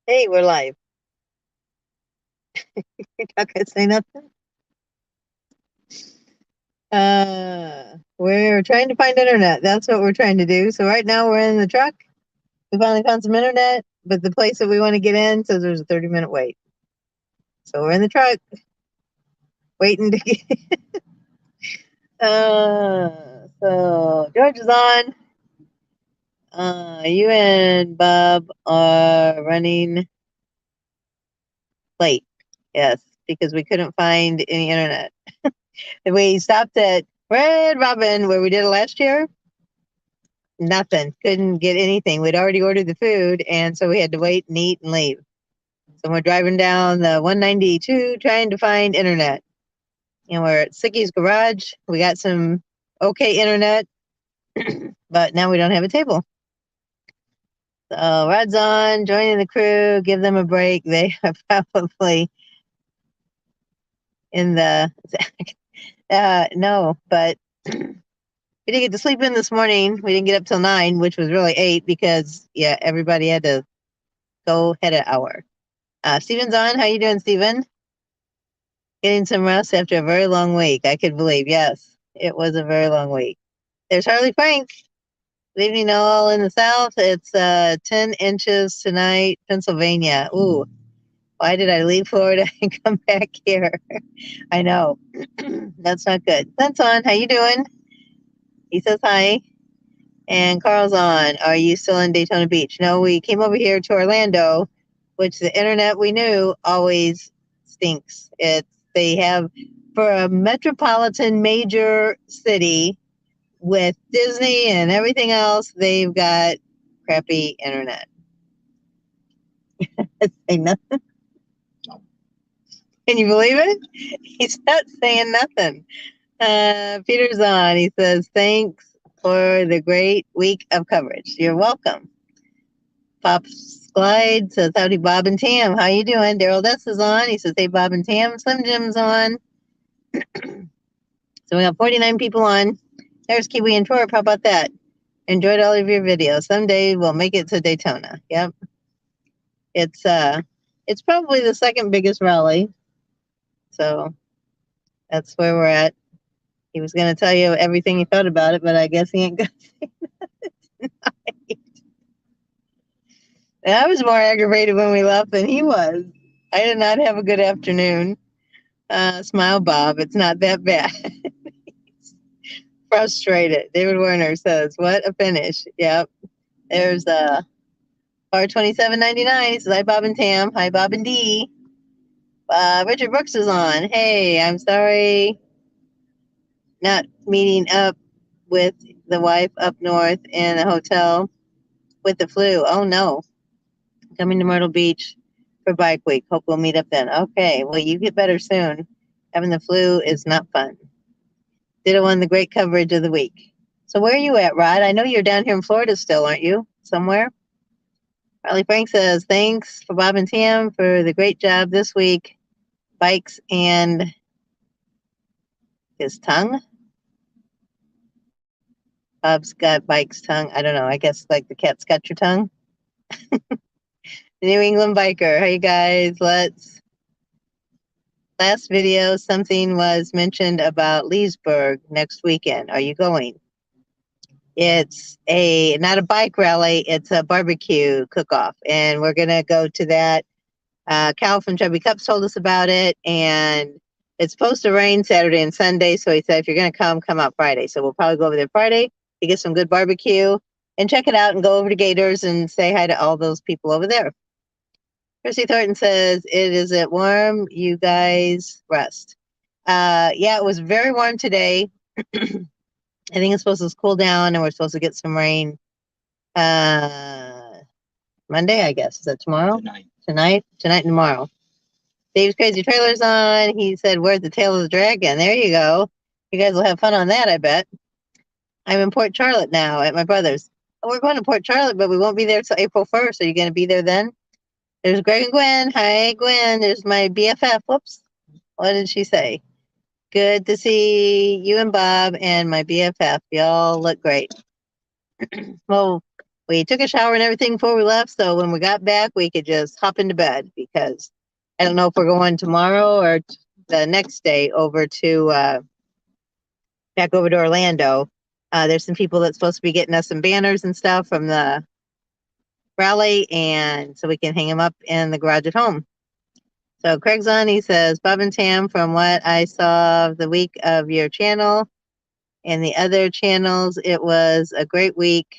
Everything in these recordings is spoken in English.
Hey, we're live. You're not gonna say nothing? We're trying to find internet. That's what we're trying to do. So right now we're in the truck. We finally found some internet, but the place that we want to get in says there's a 30-minute wait. So we're in the truck waiting to get. So George is on. You and Bob are running late. Yes, because we couldn't find any internet. We stopped at Red Robin where we did it last year. Nothing. Couldn't get anything. We'd already ordered the food, and so we had to wait and eat and leave. So we're driving down the 192 trying to find internet. And we're at Sicky's garage. We got some okay internet, but now we don't have a table. So Rod's on, joining the crew, give them a break. They are probably in the no, but we didn't get to sleep in this morning. We didn't get up till 9, which was really 8 because everybody had to go ahead an hour. Steven's on. How you doing, Steven? Getting some rest after a very long week. I could believe. Yes, it was a very long week. There's Harley Frank. Good evening, all in the south. It's 10 inches tonight, Pennsylvania. Ooh, why did I leave Florida and come back here? I know. That's not good. That's on. How you doing? He says hi. And Carl's on. Are you still in Daytona Beach? No, we came over here to Orlando, which the internet we knew always stinks. They have for a metropolitan major city with Disney and everything else, they've got crappy internet. Say nothing. Can you believe it? He's not saying nothing. Peter's on. He says, thanks for the great week of coverage. You're welcome. Pops Glide says, howdy, Bob and Tam. How you doing? Daryl Dess is on. He says, hey, Bob and Tam. Slim Jim's on. So we got 49 people on. There's Kiwi and Torp. How about that? Enjoyed all of your videos. Someday we'll make it to Daytona. Yep. It's probably the second biggest rally. So that's where we're at. He was going to tell you everything he thought about it, but I guess he ain't going to say nothing tonight. And I was more aggravated when we left than he was. I did not have a good afternoon. Smile, Bob. It's not that bad. Frustrated. David Werner says, what a finish. Yep. There's R2799. He says, hi, Bob and Tam. Hi, Bob and Dee. Richard Brooks is on. Hey, I'm sorry not meeting up with the wife up north in a hotel with the flu. Oh, no. Coming to Myrtle Beach for Bike Week. Hope we'll meet up then. Okay. Well, you get better soon. Having the flu is not fun. Ditto on the great coverage of the week. So where are you at, Rod? I know you're down here in Florida still, aren't you? Somewhere? Riley Frank says, thanks for Bob and Tam for the great job this week. Bikes and his tongue. Bob's got Bike's tongue. I don't know. I guess like the cat's got your tongue. The New England Biker. Hey, guys. Last video, something was mentioned about Leesburg next weekend. Are you going? It's not a bike rally. It's a barbecue cook-off. And we're going to go to that. Cal from Chubby Cups told us about it. And it's supposed to rain Saturday and Sunday. So he said, if you're going to come out Friday. So we'll probably go over there Friday to get some good barbecue and check it out and go over to Gators and say hi to all those people over there. Chrissy Thornton says, is it warm? You guys rest. Yeah, it was very warm today. I think it's supposed to cool down and we're supposed to get some rain Monday, I guess. Is that tomorrow? Tonight and tomorrow. Dave's Crazy Trailer's on. He said, where's the tail of the dragon? There you go. You guys will have fun on that, I bet. I'm in Port Charlotte now at my brother's. Oh, we're going to Port Charlotte, but we won't be there till April 1st. Are you going to be there then? There's Greg and Gwen. Hi, Gwen. There's my BFF. Whoops. What did she say? Good to see you and Bob and my BFF. Y'all look great. Well, we took a shower and everything before we left. So when we got back, we could just hop into bed because I don't know if we're going tomorrow or the next day over to back over to Orlando. There's some people that's supposed to be getting us some banners and stuff from the rally, and so we can hang them up in the garage at home. So Craig's on. He says, Bob and Tam, from what I saw the week of your channel and the other channels, it was a great week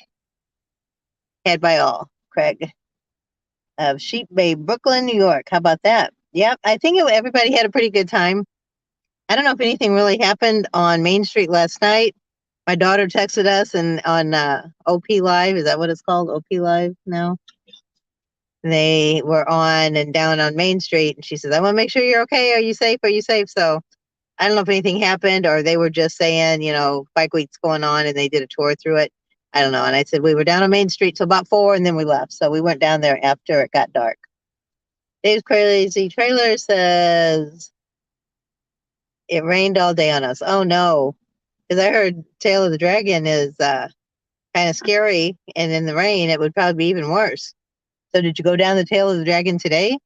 had by all. Craig of Sheep Bay, Brooklyn, New York. How about that? Yep, I think everybody had a pretty good time. I don't know if anything really happened on Main Street last night. My daughter texted us and on OP Live. Is that what it's called? OP Live now? They were on and down on Main Street. And she says, I want to make sure you're okay. Are you safe? Are you safe? So I don't know if anything happened or they were just saying, Bike Week's going on and they did a tour through it. I don't know. And I said, we were down on Main Street till about 4 and then we left. So we went down there after it got dark. Dave's Crazy Trailer says, it rained all day on us. Oh, no. Because I heard Tail of the Dragon is kind of scary. And in the rain, it would probably be even worse. So did you go down the Tail of the Dragon today?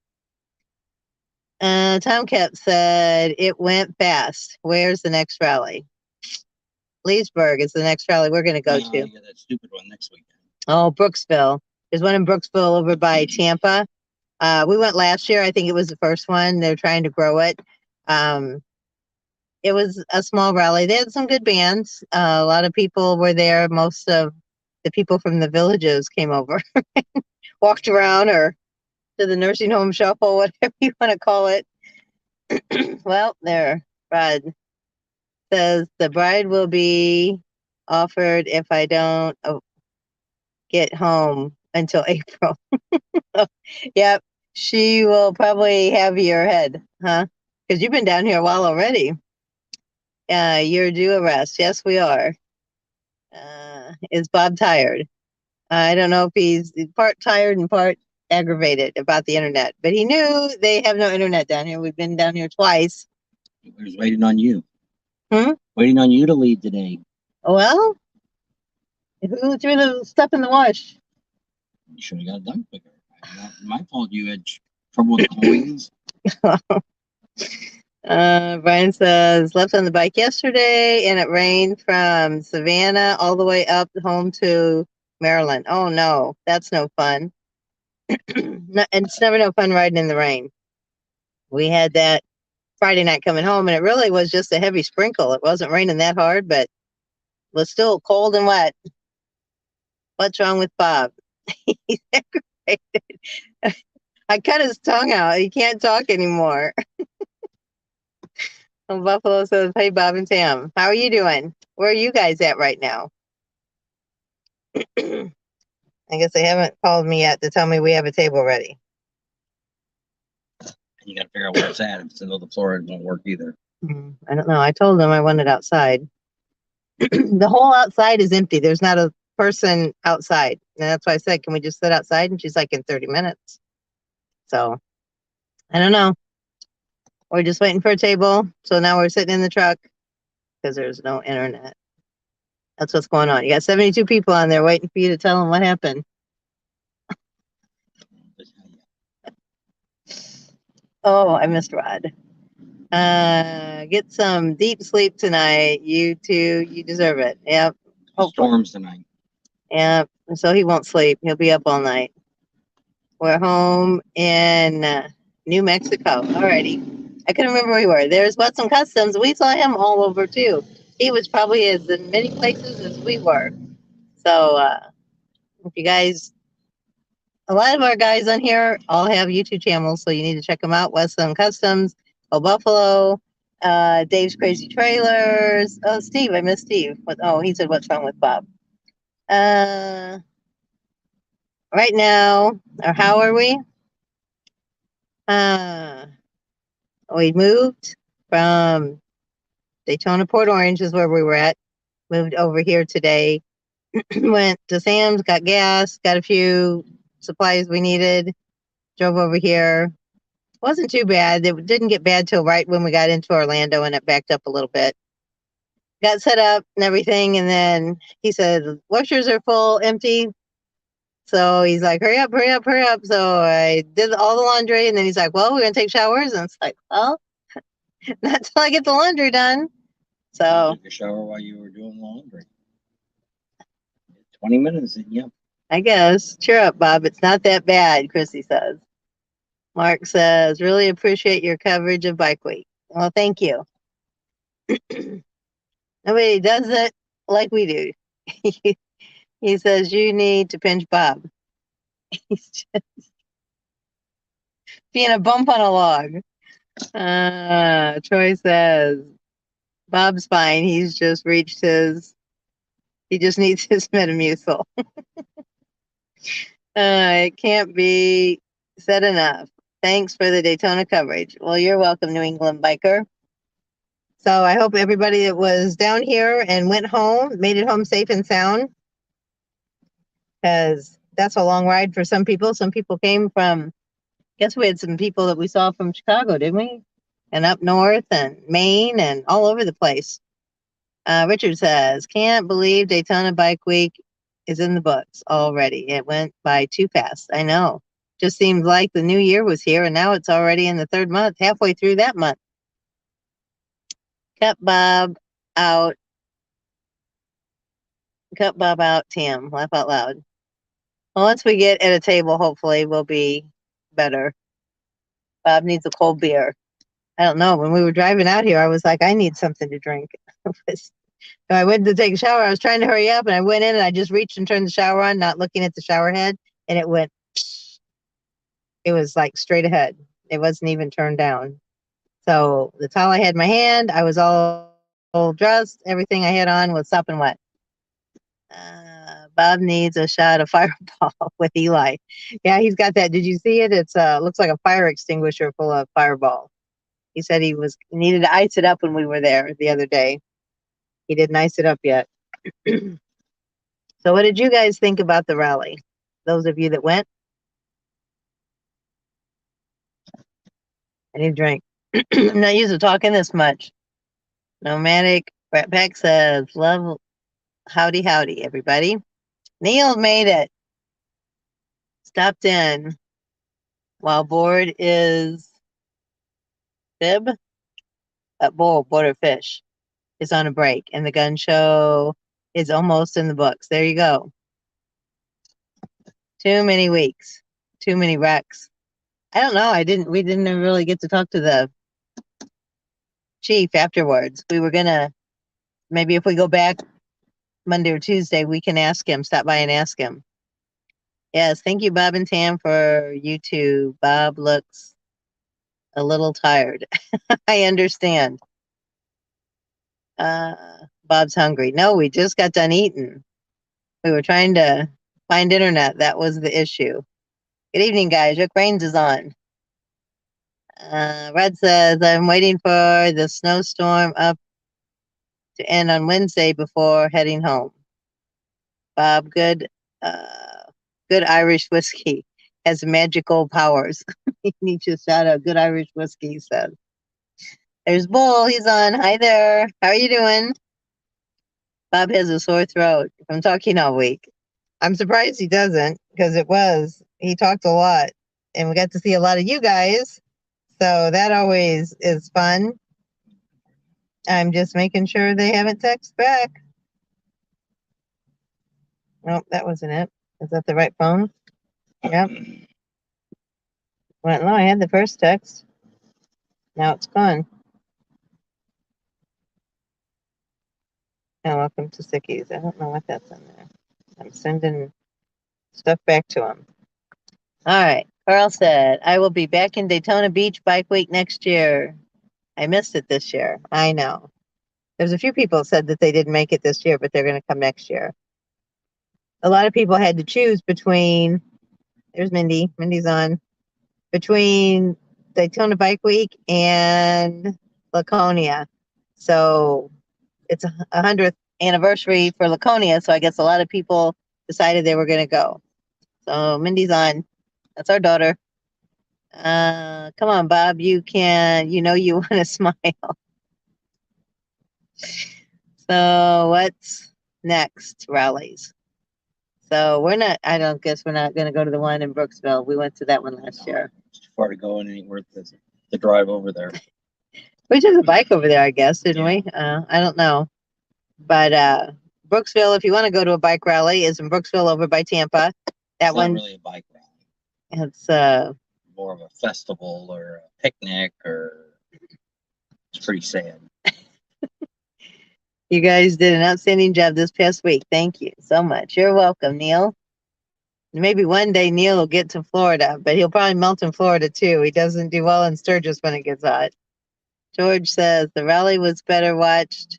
Tomcat said, it went fast. Where's the next rally? Leesburg is the next rally we're going to go to. Yeah, that stupid one next weekend. Oh, Brooksville. There's one in Brooksville over by Tampa. We went last year. I think it was the first one. They're trying to grow it. It was a small rally. They had some good bands. A lot of people were there. Most of the people from the villages came over, walked around or to the nursing home shuffle, whatever you want to call it. Well, there, Rod says the bride will be offered if I don't get home until April. Yep, she will probably have your head, huh? Because you've been down here a while already. You're due a rest. Yes, we are. Is Bob tired? I don't know if he's part tired and part aggravated about the internet, but he knew they have no internet down here. We've been down here twice. He was waiting on you. Hmm? Waiting on you to leave today. Well, who threw the stuff in the wash? You should have got it done quicker. Not my fault you had trouble with coins. Brian says, left on the bike yesterday and it rained from Savannah all the way up home to Maryland. Oh no, that's no fun. It's never no fun riding in the rain. We had that Friday night coming home and it really was just a heavy sprinkle. It wasn't raining that hard, but it was still cold and wet. What's wrong with Bob? He's aggravated. I cut his tongue out. He can't talk anymore. Buffalo says, hey, Bob and Tam, how are you doing? Where are you guys at right now? I guess they haven't called me yet to tell me we have a table ready. You got to figure out where it's at. If it's in the middle of the floor, it won't work either. I don't know. I told them I want it outside. The whole outside is empty. There's not a person outside. And that's why I said, can we just sit outside? And she's like, in 30 minutes. So, I don't know. We're just waiting for a table. So now we're sitting in the truck because there's no internet. That's what's going on. You got 72 people on there waiting for you to tell them what happened. Oh, I missed Rod. Get some deep sleep tonight. You too. You deserve it. Yep. Storms tonight. Yep. So he won't sleep. He'll be up all night. We're home in New Mexico. Alrighty. I couldn't remember where we were. There's Watson Customs. We saw him all over too. He was probably as in many places as we were. So if you guys, a lot of our guys on here all have YouTube channels, so you need to check them out. Westland Customs, Old Buffalo, Dave's Crazy Trailers. Oh, Steve, I missed Steve. He said, what's wrong with Bob? Right now, or how are we? We moved from Daytona, Port Orange is where we were at. Moved over here today. Went to Sam's, got gas, got a few supplies we needed. Drove over here. Wasn't too bad. It didn't get bad till right when we got into Orlando and it backed up a little bit. Got set up and everything. And then he said, washers are full, empty. So he's like, hurry up, hurry up, hurry up. So I did all the laundry, and then he's like, well, we're gonna take showers, and it's like, well, not till I get the laundry done. So took a shower while you were doing laundry. 20 minutes, yep. I guess cheer up, Bob. It's not that bad, Chrissy says. Mark says, really appreciate your coverage of Bike Week. Well, thank you. Nobody does it like we do. He says, you need to pinch Bob. He's just being a bump on a log. Troy says, Bob's fine. He's just reached he just needs his Metamucil. It can't be said enough. Thanks for the Daytona coverage. Well, you're welcome, New England biker. So I hope everybody that was down here and went home made it home safe and sound, because that's a long ride for some people. Some people came from, guess we had some people that we saw from Chicago, didn't we? And up north and Maine and all over the place. Richard says, can't believe Daytona Bike Week is in the books already. It went by too fast. I know. Just seemed like the new year was here, and now it's already in the third month, halfway through that month. Cut Bob out. Cut Bob out, Tim. Laugh out loud. Well, once we get at a table, hopefully we'll be better. Bob needs a cold beer. I don't know. When we were driving out here, I was like, I need something to drink. So I went to take a shower. I was trying to hurry up, and I went in and I just reached and turned the shower on, not looking at the shower head, and it went. It was like straight ahead. It wasn't even turned down. So the towel I had in my hand, I was all dressed. Everything I had on was sopping wet. Bob needs a shot of Fireball with Eli. Yeah, he's got that. Did you see it? It's looks like a fire extinguisher full of Fireball. He said he needed to ice it up when we were there the other day. He didn't ice it up yet. So what did you guys think about the rally? Those of you that went? I need a drink. I'm not used to talking this much. Nomadic Rat Pack says, love, howdy, howdy, everybody. Neil made it. Stopped in while board is Bib at Bowl, Border Fish is on a break, and the gun show is almost in the books. There you go. Too many weeks, too many wrecks. I don't know. We didn't really get to talk to the chief afterwards. We were gonna, maybe if we go back Monday or Tuesday, we can ask him, stop by and ask him. Yes, thank you, Bob and Tam, for YouTube. Bob looks a little tired. I understand. Bob's hungry. No, we just got done eating. We were trying to find internet. That was the issue. Good evening, guys. Rick Rains is on. Red says, I'm waiting for the snowstorm up to end on Wednesday before heading home. Bob, good Irish whiskey has magical powers. He needs to shout out good Irish whiskey, he said. There's Bull. He's on. Hi there. How are you doing? Bob has a sore throat from talking all week. I'm surprised he doesn't, because he talked a lot, and we got to see a lot of you guys. So that always is fun. I'm just making sure they haven't texted back. Nope, that wasn't it. Is that the right phone? Yep. Well, no, I had the first text. Now it's gone. Now welcome to Sickies. I don't know what that's in there. I'm sending stuff back to him. All right. Carl said, I will be back in Daytona Beach Bike Week next year. I missed it this year. I know. There's a few people that said that they didn't make it this year, but they're going to come next year. A lot of people had to choose between, there's Mindy. Mindy's on. Between Daytona Bike Week and Laconia. So it's a 100th anniversary for Laconia. So I guess a lot of people decided they were going to go. So Mindy's on. That's our daughter. Come on, Bob. You you want to smile. So what's next? Rallies. So we're not. I don't guess we're not going to go to the one in Brooksville. We went to that one last year. It's too far to go and it ain't worth the drive over there. We took a bike over there, I guess, didn't Yeah. we? I don't know, but Brooksville. If you want to go to a bike rally, is in Brooksville over by Tampa. That It's not one. really a bike rally. It's More of a festival or a picnic, or it's pretty sad. You guys did an outstanding job this past week. Thank you so much. You're welcome, Neil. Maybe one day Neil will get to Florida, but he'll probably melt in Florida too. He doesn't do well in Sturgis when it gets hot. George says the rally was better watched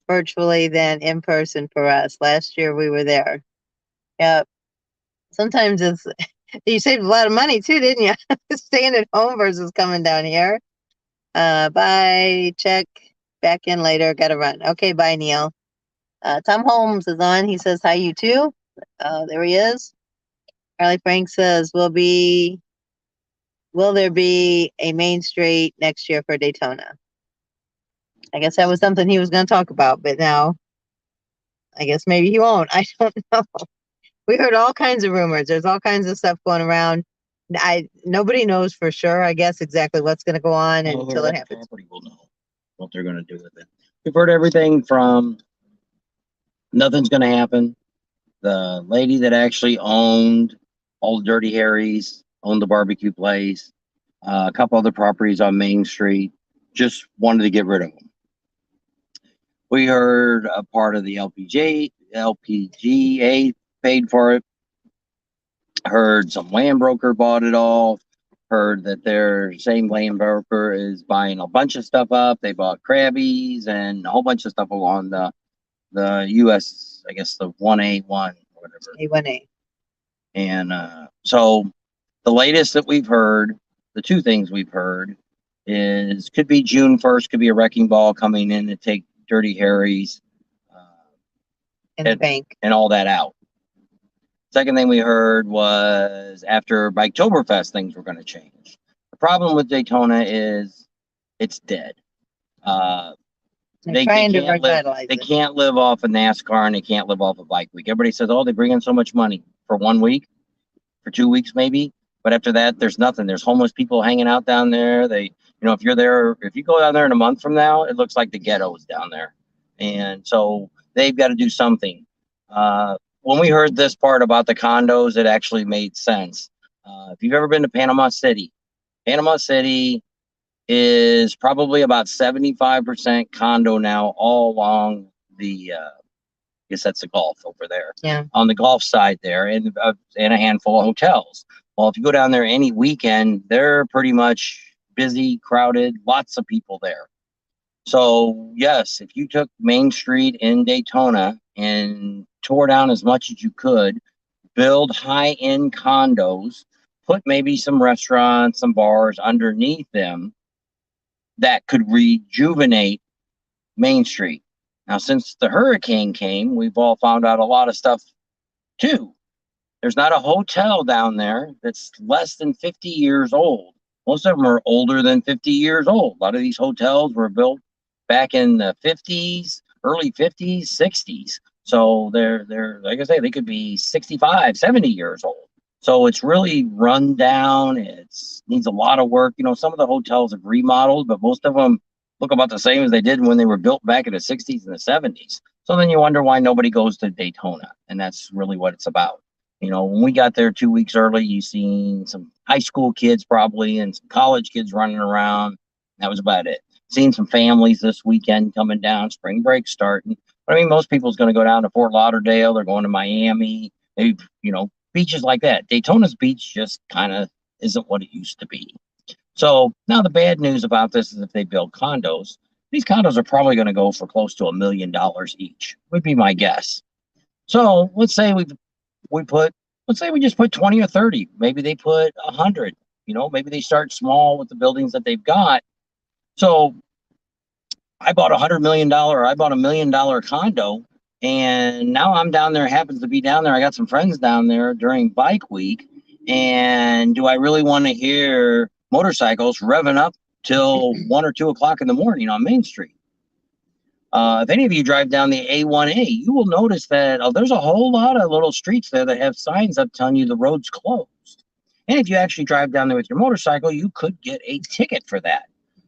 virtually than in person for us. Last year we were there. Yep. Sometimes it's you saved a lot of money too, didn't you? Staying at home versus coming down here. Bye. Check back in later. Gotta run. Okay, bye, Neil. Tom Holmes is on. He says hi, you too. There he is. Charlie Frank says, will there be a Main Street next year for Daytona? I guess that was something he was going to talk about, but now I guess maybe he won't. I don't know. We heard all kinds of rumors. There's all kinds of stuff going around. Nobody knows for sure, I guess, exactly what's going to go on until it happens. Property will know what they're going to do with it. We've heard everything from nothing's going to happen. The lady that actually owned all the Dirty Harry's, owned the barbecue place, a couple other properties on Main Street, just wanted to get rid of them. We heard a part of the LPGA paid for it. Heard some land broker bought it all. Heard that their same land broker is buying a bunch of stuff up. They bought Krabby's and a whole bunch of stuff along the US, I guess the 1A1 or whatever. A1A. And so the latest that we've heard, the two things we've heard is could be June 1st, could be a wrecking ball coming in to take Dirty Harry's and the bank and all that out. Second thing we heard was after Biketoberfest, things were going to change. The problem with Daytona is it's dead. They can't live off of NASCAR and they can't live off of Bike Week. Everybody says, oh, they bring in so much money for 1 week, for 2 weeks maybe. But after that, there's nothing. There's homeless people hanging out down there. They, if you're there, if you go down there in a month from now, it looks like the ghetto is down there. And so they've got to do something. When we heard this part about the condos, it actually made sense. If you've ever been to Panama City is probably about 75% condo now, all along the, I guess that's the Gulf over there. Yeah. On the Gulf side there, and a handful of hotels. Well, if you go down there any weekend, they're pretty much busy, crowded, lots of people there. So yes, if you took Main Street in Daytona and tore down as much as you could, build high-end condos, put maybe some restaurants, some bars underneath them, that could rejuvenate Main Street. Now, since the hurricane came, we've all found out a lot of stuff too. There's not a hotel down there that's less than 50 years old. Most of them are older than 50 years old. A lot of these hotels were built back in the 50s, early 50s, 60s. So they're like I say, they could be 65, 70 years old. So it's really run down. It needs a lot of work. Some of the hotels have remodeled, but most of them look about the same as they did when they were built back in the 60s and the 70s. So then you wonder why nobody goes to Daytona. And that's really what it's about. When we got there 2 weeks early, you seen some high school kids probably and some college kids running around. That was about it. Seen some families this weekend coming down, spring break starting. But I mean, most people's going to go down to Fort Lauderdale. They're going to Miami, maybe, beaches like that. Daytona's beach just kind of isn't what it used to be. So now the bad news about this is if they build condos, these condos are probably going to go for close to $1 million each, would be my guess. So let's say we just put 20 or 30. Maybe they put 100. Maybe they start small with the buildings that they've got. So I bought $100 million. I bought $1 million condo, and now I'm down there. Happens to be down there. I got some friends down there during Bike Week, and do I really want to hear motorcycles revving up till 1 or 2 o'clock in the morning on Main Street? If any of you drive down the A1A, you will notice that there's a whole lot of little streets there that have signs up telling you the road's closed. And if you actually drive down there with your motorcycle, you could get a ticket for that.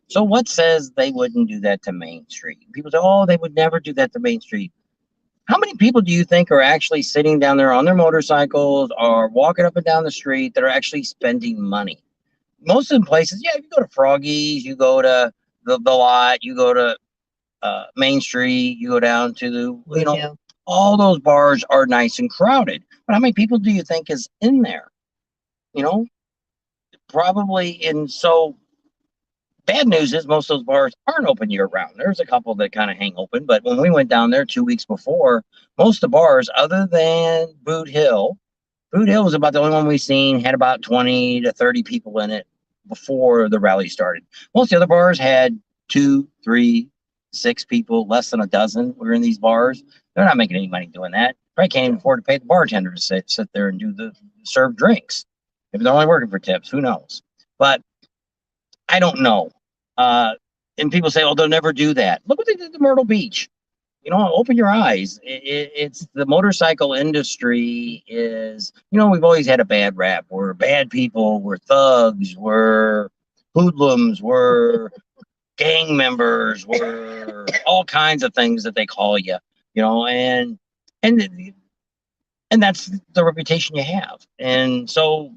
So what says they wouldn't do that to Main Street? People say, oh, they would never do that to Main Street. How many people do you think are actually sitting down there on their motorcycles or walking up and down the street that are actually spending money? Most of the places, yeah, you go to Froggy's, you go to the lot, you go to Main Street, you go down to the, all those bars are nice and crowded. But how many people do you think is in there? You know, probably. And so bad news is most of those bars aren't open year round. There's a couple that kind of hang open, but when we went down there 2 weeks before, most of the bars, other than Boot Hill was about the only one we've seen, had about 20 to 30 people in it before the rally started. Most of the other bars had 2, 3, 6 people, less than a dozen were in these bars. They're not making any money doing that. Probably can't even afford to pay the bartender to sit there and serve drinks. If they're only working for tips, who knows? But I don't know. And people say, oh, they'll never do that. Look what they did to Myrtle Beach. Open your eyes. It's the motorcycle industry is, we've always had a bad rap. We're bad people. We're thugs. We're hoodlums. We're gang members. We're all kinds of things that they call you, and that's the reputation you have. And so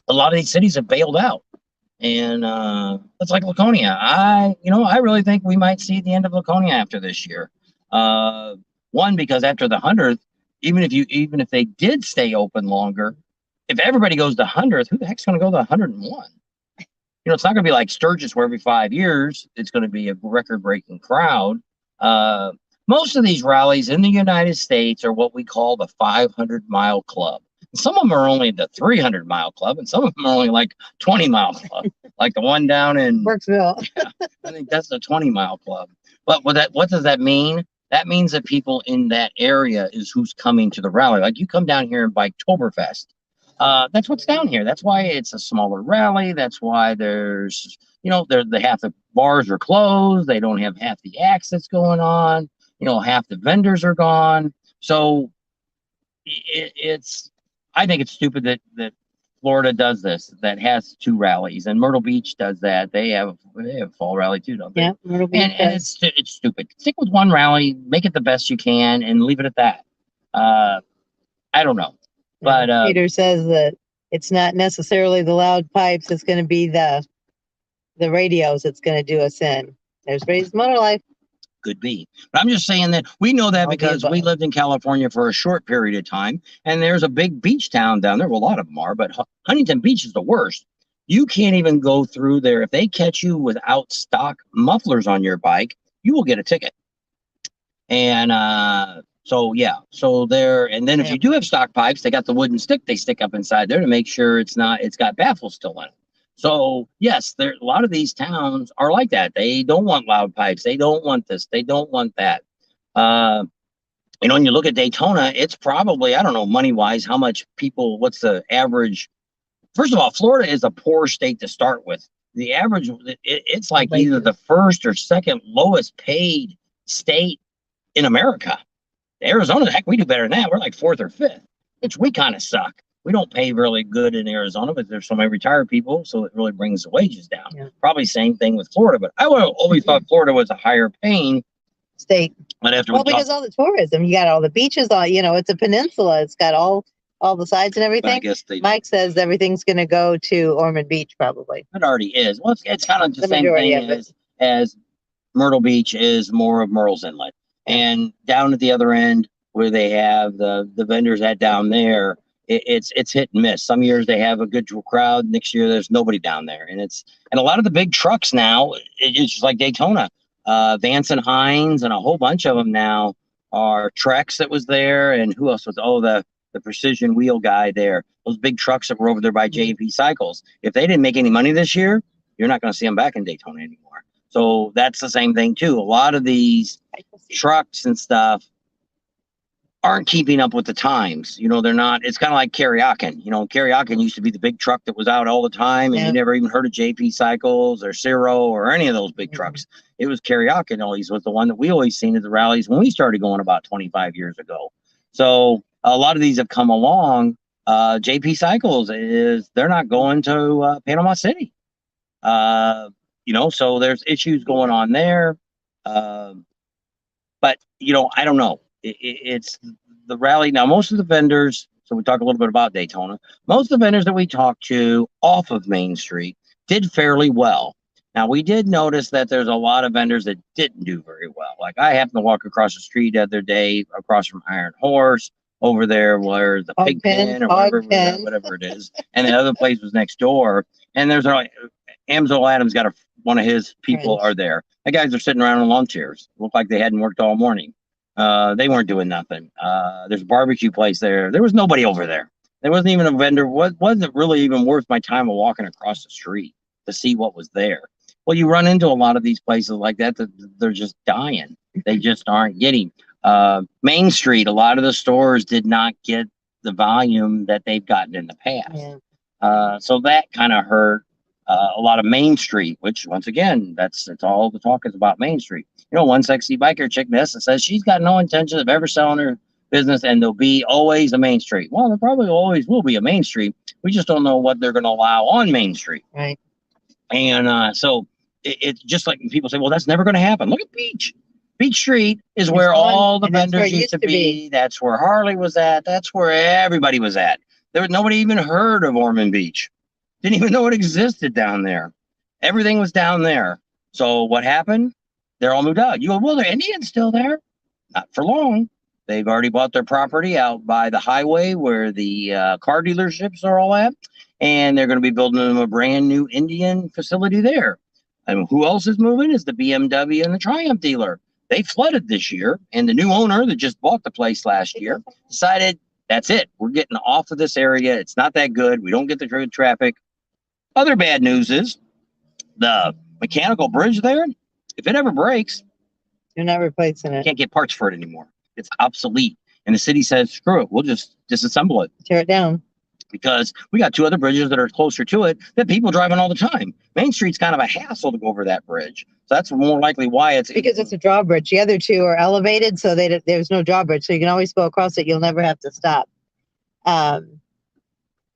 a lot of these cities have bailed out. And it's like Laconia. I really think we might see the end of Laconia after this year. One, because after the 100th, even if they did stay open longer, if everybody goes to 100th, who the heck's going to go to 101? It's not going to be like Sturgis where every 5 years it's going to be a record-breaking crowd. Most of these rallies in the United States are what we call the 500-mile club. Some of them are only the 300-mile club, and some of them are only like 20-mile club, like the one down in Burkesville. Yeah, I think that's the 20-mile club. But what does that mean? That means that people in that area is who's coming to the rally. Like you come down here and Biketoberfest. That's what's down here. That's why it's a smaller rally. That's why there's, half the bars are closed. They don't have half the acts that's going on. Half the vendors are gone. So I think it's stupid that Florida does this, that has 2 rallies, and Myrtle Beach does that. They have a fall rally too, don't they? Yeah, Myrtle Beach and it's stupid. Stick with one rally, make it the best you can, and leave it at that. I don't know, but Peter says that it's not necessarily the loud pipes. It's going to be the radios that's going to do us in. There's Ray's Motor Life. Could be. But I'm just saying that we know that because we lived in California for a short period of time, and there's a big beach town down there. Well, a lot of them are, but Huntington Beach is the worst. You can't even go through there. If they catch you without stock mufflers on your bike, you will get a ticket. And so there, and then if you do have stock pipes, they got the wooden stick they stick up inside there to make sure it's got baffles still in it. So yes, a lot of these towns are like that. They don't want loud pipes. They don't want this. They don't want that. When you look at Daytona, it's probably, I don't know, money-wise, how much people, what's the average? First of all, Florida is a poor state to start with. The average, it's like either the first or second lowest paid state in America. Arizona, heck, we do better than that. We're like 4th or 5th, which we kind of suck. We don't pay really good in Arizona, but there's so many retired people, so it really brings the wages down. Yeah. Probably same thing with Florida, but I always thought Florida was a higher paying state. But after because all the tourism, you got all the beaches, it's a peninsula. It's got all the sides and everything. I guess Mike says everything's going to go to Ormond Beach, probably. It already is. Well, it's kind of the same thing as Myrtle Beach is more of Myrtle's Inlet, and down at the other end where they have the vendors down there. It's hit and miss. Some years they have a good crowd. Next year there's nobody down there, and a lot of the big trucks now. It's just like Daytona, Vance and Hines, and a whole bunch of them now are Trex that was there, and who else was? Oh, the precision wheel guy there. Those big trucks that were over there by J&P Cycles. If they didn't make any money this year, you're not going to see them back in Daytona anymore. So that's the same thing too. A lot of these trucks and stuff. aren't keeping up with the times. They're not. It's kind of like karaoke. Karaoke used to be the big truck that was out all the time, and you never even heard of JP Cycles or Ciro or any of those big trucks. It was karaoke always was the one that we always seen at the rallies when we started going about 25 years ago. So a lot of these have come along. JP Cycles they're not going to Panama City. So there's issues going on there. But I don't know. It's the rally now. Most of the vendors. So we talk a little bit about Daytona. Most of the vendors that we talked to off of Main Street did fairly well. Now we did notice that there's a lot of vendors that didn't do very well. Like I happened to walk across the street the other day, across from Iron Horse, over there where the Pig Pen or whatever it is, and the other place was next door. And there's Amsel Adams got one of his people are there. The guys are sitting around on lawn chairs. Look like they hadn't worked all morning. They weren't doing nothing. There's a barbecue place there. There was nobody over there. There wasn't even a vendor. Wasn't really even worth my time of walking across the street to see what was there. Well, you run into a lot of these places like that they're just dying. They just aren't getting. Main Street, a lot of the stores did not get the volume that they've gotten in the past. Yeah. So that kind of hurt a lot of Main Street, which once again, that's all the talk is about Main Street. One sexy biker chick Nessa says she's got no intention of ever selling her business, and there'll be always a Main Street. Well, there probably always will be a Main Street. We just don't know what they're going to allow on Main Street. Right. And so it's just like people say, well, that's never going to happen. Look at Beach. Beach Street is where all the vendors used to be. That's where Harley was at. That's where everybody was at. Nobody even heard of Ormond Beach. Didn't even know it existed down there. Everything was down there. So what happened? They're all moved out. You go, well, the Indians still there? Not for long. They've already bought their property out by the highway where the car dealerships are all at. And they're going to be building them a brand new Indian facility there. And who else is moving is the BMW and the Triumph dealer. They flooded this year. And the new owner that just bought the place last year decided, that's it. We're getting off of this area. It's not that good. We don't get the good traffic. Other bad news is the mechanical bridge there. If it ever breaks, you're not replacing it. You can't get parts for it anymore. It's obsolete. And the city says, screw it. We'll just disassemble it. Tear it down. Because we got two other bridges that are closer to it that people driving all the time. Main Street's kind of a hassle to go over that bridge. So that's more likely why it's... Because it's a drawbridge. The other two are elevated, so there's no drawbridge. So you can always go across it. You'll never have to stop. What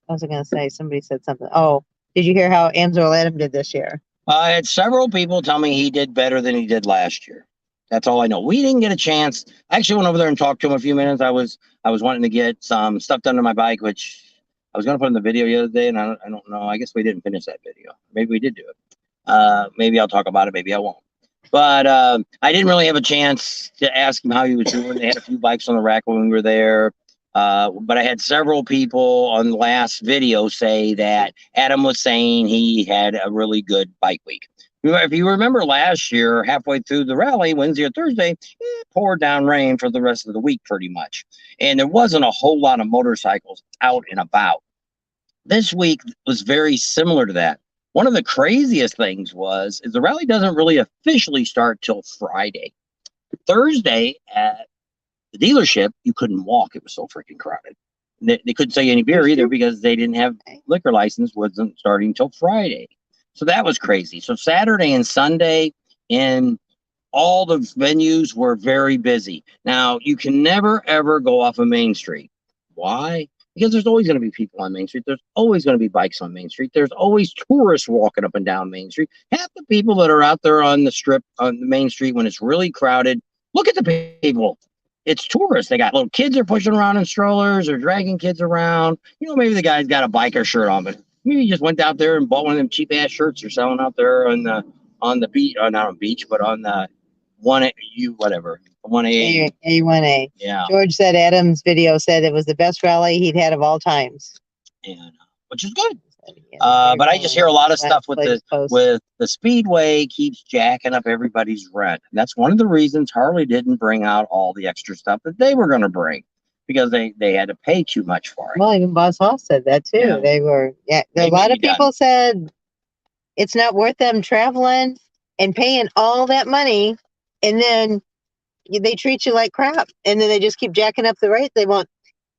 was I going to say? Somebody said something. Oh, did you hear how Amsel Adams did this year? I had several people tell me he did better than he did last year. That's all I know. We didn't get a chance. I actually went over there and talked to him a few minutes. I was wanting to get some stuff done to my bike, which I was going to put in the video the other day, and I don't know. I guess we didn't finish that video. Maybe we did do it. Maybe I'll talk about it. Maybe I won't. But I didn't really have a chance to ask him how he was doing. They had a few bikes on the rack when we were there. But I had several people on the last video say that Adam was saying he had a really good bike week. If you remember last year, halfway through the rally, Wednesday or Thursday, it poured down rain for the rest of the week pretty much. And there wasn't a whole lot of motorcycles out and about. This week was very similar to that. One of the craziest things is the rally doesn't really officially start till Friday. Thursday at the dealership, you couldn't walk. It was so freaking crowded. They couldn't sell you any beer either because they didn't have liquor license, wasn't starting till Friday. So that was crazy. So Saturday and Sunday in all the venues were very busy. Now, you can never, ever go off of Main Street. Why? Because there's always going to be people on Main Street. There's always going to be bikes on Main Street. There's always tourists walking up and down Main Street. Half the people that are out there on the strip on the Main Street when it's really crowded, look at the people. It's tourists. They got little kids are pushing around in strollers or dragging kids around. Maybe the guy's got a biker shirt on, but maybe he just went out there and bought one of them cheap ass shirts they're selling out there on the beach, or not on beach, but on the 1A. A1A. Yeah. George said Adam's video said it was the best rally he'd had of all times. And which is good. But I just hear a lot of stuff with the Speedway keeps jacking up everybody's rent. And that's one of the reasons Harley didn't bring out all the extra stuff that they were going to bring, because they had to pay too much for it. Well, even Boss Hall said that too. Yeah. They were, a lot of people said it's not worth them traveling and paying all that money and then they treat you like crap, and then they just keep jacking up the rate. They won't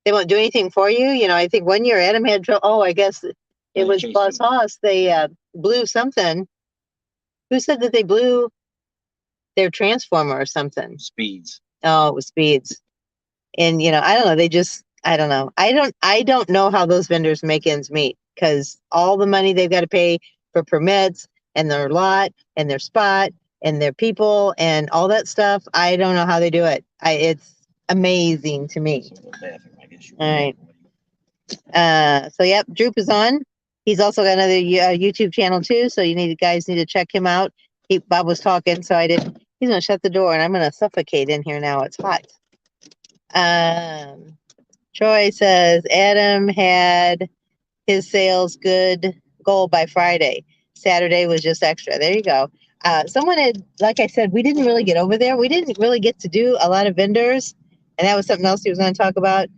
do anything for you. I think one year Adam had trouble. Oh, I guess it was Buzz Haas. They blew something. Who said that they blew their transformer or something? Speeds. Oh, it was Speeds. And I don't know. I don't know. I don't know how those vendors make ends meet, because all the money they've got to pay for permits and their lot and their spot and their people and all that stuff. I don't know how they do it. It's amazing to me. All right. So yep, Droop is on. He's also got another YouTube channel too. So guys need to check him out. Bob was talking, so I didn't. He's gonna shut the door, and I'm gonna suffocate in here now. It's hot. Troy says Adam had his sales good goal by Friday. Saturday was just extra. There you go. Someone had, like I said, we didn't really get over there. We didn't really get to do a lot of vendors, and that was something else he was going to talk about.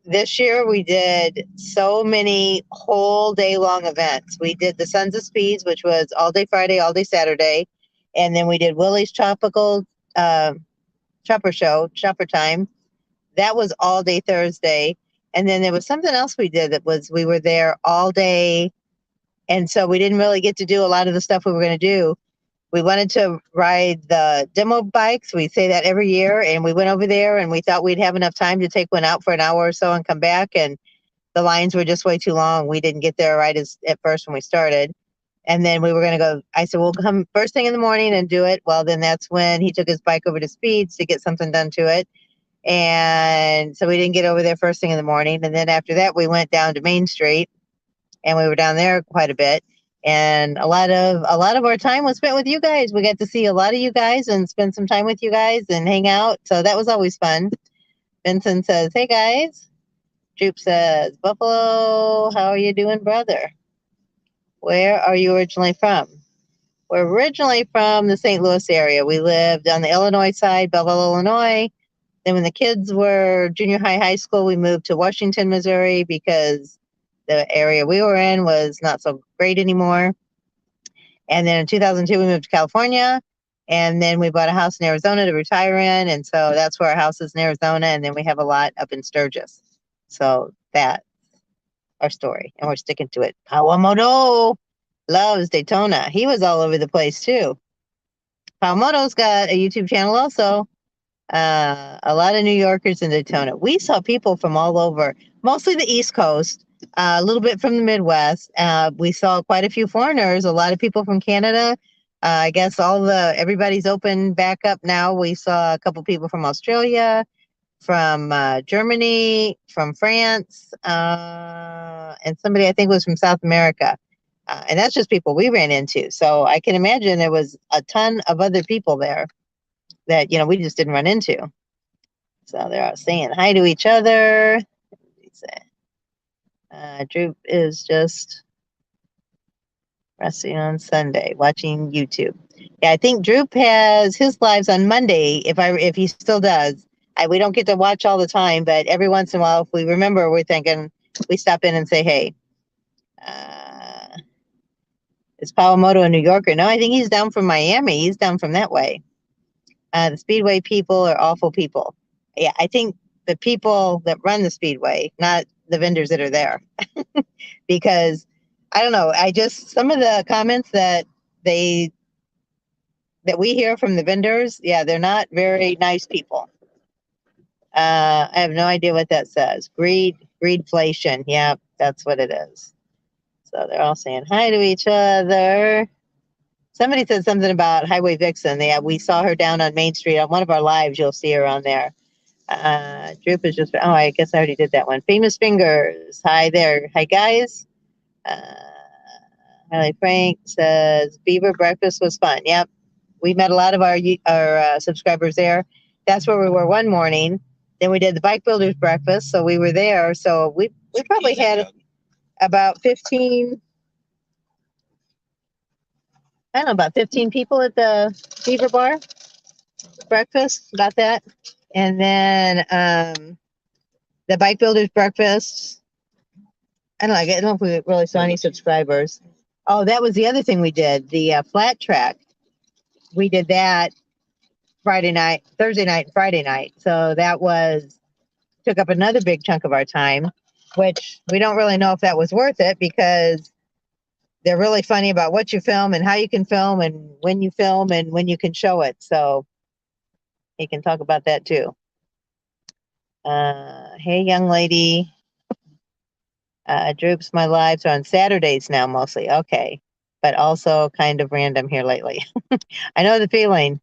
This year we did so many whole day long events. We did the Sons of Speeds, which was all day Friday, all day Saturday, and then we did Willie's Tropical Chopper Show, Chopper Time. That was all day Thursday. And then there was something else we did that was we were there all day. And so we didn't really get to do a lot of the stuff we were going to do. We wanted to ride the demo bikes. We say that every year. And we went over there and we thought we'd have enough time to take one out for an hour or so and come back. And the lines were just way too long. We didn't get there right at first when we started. And then we were going to go. I said, we'll come first thing in the morning and do it. Well, then that's when he took his bike over to Speeds to get something done to it. And so we didn't get over there first thing in the morning. And then after that, we went down to Main Street, and we were down there quite a bit. And a lot of our time was spent with you guys. We got to see a lot of you guys and spend some time with you guys and hang out. So that was always fun. Vincent says, "Hey guys." Droop says, "Buffalo, how are you doing, brother? Where are you originally from?" We're originally from the St. Louis area. We lived on the Illinois side, Belleville, Illinois. Then when the kids were junior high, high school, we moved to Washington, Missouri, because the area we were in was not so great anymore. And then in 2002, we moved to California. And then we bought a house in Arizona to retire in. And so that's where our house is in Arizona. And then we have a lot up in Sturgis. So that's our story. And we're sticking to it. Kawamoto loves Daytona. He was all over the place too. Kawamoto's got a YouTube channel also. A lot of New Yorkers in Daytona. We saw people from all over, mostly the East Coast, a little bit from the Midwest. We saw quite a few foreigners, a lot of people from Canada. I guess everybody's open back up now. We saw a couple people from Australia, from Germany, from France, and somebody I think was from South America. And that's just people we ran into. So I can imagine there was a ton of other people there that we just didn't run into. So they're all saying hi to each other. Drew is just resting on Sunday, watching YouTube. Yeah, I think Drew has his lives on Monday. If he still does, we don't get to watch all the time, but every once in a while, if we remember, we're thinking we stop in and say hey. Is Pawamoto a New Yorker? No, I think he's down from Miami. He's down from that way. The Speedway people are awful people. Yeah, I think the people that run the Speedway, not the vendors that are there. Because I don't know, some of the comments that we hear from the vendors, yeah, they're not very nice people. I have no idea what that says. Greedflation. Yeah, that's what it is. So they're all saying hi to each other. Somebody said something about Highway Vixen. Yeah, we saw her down on Main Street on one of our lives. You'll see her on there. Droop is just, I guess I already did that one. Famous Fingers. Hi there. Hi, guys. Harley Frank says, Beaver breakfast was fun. Yep. We met a lot of our subscribers there. That's where we were one morning. Then we did the Bike Builders breakfast. So we were there. So we probably had about 15, I don't know, about 15 people at the Beaver Bar breakfast, about that. And then the Bike Builders breakfast, I don't know if we really saw any subscribers. Oh, that was the other thing we did, the flat track. We did that Thursday night, and Friday night. So that took up another big chunk of our time, which we don't really know if that was worth it because they're really funny about what you film and how you can film and when you can show it. So he can talk about that too. Hey, young lady. Droops, my lives are on Saturdays now mostly. Okay. But also kind of random here lately. I know the feeling.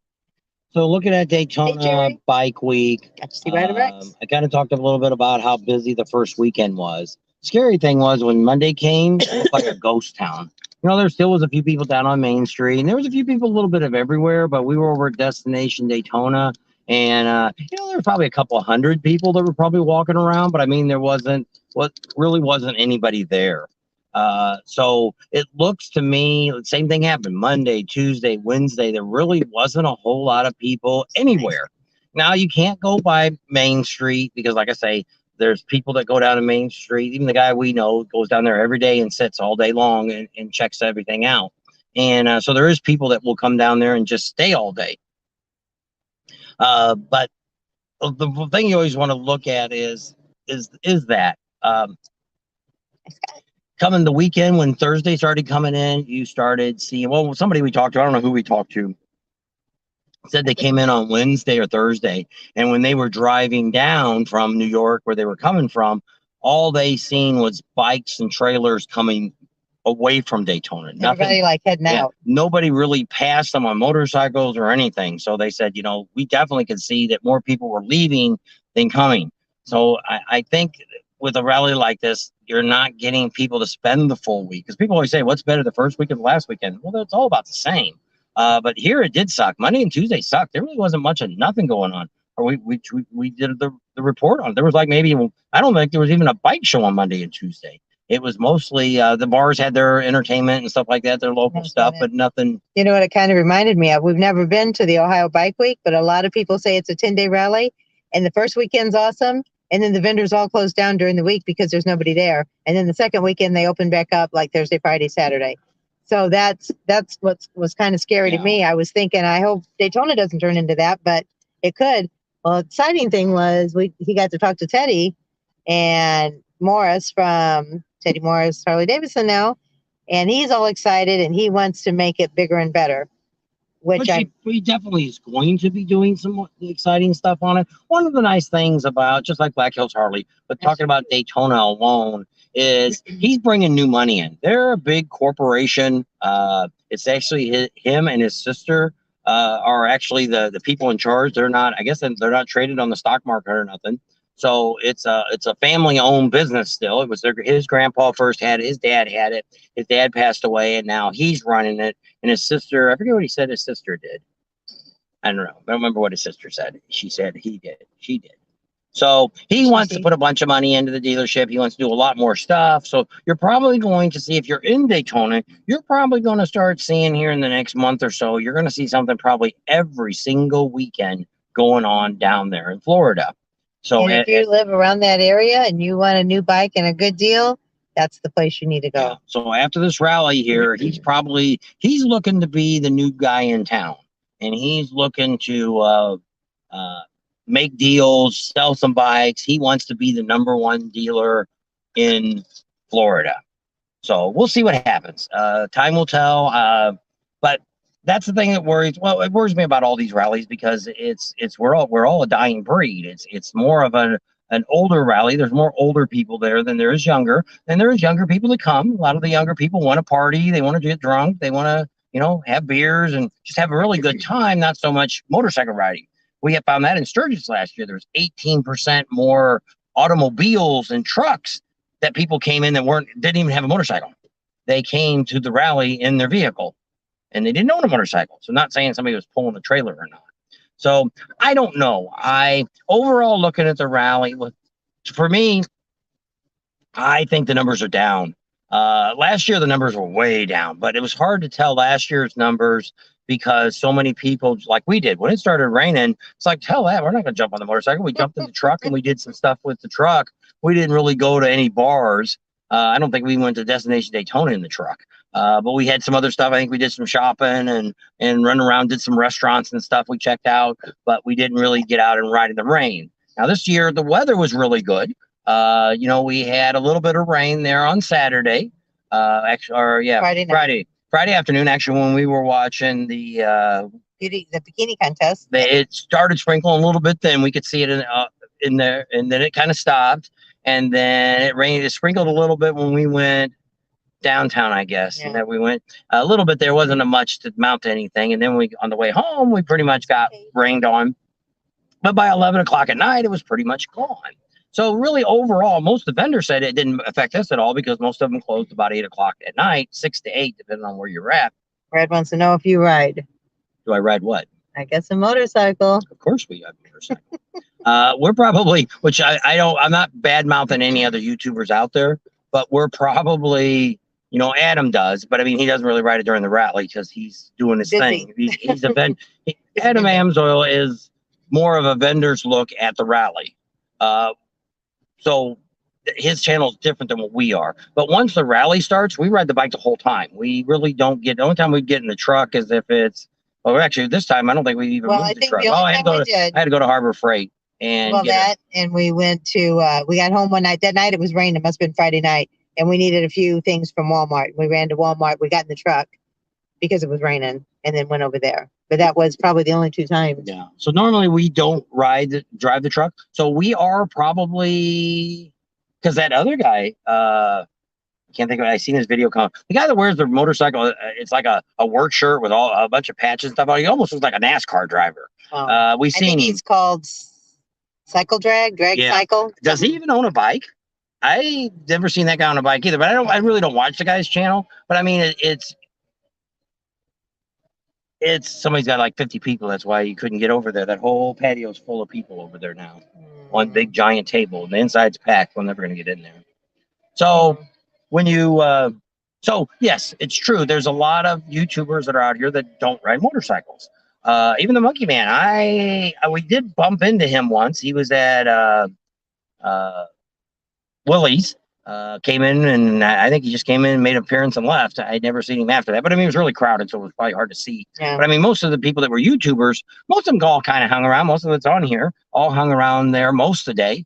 So looking at Daytona Bike Week, Got to see Ryder Rex. I kind of talked a little bit about how busy the first weekend was. Scary thing was when Monday came, it looked like a ghost town. You know, there still was a few people down on Main Street, and there was a few people a little bit of everywhere, but we were over at Destination Daytona, and you know, there were probably a couple of hundred people that were probably walking around, but I mean, there really wasn't anybody there. So it looks to me, the same thing happened Monday, Tuesday, Wednesday. There really wasn't a whole lot of people anywhere. Now you can't go by Main Street because, like I say, there's people that go down to Main Street. Even the guy we know goes down there every day and sits all day long and checks everything out. And so there is people that will come down there and just stay all day. But the thing you always want to look at is that coming the weekend when Thursday started coming in, you started seeing, well, somebody we talked to, I don't know who we talked to, said they came in on Wednesday or Thursday. And when they were driving down from New York, where they were coming from, all they seen was bikes and trailers coming away from Daytona. Everybody like heading out. Nobody really passed them on motorcycles or anything. So they said, you know, we definitely could see that more people were leaving than coming. So I think with a rally like this, you're not getting people to spend the full week, because people always say, what's better, the first weekend or the last weekend? Well, it's all about the same. But here it did suck. Monday and Tuesday sucked. There really wasn't much of nothing going on. Or we did the report on it. There was like maybe, I don't think there was even a bike show on Monday and Tuesday. It was mostly the bars had their entertainment and stuff like that, their local stuff, but nothing. You know what it kind of reminded me of? We've never been to the Ohio Bike Week, but a lot of people say it's a 10-day rally, and the first weekend's awesome. And then the vendors all close down during the week because there's nobody there. And then the second weekend they open back up like Thursday, Friday, Saturday. So that's what was kind of scary to me. I was thinking, I hope Daytona doesn't turn into that, but it could. Well, the exciting thing was he got to talk to Teddy and Morris from Teddy Morris Harley Davidson now, and he's all excited and he wants to make it bigger and better. Which he definitely is going to be doing some exciting stuff on it. One of the nice things about, just like Black Hills Harley, but talking about Daytona alone, is he's bringing new money in. They're a big corporation. It's actually him and his sister are actually the people in charge. They're not, I guess they're not traded on the stock market or nothing. So it's a family-owned business still. It was his grandpa first had it. His dad had it. His dad passed away, and now he's running it. And his sister, I forget what he said his sister did. I don't know. I don't remember what his sister said. She said he did. She did. So he wants to put a bunch of money into the dealership. He wants to do a lot more stuff. So you're probably going to see, if you're in Daytona, you're probably going to start seeing here in the next month or so, you're going to see something probably every single weekend going on down there in Florida. So and if you live around that area and you want a new bike and a good deal, that's the place you need to go. Yeah. So after this rally here, he's looking to be the new guy in town, and he's looking to make deals, sell some bikes. He wants to be the #1 dealer in Florida. So we'll see what happens. Time will tell. But that's the thing that worries. Well, it worries me about all these rallies because we're all a dying breed. It's more of an older rally. There's more older people there than there is younger, and there is younger people that come. A lot of the younger people want to party. They want to get drunk. They want to have beers and just have a really good time. Not so much motorcycle riding. We have found that in Sturgis last year. There was 18% more automobiles and trucks that people came in that didn't even have a motorcycle. They came to the rally in their vehicle, and they didn't own a motorcycle. So not saying somebody was pulling a trailer or not. So I don't know. Overall looking at the rally, for me, I think the numbers are down. Last year, the numbers were way down, but it was hard to tell last year's numbers because so many people, like we did, when it started raining, it's like, hell, we're not going to jump on the motorcycle. We jumped in the truck and we did some stuff with the truck. We didn't really go to any bars. I don't think we went to Destination Daytona in the truck, but we had some other stuff. I think we did some shopping and run around, did some restaurants and stuff we checked out, but we didn't really get out and ride in the rain. Now this year the weather was really good. We had a little bit of rain there on Saturday. Actually, or yeah, Friday afternoon. Actually, when we were watching the bikini contest, it started sprinkling a little bit. Then we could see it in there, and then it kind of stopped, and then it rained. It sprinkled a little bit when we went downtown, I guess, and then we went a little bit. There wasn't much to mount to anything, and then we on the way home we pretty much got rained on. But by 11 o'clock at night, it was pretty much gone. So really, overall, most of the vendors said it didn't affect us at all because most of them closed about 8 o'clock at night, 6 to 8, depending on where you're at. Brad wants to know if you ride. Do I ride what? I guess a motorcycle. Of course we have a motorcycle. We're probably, which I'm not bad mouthing any other YouTubers out there, but we're probably, Adam does, but I mean, he doesn't really ride it during the rally because he's doing his thing. He's a vendor. Adam Amsoil is more of a vendor's look at the rally. So his channel is different than what we are. But once the rally starts, we ride the bike the whole time. We really don't get, the only time we get in the truck is if it's, actually this time, I don't think we even moved the truck. I had to go to Harbor Freight. And we went to, we got home one night. That night it was raining. It must have been Friday night. And we needed a few things from Walmart. We ran to Walmart. We got in the truck because it was raining and then went over there. But that was probably the only 2 times. Yeah. So normally we don't drive the truck. So we are probably, because that other guy, I can't think of it. I seen his video come. The guy that wears the motorcycle, it's like a work shirt with a bunch of patches and stuff on. He almost looks like a NASCAR driver. We've seen him. He's called Cycle Drag Cycle. Does he even own a bike? I never seen that guy on a bike either. But I really don't watch the guy's channel. But I mean, it's somebody's got like 50 people. That's why you couldn't get over there. That whole patio is full of people over there now. One big giant table, and the inside's packed. We're never going to get in there. So when you, so yes, it's true. There's a lot of YouTubers that are out here that don't ride motorcycles. Even the Monkey Man, we did bump into him once. He was at Willie's. Came in, and I think he just came in and made an appearance and left. I'd never seen him after that, but I mean, it was really crowded, so it was probably hard to see. Yeah. But I mean, most of the people that were YouTubers, most of them all kind of hung around. Most of it's on here, all hung around there most of the day.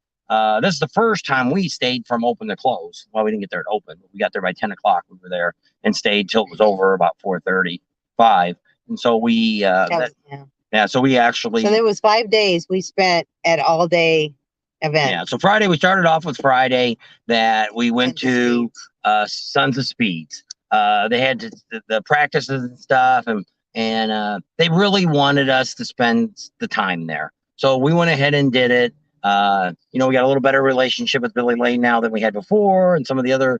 This is the first time we stayed from open to close. Well, we didn't get there at open, but we got there by 10 o'clock. We were there and stayed till it was over about 4:30, 5. And so we, so we actually. So there was 5 days we spent at all day event. Yeah, so Friday, we started off with Friday that we went to Sons of Speeds. They had the practices and stuff, and they really wanted us to spend the time there. So we went ahead and did it. We got a little better relationship with Billy Lane now than we had before, and some of the other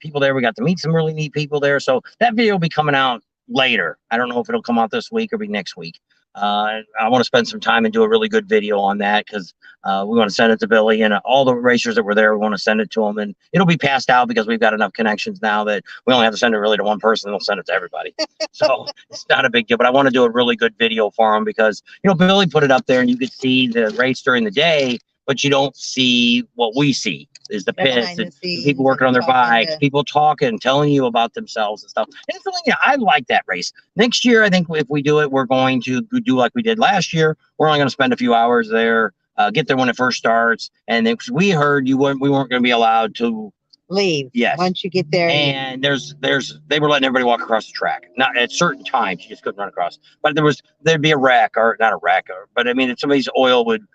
people there. We got to meet some really neat people there. So that video will be coming out later. I don't know if it'll come out this week or be next week. I want to spend some time and do a really good video on that because we want to send it to Billy and all the racers that were there. We want to send it to them, and it'll be passed out because we've got enough connections now that we only have to send it really to one person. They'll send it to everybody. So it's not a big deal, but I want to do a really good video for them because, Billy put it up there and you could see the race during the day, but you don't see what we see is the pits and people working on their bikes, people talking, telling you about themselves and stuff. And it's really, I like that race. Next year, I think if we do it, we're going to do like we did last year. We're only going to spend a few hours there, get there when it first starts. And then we heard we weren't going to be allowed to leave. Yes. Once you get there. And they were letting everybody walk across the track. Not at certain times, you just couldn't run across. But there'd be a wreck, or not a wreck, but I mean, if somebody's oil would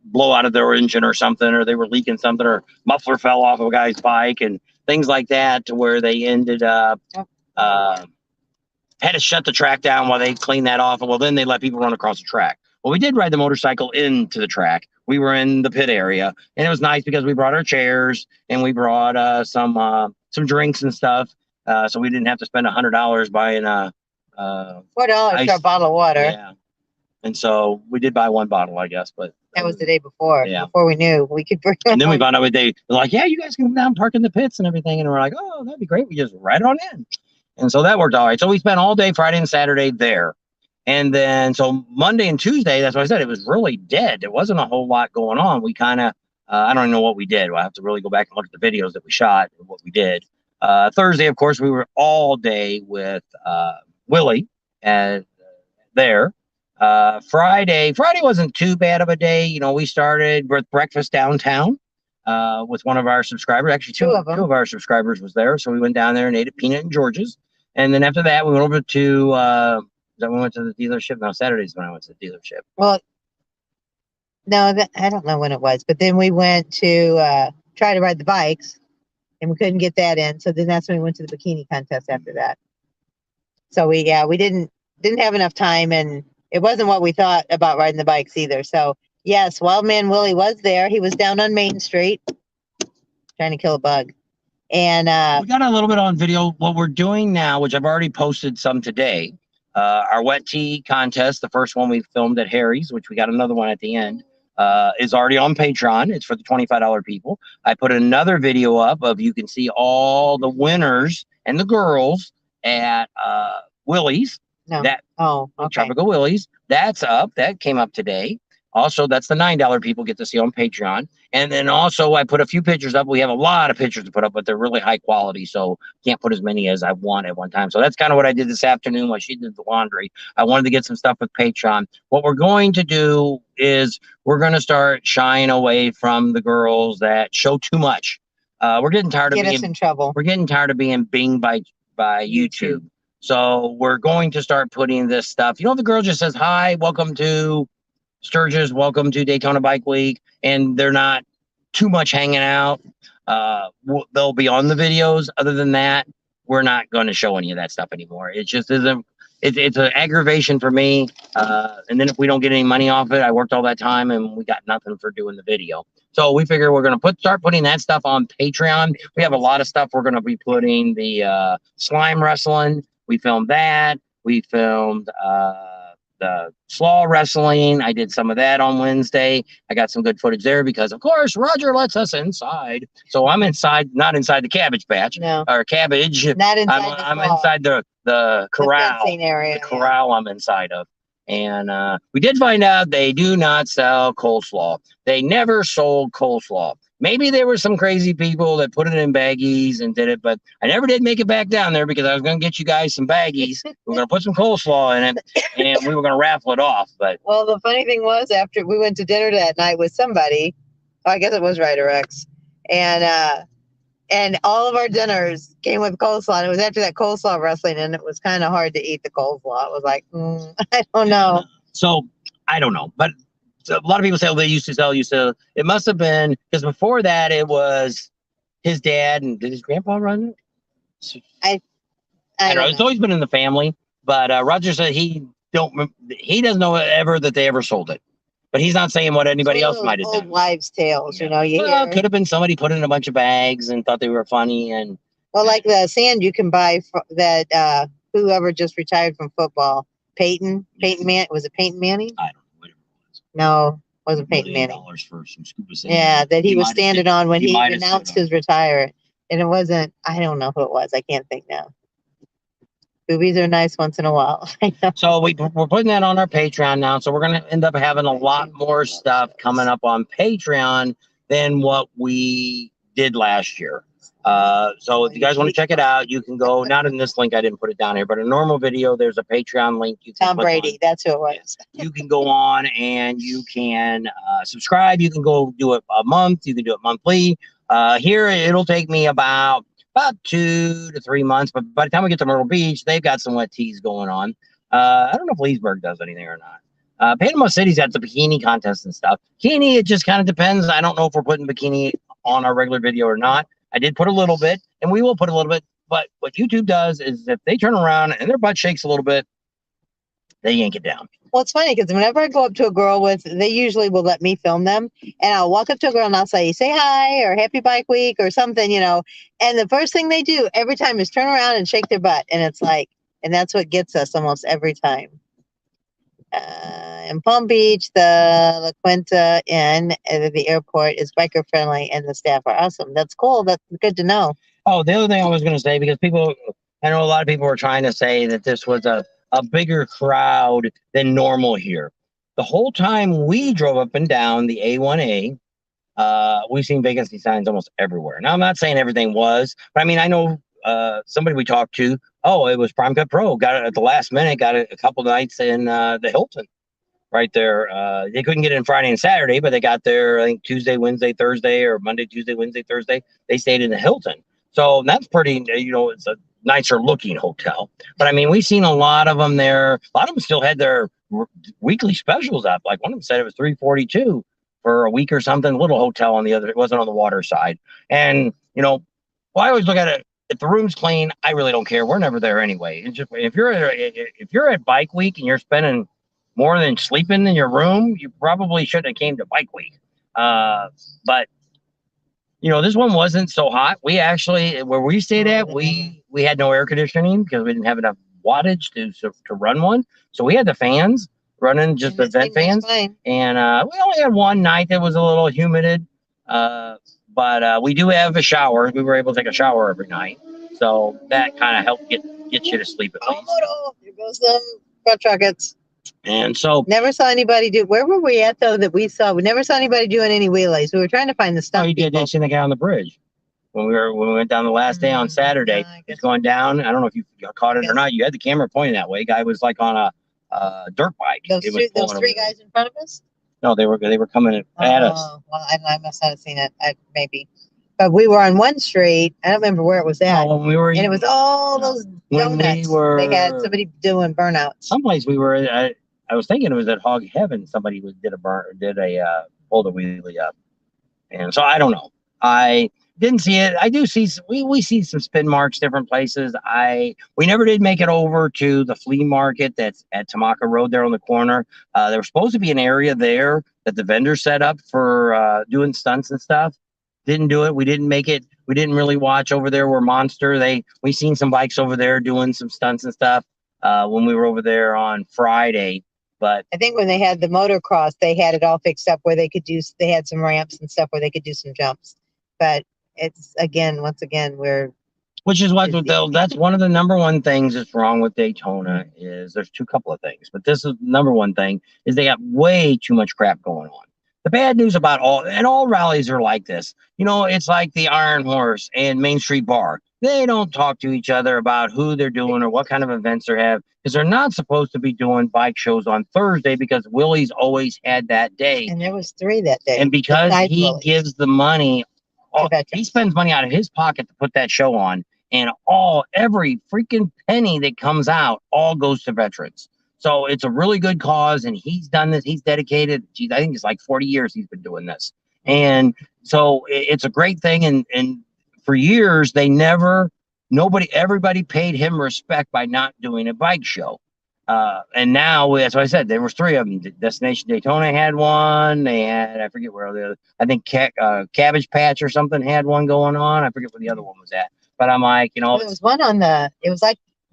blow out of their engine or something, or they were leaking something, or muffler fell off of a guy's bike and things like that, to where they ended up had to shut the track down while they cleaned that off. And well, then they let people run across the track. Well, we did ride the motorcycle into the track. We were in the pit area, and it was nice because we brought our chairs and we brought some drinks and stuff. So we didn't have to spend $100 buying $4 for a bottle of water. Yeah. And so we did buy one bottle, I guess, but that was the day before. Yeah. Before we knew we could bring. And then we found out they're like, yeah, you guys can come down, park in the pits and everything. And we're like, oh, that'd be great. We just ride on in. And so that worked all right. So we spent all day Friday and Saturday there. And then so Monday and Tuesday, that's what I said, it was really dead. There wasn't a whole lot going on. We kind of I don't even know what we did. We'll have to really go back and look at the videos that we shot and what we did. Thursday, of course, we were all day with Willie and there. Friday wasn't too bad of a day. You know, we started with breakfast downtown with one of our subscribers. Actually, two of our subscribers was there, so we went down there and ate at Peanut and George's. And then after that, we went over to we went to the dealership. No, Saturday's when I went to the dealership. Well, no, I don't know when it was, but then we went to try to ride the bikes, and we couldn't get that in. So then that's when we went to the bikini contest after that. So we didn't have enough time, and it wasn't what we thought about riding the bikes either. So yes, Wildman Willie was there. He was down on Main Street trying to kill a bug. And we got a little bit on video. What we're doing now, which I've already posted some today, our wet tea contest, the first one we filmed at Harry's, which we got another one at the end, is already on Patreon. It's for the $25 people. I put another video up of you can see all the winners and the girls at Willie's. No. Okay. Tropical Willie's. That's up. That came up today. Also, that's the $9 people get to see on Patreon. And then also I put a few pictures up. We have a lot of pictures to put up, but they're really high quality. So can't put as many as I want at one time. So that's kind of what I did this afternoon while she did the laundry. I wanted to get some stuff with Patreon. What we're going to do is we're going to start shying away from the girls that show too much. We're getting tired of being us in trouble. We're getting tired of being binged by YouTube. So we're going to start putting this stuff. You know, the girl just says, hi, welcome to Sturgis, welcome to Daytona Bike Week, and they're not too much hanging out. They'll be on the videos. Other than that, we're not going to show any of that stuff anymore. It just isn't. It's an aggravation for me. And then if we don't get any money off it, I worked all that time and we got nothing for doing the video. So we figure we're going to start putting that stuff on Patreon. We have a lot of stuff. We're going to be putting the slime wrestling. We filmed that. We filmed the slaw wrestling. I did some of that on Wednesday. I got some good footage there because, of course, Roger lets us inside. So I'm inside, not inside the cabbage patch or cabbage. Not inside. I'm inside the corral. The area. The corral I'm inside of. And we did find out they do not sell coleslaw. They never sold coleslaw. Maybe there were some crazy people that put it in baggies and did it, but I never did make it back down there because I was going to get you guys some baggies. We were going to put some coleslaw in it, and we were going to raffle it off. But well, the funny thing was, after we went to dinner that night with somebody, I guess it was Ryder X, and all of our dinners came with coleslaw. And it was after that coleslaw wrestling, and it was kind of hard to eat the coleslaw. It was like, I don't know. So I don't know, but a lot of people say, oh, they used to sell. It must have been because before that it was his dad, and did his grandpa run it? I don't know. It's always been in the family, but Roger said he doesn't know ever that they ever sold it. But he's not saying what anybody else might have done. Old wives' tales, you know. Well, it could have been somebody put in a bunch of bags and thought they were funny. And well, like the sand you can buy that whoever just retired from football, Peyton Man, was it Peyton Manning? I don't know. Whatever it was. No, it wasn't Peyton Manning. For some scuba sand. Yeah, that he was standing on when he announced his retire, and it wasn't. I don't know who it was. I can't think now. Boobies are nice once in a while. So we're putting that on our Patreon now. So we're going to end up having a lot more stuff coming up on Patreon than what we did last year. So if you guys want to check it out, you can go, not in this link, I didn't put it down here, but a normal video, there's a Patreon link. You can Tom Brady, that's who it was. You can go on and you can subscribe. You can go do it a month. You can do it monthly. Here, it'll take me about 2 to 3 months, but by the time we get to Myrtle Beach, they've got some wet teas going on. I don't know if Leesburg does anything or not. Panama City's got the bikini contest and stuff. Bikini, it just kind of depends. I don't know if we're putting bikini on our regular video or not. I did put a little bit, and we will put a little bit, but what YouTube does is if they turn around and their butt shakes a little bit, they yank it down. Well, it's funny because whenever I go up to a girl they usually will let me film them, and I'll walk up to a girl and I'll say hi or happy bike week or something, you know, and the first thing they do every time is turn around and shake their butt. And it's like, and that's what gets us almost every time. In Palm Beach, the La Quinta Inn at the airport is biker friendly and the staff are awesome. That's cool. That's good to know. Oh, the other thing I was going to say, because I know a lot of people were trying to say that this was a bigger crowd than normal here. The whole time we drove up and down the A1A, We've seen vacancy signs almost everywhere. Now, I'm not saying everything was, but I mean, I know somebody we talked to. Oh, it was Prime Cut Pro. Got it at the last minute. Got it a couple nights in the Hilton right there. They couldn't get in Friday and Saturday, but they got there, I think, Tuesday, Wednesday, Thursday, or Monday, Tuesday, Wednesday, Thursday. They stayed in the Hilton. So that's pretty, it's a nicer looking hotel. But I mean, we've seen a lot of them there. A lot of them still had their weekly specials up. Like one of them said it was 342 for a week or something. Little hotel on the other, it wasn't on the water side. And, well, I always look at it. If the room's clean, I really don't care. We're never there anyway. It's just, if you're at Bike Week and you're spending more than sleeping in your room, you probably shouldn't have came to Bike Week. But this one wasn't so hot. We actually, where we stayed at, we had no air conditioning because we didn't have enough wattage to run one. So we had the fans running, just the vent fans. And we only had one night that was a little humid. But we do have a shower. We were able to take a shower every night. So that kind of helped get you to sleep at least. Oh, there goes some butt rockets. And so never saw anybody do. Where were we at though? That we saw. We never saw anybody doing any wheelies. We were trying to find the stuff. Oh, you did see the guy on the bridge when we went down the last day on Saturday. He's going down. I don't know if you caught it or not. You had the camera pointing that way. Guy was like on a dirt bike. Those three guys in front of us. No, they were coming at us. Well, I must not have seen it. Maybe. But we were on one street. I don't remember where it was at. When we were, and it was all those donuts. They had somebody doing burnouts. Someplace we were. I was thinking it was at Hog Heaven. Somebody pulled a wheelie up, and so I don't know. I didn't see it. I do see we see some spin marks different places. We never did make it over to the flea market that's at Tamaka Road there on the corner. There was supposed to be an area there that the vendors set up for doing stunts and stuff. Didn't do it. We didn't make it. We didn't really watch over there where Monster. We seen some bikes over there doing some stunts and stuff when we were over there on Friday. But I think when they had the motocross, they had it all fixed up where they had some ramps and stuff where they could do some jumps. But it's once again, which is what that's one of the number one things that's wrong with Daytona is there's couple of things, but this is number one thing is they got way too much crap going on. The bad news about all rallies are like this. It's like the Iron Horse and Main Street Bar. They don't talk to each other about who they're doing or what kind of events they have because they're not supposed to be doing bike shows on Thursday because Willie's always had that day. And there was 3 that day. And because he gives the money, he spends money out of his pocket to put that show on, and every freaking penny that comes out all goes to veterans. So it's a really good cause, and he's done this. He's dedicated. Geez, I think it's like 40 years he's been doing this. And so it's a great thing. And for years, everybody paid him respect by not doing a bike show. And now, that's what I said, there was 3 of them. Destination Daytona had one. They had, I forget where the other, I think Cabbage Patch or something had one going on. I forget where the other one was at. But I'm like, there was one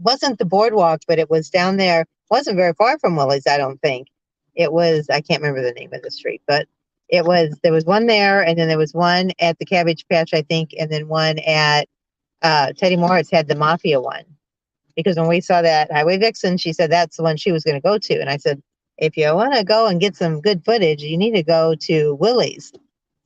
wasn't the boardwalk, but it was down there. Wasn't very far from Willie's, I don't think. It was, I can't remember the name of the street, but there was one there, and then there was one at the Cabbage Patch, I think, and then one at Teddy Moritz had the Mafia one. Because when we saw that Highway Vixen, she said that's the one she was going to go to. And I said, if you want to go and get some good footage, you need to go to Willie's.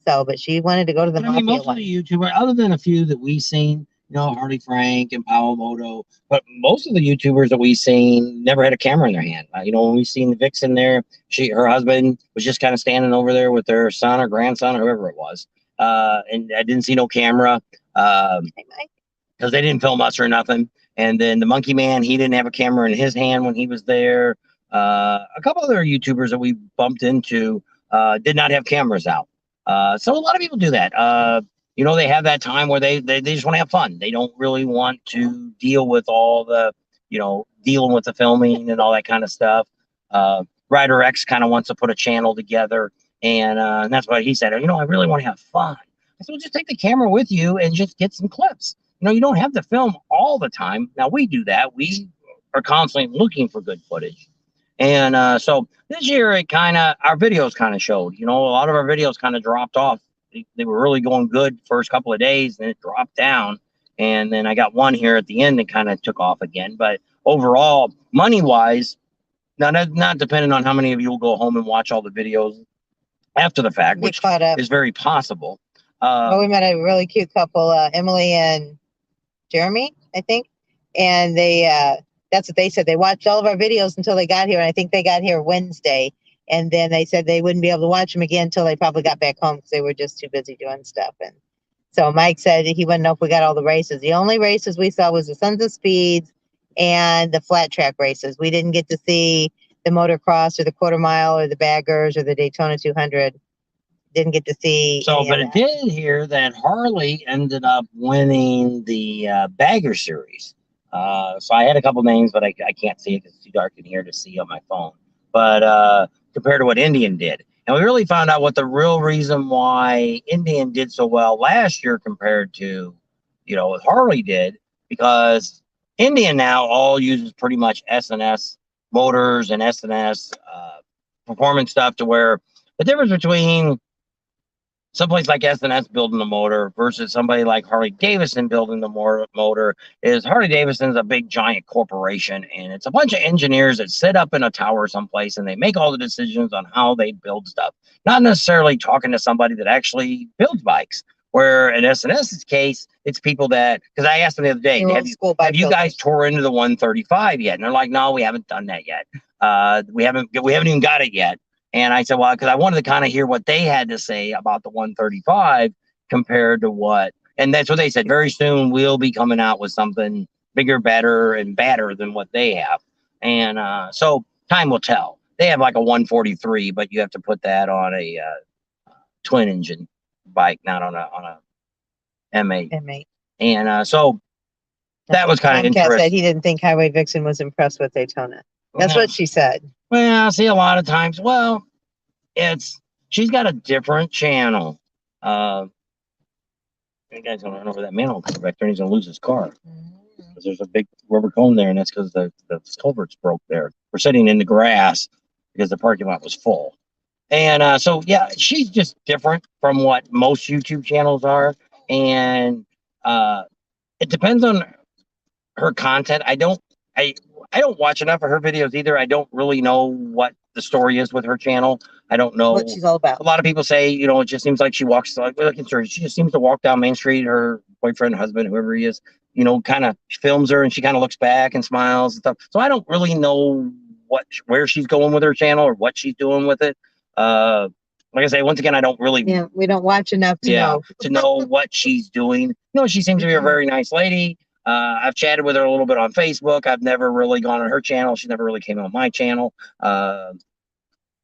So, but she wanted to go to the Mafia most one. Of the YouTubers, other than a few that we've seen, Harley Frank and Powell Moto, but most of the YouTubers that we've seen never had a camera in their hand. When we seen the Vixen there, her husband was just kind of standing over there with their son or grandson, or whoever it was. And I didn't see no camera because they didn't film us or nothing. And then the Monkey Man, he didn't have a camera in his hand when he was there. A couple other YouTubers that we bumped into did not have cameras out. So a lot of people do that. They have that time where they just want to have fun. They don't really want to deal with all the, dealing with the filming and all that kind of stuff. Ryder X kind of wants to put a channel together. And that's what he said. I really want to have fun. I said, well, just take the camera with you and just get some clips. You don't have to film all the time. Now, we do that. We are constantly looking for good footage. And so this year, our videos kind of showed. A lot of our videos kind of dropped off. They were really going good first couple of days, and it dropped down. And then I got one here at the end that kind of took off again. But overall, money-wise, not depending on how many of you will go home and watch all the videos after the fact, Get which caught up. is very possible. Well, we met a really cute couple, Emily and Jeremy, I think, and they that's what they said. They watched all of our videos until they got here, and I think they got here Wednesday. And then they said they wouldn't be able to watch them again until they probably got back home because they were just too busy doing stuff. And so Mike said he wouldn't know if we got all the races. The only races we saw was the Sons of Speeds and the flat track races. We didn't get to see the motocross or the quarter mile or the baggers or the Daytona 200. Didn't get to see. So, but it did hear that Harley ended up winning the Bagger Series. So I had a couple names, but I can't see it because it's too dark in here to see on my phone. But compared to what Indian did. And we really found out what the real reason why Indian did so well last year compared to, what Harley did, because Indian now all uses pretty much S&S motors and S&S performance stuff, to where the difference between someplace like S&S building the motor versus somebody like Harley Davidson building the motor is Harley Davidson's a big giant corporation, and it's a bunch of engineers that sit up in a tower someplace and they make all the decisions on how they build stuff, not necessarily talking to somebody that actually builds bikes. Where in S&S's case, it's people that, because I asked them the other day, have you guys tore into the 135 yet? And they're like, no, we haven't done that yet. We haven't even got it yet. And I said, well, because I wanted to kind of hear what they had to say about the 135 compared to what, and that's what they said. Very soon we'll be coming out with something bigger, better, and badder than what they have. And so time will tell. They have like a 143, but you have to put that on a twin engine bike, not on a M8. M8. And so that was kind of interesting. Said he didn't think Highway Vixen was impressed with Daytona. That's what she said. Well, see, a lot of times, she's got a different channel. You guys gonna run over that manhole cover back there, and he's gonna lose his car. Because there's a big rubber cone there, and that's because the culvert's broke there. We're sitting in the grass because the parking lot was full. And so, yeah, she's just different from what most YouTube channels are. And it depends on her content. I don't watch enough of her videos either. I don't really know what the story is with her channel. I don't know what she's all about. A lot of people say, it just seems like she walks she just seems to walk down Main Street. Her boyfriend, husband, whoever he is, kind of films her, and she kind of looks back and smiles and stuff. So I don't really know where she's going with her channel or what she's doing with it. Like I say, once again, I don't really. Yeah, we don't watch enough to know what she's doing. She seems to be a very nice lady. I've chatted with her a little bit on Facebook. I've never really gone on her channel. She never really came on my channel.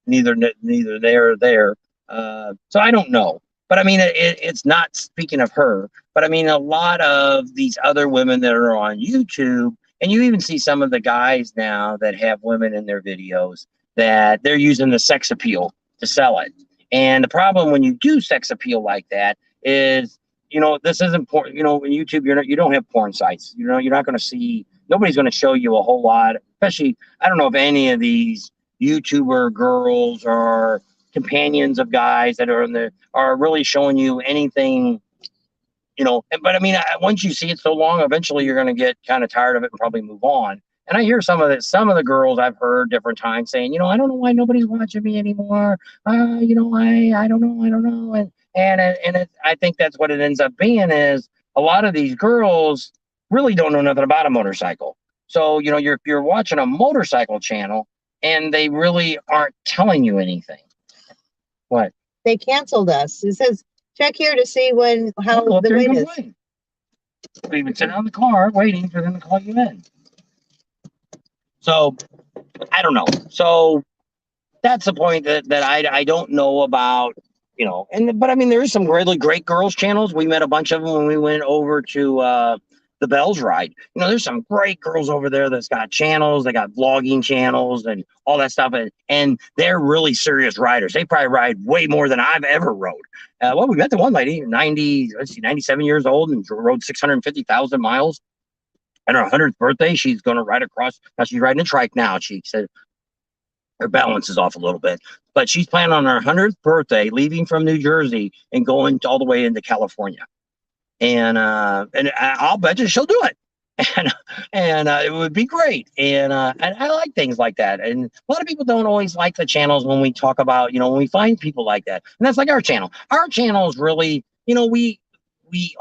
Neither there or there. So I don't know. But I mean, it's not speaking of her. But I mean, a lot of these other women that are on YouTube, and you even see some of the guys now that have women in their videos, that they're using the sex appeal to sell it. And the problem when you do sex appeal like that is, this isn't porn. In YouTube, you don't have porn sites. You're not going to see. Nobody's going to show you a whole lot. Especially, I don't know if any of these YouTuber girls or companions of guys that are really showing you anything. But I mean, once you see it so long, eventually you're going to get kind of tired of it and probably move on. And I hear some of the girls I've heard different times saying, I don't know why nobody's watching me anymore. I don't know. And I think that's what it ends up being, is a lot of these girls really don't know nothing about a motorcycle. So, you're watching a motorcycle channel and they really aren't telling you anything. What? They canceled us. It says, check here to see how the wait is. We've been sitting in the car waiting for them to call you in. So, I don't know. So, that's the point that I don't know about, but I mean, there is some really great girls channels. We met a bunch of them when we went over to the Bells ride. There's some great girls over there that's got channels. They got vlogging channels and all that stuff. And they're really serious riders. They probably ride way more than I've ever rode. We met the one lady, 97 years old, and rode 650,000 miles. And her 100th birthday, she's going to ride across. Now she's riding a trike now. She said her balance is off a little bit, but she's planning on her 100th birthday, leaving from New Jersey and going all the way into California. And I'll bet you she'll do it. and it would be great. And I like things like that. And a lot of people don't always like the channels when we talk about, when we find people like that. And that's like our channel. Our channel is really, we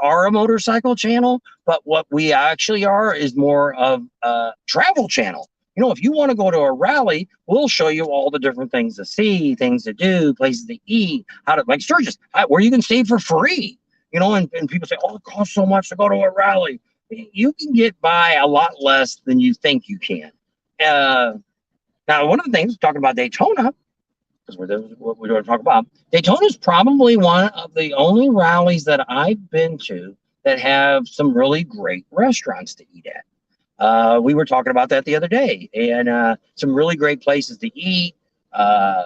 are a motorcycle channel, but what we actually are is more of a travel channel. If you want to go to a rally, we'll show you all the different things to see, things to do, places to eat, how to, like Sturgis, where you can stay for free. And people say, oh, it costs so much to go to a rally. You can get by a lot less than you think you can. Uh, Now, one of the things, talking about Daytona, because what we're going to talk about, Daytona is probably one of the only rallies that I've been to that have some really great restaurants to eat at. We were talking about that the other day, and some really great places to eat, uh,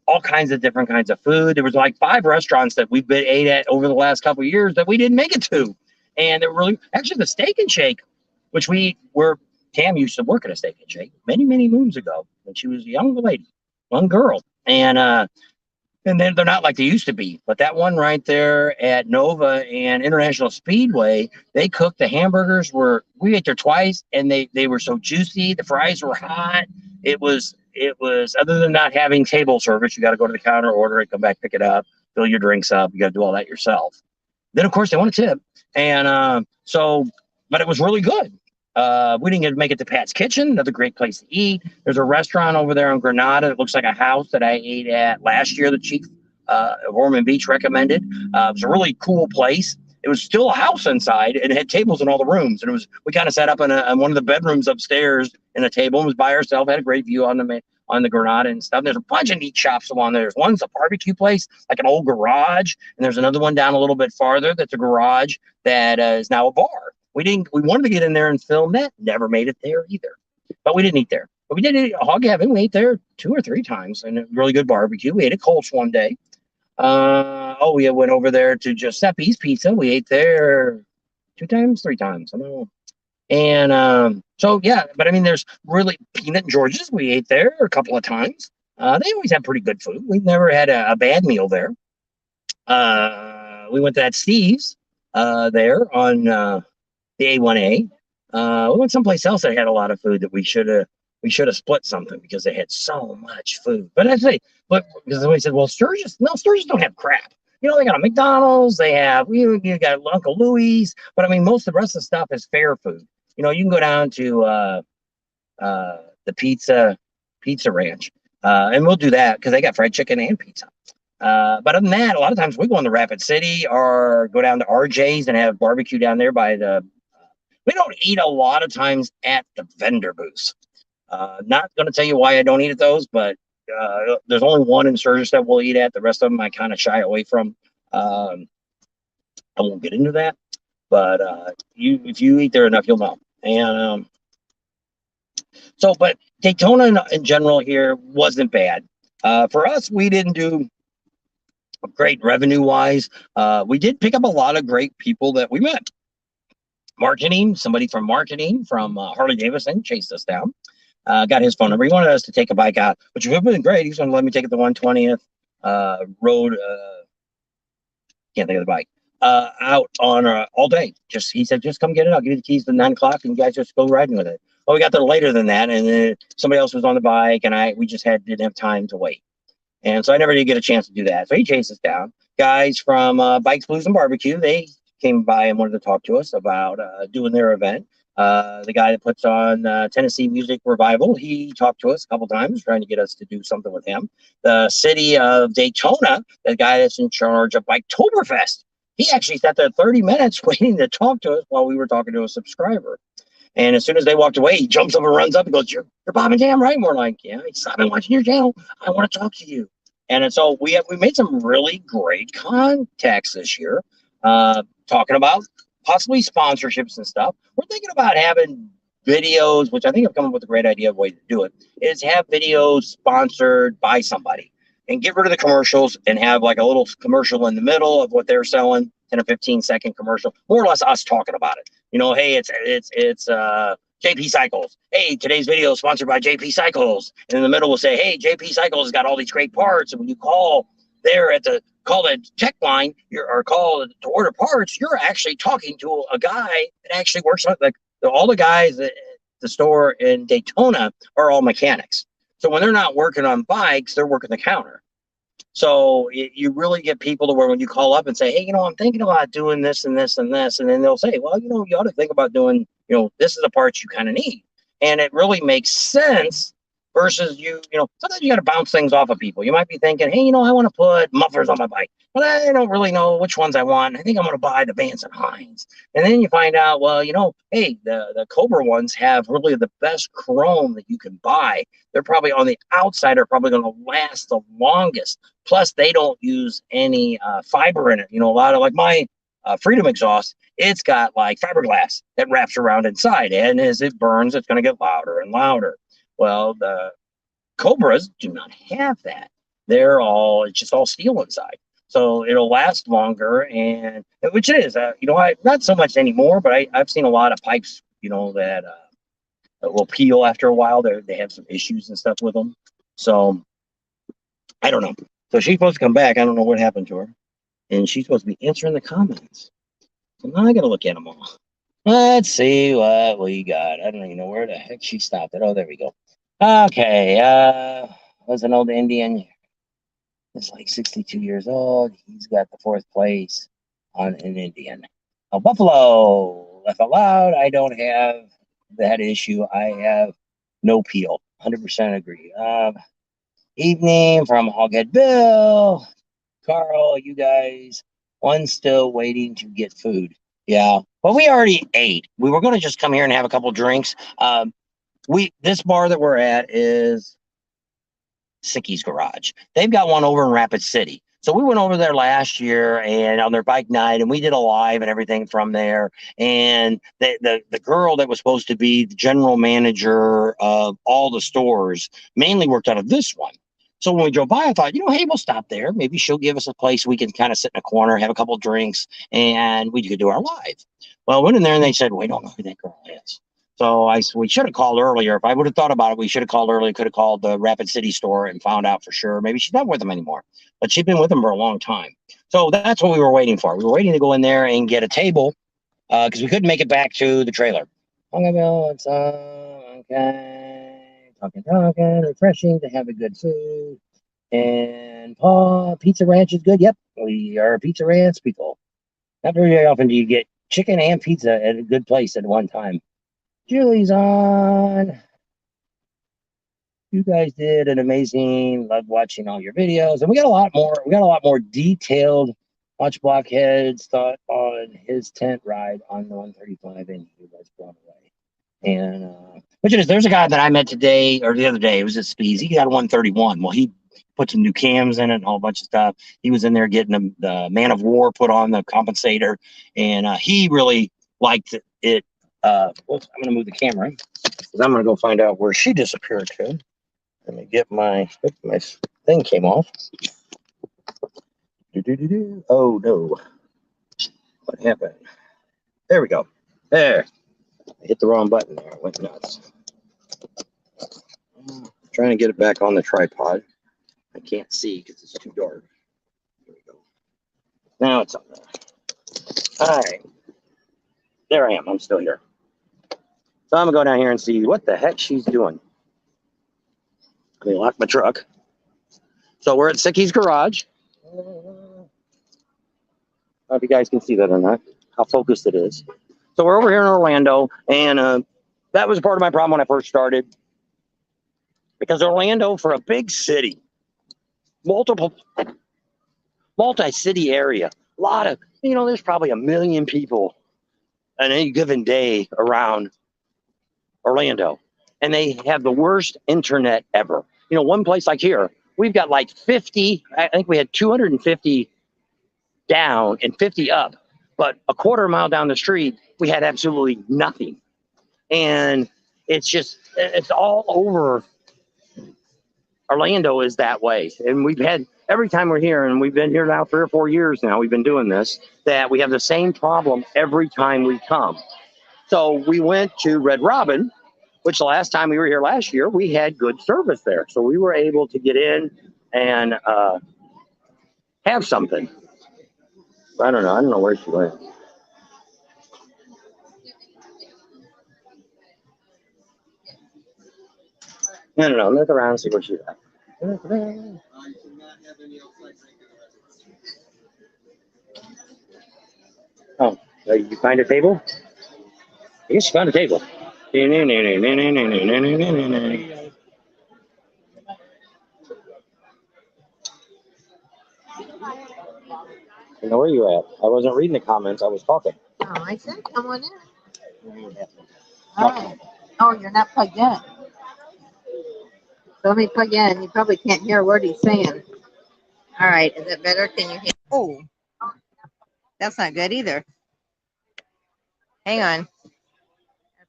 all kinds of different kinds of food. There was like 5 restaurants that we've been ate at over the last couple of years that we didn't make it to, and they're really actually the Steak and Shake, which we were. Tam used to work at a Steak and Shake many, many moons ago when she was a young lady, young girl, and then they're not like they used to be. But that one right there at Nova and International Speedway, they cooked the hamburgers. We ate there twice, and they were so juicy. The fries were hot. It was other than not having table service, you got to go to the counter, order it, come back, pick it up, fill your drinks up. You got to do all that yourself. Then of course they want a tip, and but it was really good. We didn't get to make it to Pat's Kitchen, another great place to eat. There's a restaurant over there in Granada. It looks like a house that I ate at last year. The chief of Ormond Beach recommended. It was a really cool place. It was still a house inside, and it had tables in all the rooms. And we kind of sat up in one of the bedrooms upstairs in a table and was by ourselves. Had a great view on the Granada and stuff. There's a bunch of neat shops along there. There's one's a barbecue place, like an old garage, and there's another one down a little bit farther that's a garage that is now a bar. We wanted to get in there and film that. Never made it there either. But we didn't eat there. But we did eat at Hog Heaven. We ate there 2 or 3 times, and a really good barbecue. We ate at Colts one day. We went over there to Giuseppe's Pizza. We ate there 2 times, 3 times. I don't know. And but I mean, there's really Peanut and George's. We ate there a couple of times. They always have pretty good food. We've never had a bad meal there. We went to that Steve's there on the A1A. We went someplace else that had a lot of food that we should have split something because they had so much food. But because somebody said, well, Sturgis don't have crap. They got a McDonald's, you got Uncle Louie's, but I mean, most of the rest of the stuff is fair food. You can go down to the Pizza Ranch, and we'll do that because they got fried chicken and pizza. But other than that, a lot of times we go into Rapid City or go down to RJ's and have barbecue down there by the. We don't eat a lot of times at the vendor booths. Not going to tell you why I don't eat at those, but there's only one in Sturgis that we'll eat at. The rest of them I kind of shy away from. I won't get into that, but if you eat there enough, you'll know. And but Daytona in general here wasn't bad. For us, we didn't do great revenue wise. We did pick up a lot of great people that we met. Somebody from marketing from Harley Davidson chased us down. Got his phone number. He wanted us to take a bike out, which would have been great. He's going to let me take it the 120th road. Can't think of the bike. Out on all day. He said, just come get it. I'll give you the keys at 9 o'clock, and you guys just go riding with it. Well, we got there later than that, and then somebody else was on the bike, and we just didn't have time to wait. And so I never did get a chance to do that. So he chased us down. Guys from Bikes, Blues, and Barbecue, they came by and wanted to talk to us about doing their event. The guy that puts on Tennessee Music Revival, he talked to us a couple times, trying to get us to do something with him. The city of Daytona, the guy that's in charge of Biketoberfest, he actually sat there 30 minutes waiting to talk to us while we were talking to a subscriber. And as soon as they walked away, he jumps up and runs up and goes, "You're Bob and Tam, right?" And we're like, "Yeah." He said, "I've been watching your channel. I want to talk to you." And so we made some really great contacts this year, talking about possibly sponsorships and stuff. We're thinking about having videos, which I think I've come up with a great idea of a way to do it, is have videos sponsored by somebody and get rid of the commercials and have like a little commercial in the middle of what they're selling and a 15-second commercial, more or less us talking about it. Hey, it's JP Cycles. Hey, today's video is sponsored by JP Cycles. And in the middle we'll say, hey, JP Cycles has got all these great parts. And when you call there call the tech line, or call to order parts, you're actually talking to a guy that actually works on, like all the guys at the store in Daytona are all mechanics. So when they're not working on bikes, they're working the counter. So you really get people to where when you call up and say, hey, I'm thinking about doing this and this and this. And then they'll say, well, you ought to think about doing, this is the parts you kind of need. And it really makes sense versus sometimes you got to bounce things off of people. You might be thinking, hey, I want to put mufflers on my bike, but I don't really know which ones I want. I think I'm going to buy the Vance and Hines. And then you find out, well, hey, the Cobra ones have really the best chrome that you can buy. They're probably on the outside are probably going to last the longest. Plus, they don't use any fiber in it. A lot of like my Freedom exhaust, it's got like fiberglass that wraps around inside. And as it burns, it's going to get louder and louder. Well, the Cobras do not have that. It's just all steel inside. So it'll last longer, and which it is, not so much anymore, but I've seen a lot of pipes, that will peel after a while. They have some issues and stuff with them. So I don't know. So she's supposed to come back. I don't know what happened to her. And she's supposed to be answering the comments. So now I got to look at them all. Let's see what we got. I don't even know where the heck she stopped it. Oh, there we go. Okay. Was an old Indian. It's like 62 years old. He's got the 4th place on an Indian. Now, Buffalo left allowed. I don't have that issue. I have no peel. 100% agree. Evening from Hoghead Bill. Carl, you guys, one's still waiting to get food. Yeah, but we already ate. We were going to just come here and have a couple drinks. This bar that we're at is Sicky's Garage. They've got one over in Rapid City. So we went over there last year and on their bike night, and we did a live and everything from there. And the girl that was supposed to be the general manager of all the stores mainly worked out of this one. So when we drove by, I thought, hey, we'll stop there. Maybe she'll give us a place we can kind of sit in a corner, have a couple of drinks, and we could do our live. Well, I went in there and they said, we don't know who that girl is. So we should have called earlier. If I would have thought about it, we should have called earlier. Could have called the Rapid City store and found out for sure. Maybe she's not with them anymore, but she's been with them for a long time. So that's what we were waiting for. We were waiting to go in there and get a table because we couldn't make it back to the trailer. Okay. Talking. Refreshing to have a good food. And Pizza Ranch is good. Yep, we are Pizza Ranch people. Not very often do you get chicken and pizza at a good place at one time. Julie's on. You guys did an amazing. Love watching all your videos, and we got a lot more. We got a lot more detailed. Watch Blockhead's thought on his tent ride on the 135, and he was blown away. And which it is. There's a guy that I met today or the other day. It was at Speeds. He got a 131. Well, he put some new cams in it and a whole bunch of stuff. He was in there getting the Man of War put on the compensator, and he really liked it. I'm going to move the camera because I'm going to go find out where she disappeared to. Let me get my thing came off. Oh no. What happened? There we go. There. I hit the wrong button there. It went nuts. I'm trying to get it back on the tripod. I can't see because it's too dark. There we go. Now it's on there. All right. There I am. I'm still here. So I'm going to go down here and see what the heck she's doing. Let me lock my truck. So we're at Sicky's Garage. I don't know if you guys can see that or not, how focused it is. So we're over here in Orlando, and that was part of my problem when I first started. Because Orlando, for a big city, multi-city area, a lot of, there's probably 1 million people on any given day around Orlando. And they have the worst internet ever. One place like here, we've got like 50, I think we had 250 down and 50 up. But a quarter mile down the street, we had absolutely nothing. And it's all over. Orlando is that way. And we've had, every time we're here, and we've been here now 3 or 4 years now, we've been doing this, that we have the same problem every time we come. So we went to Red Robin, which the last time we were here last year, we had good service there. So we were able to get in and have something. I don't know where she went. No. Look around and see where she's at. Oh, you find a table? I guess you found a table. I know where you're at. I wasn't reading the comments. I was talking. Oh, I said, come on in. All right. Oh, you're not plugged in. So let me plug in. You probably can't hear a word he's saying. All right. Is it better? Can you hear? Oh, that's not good either. Hang on.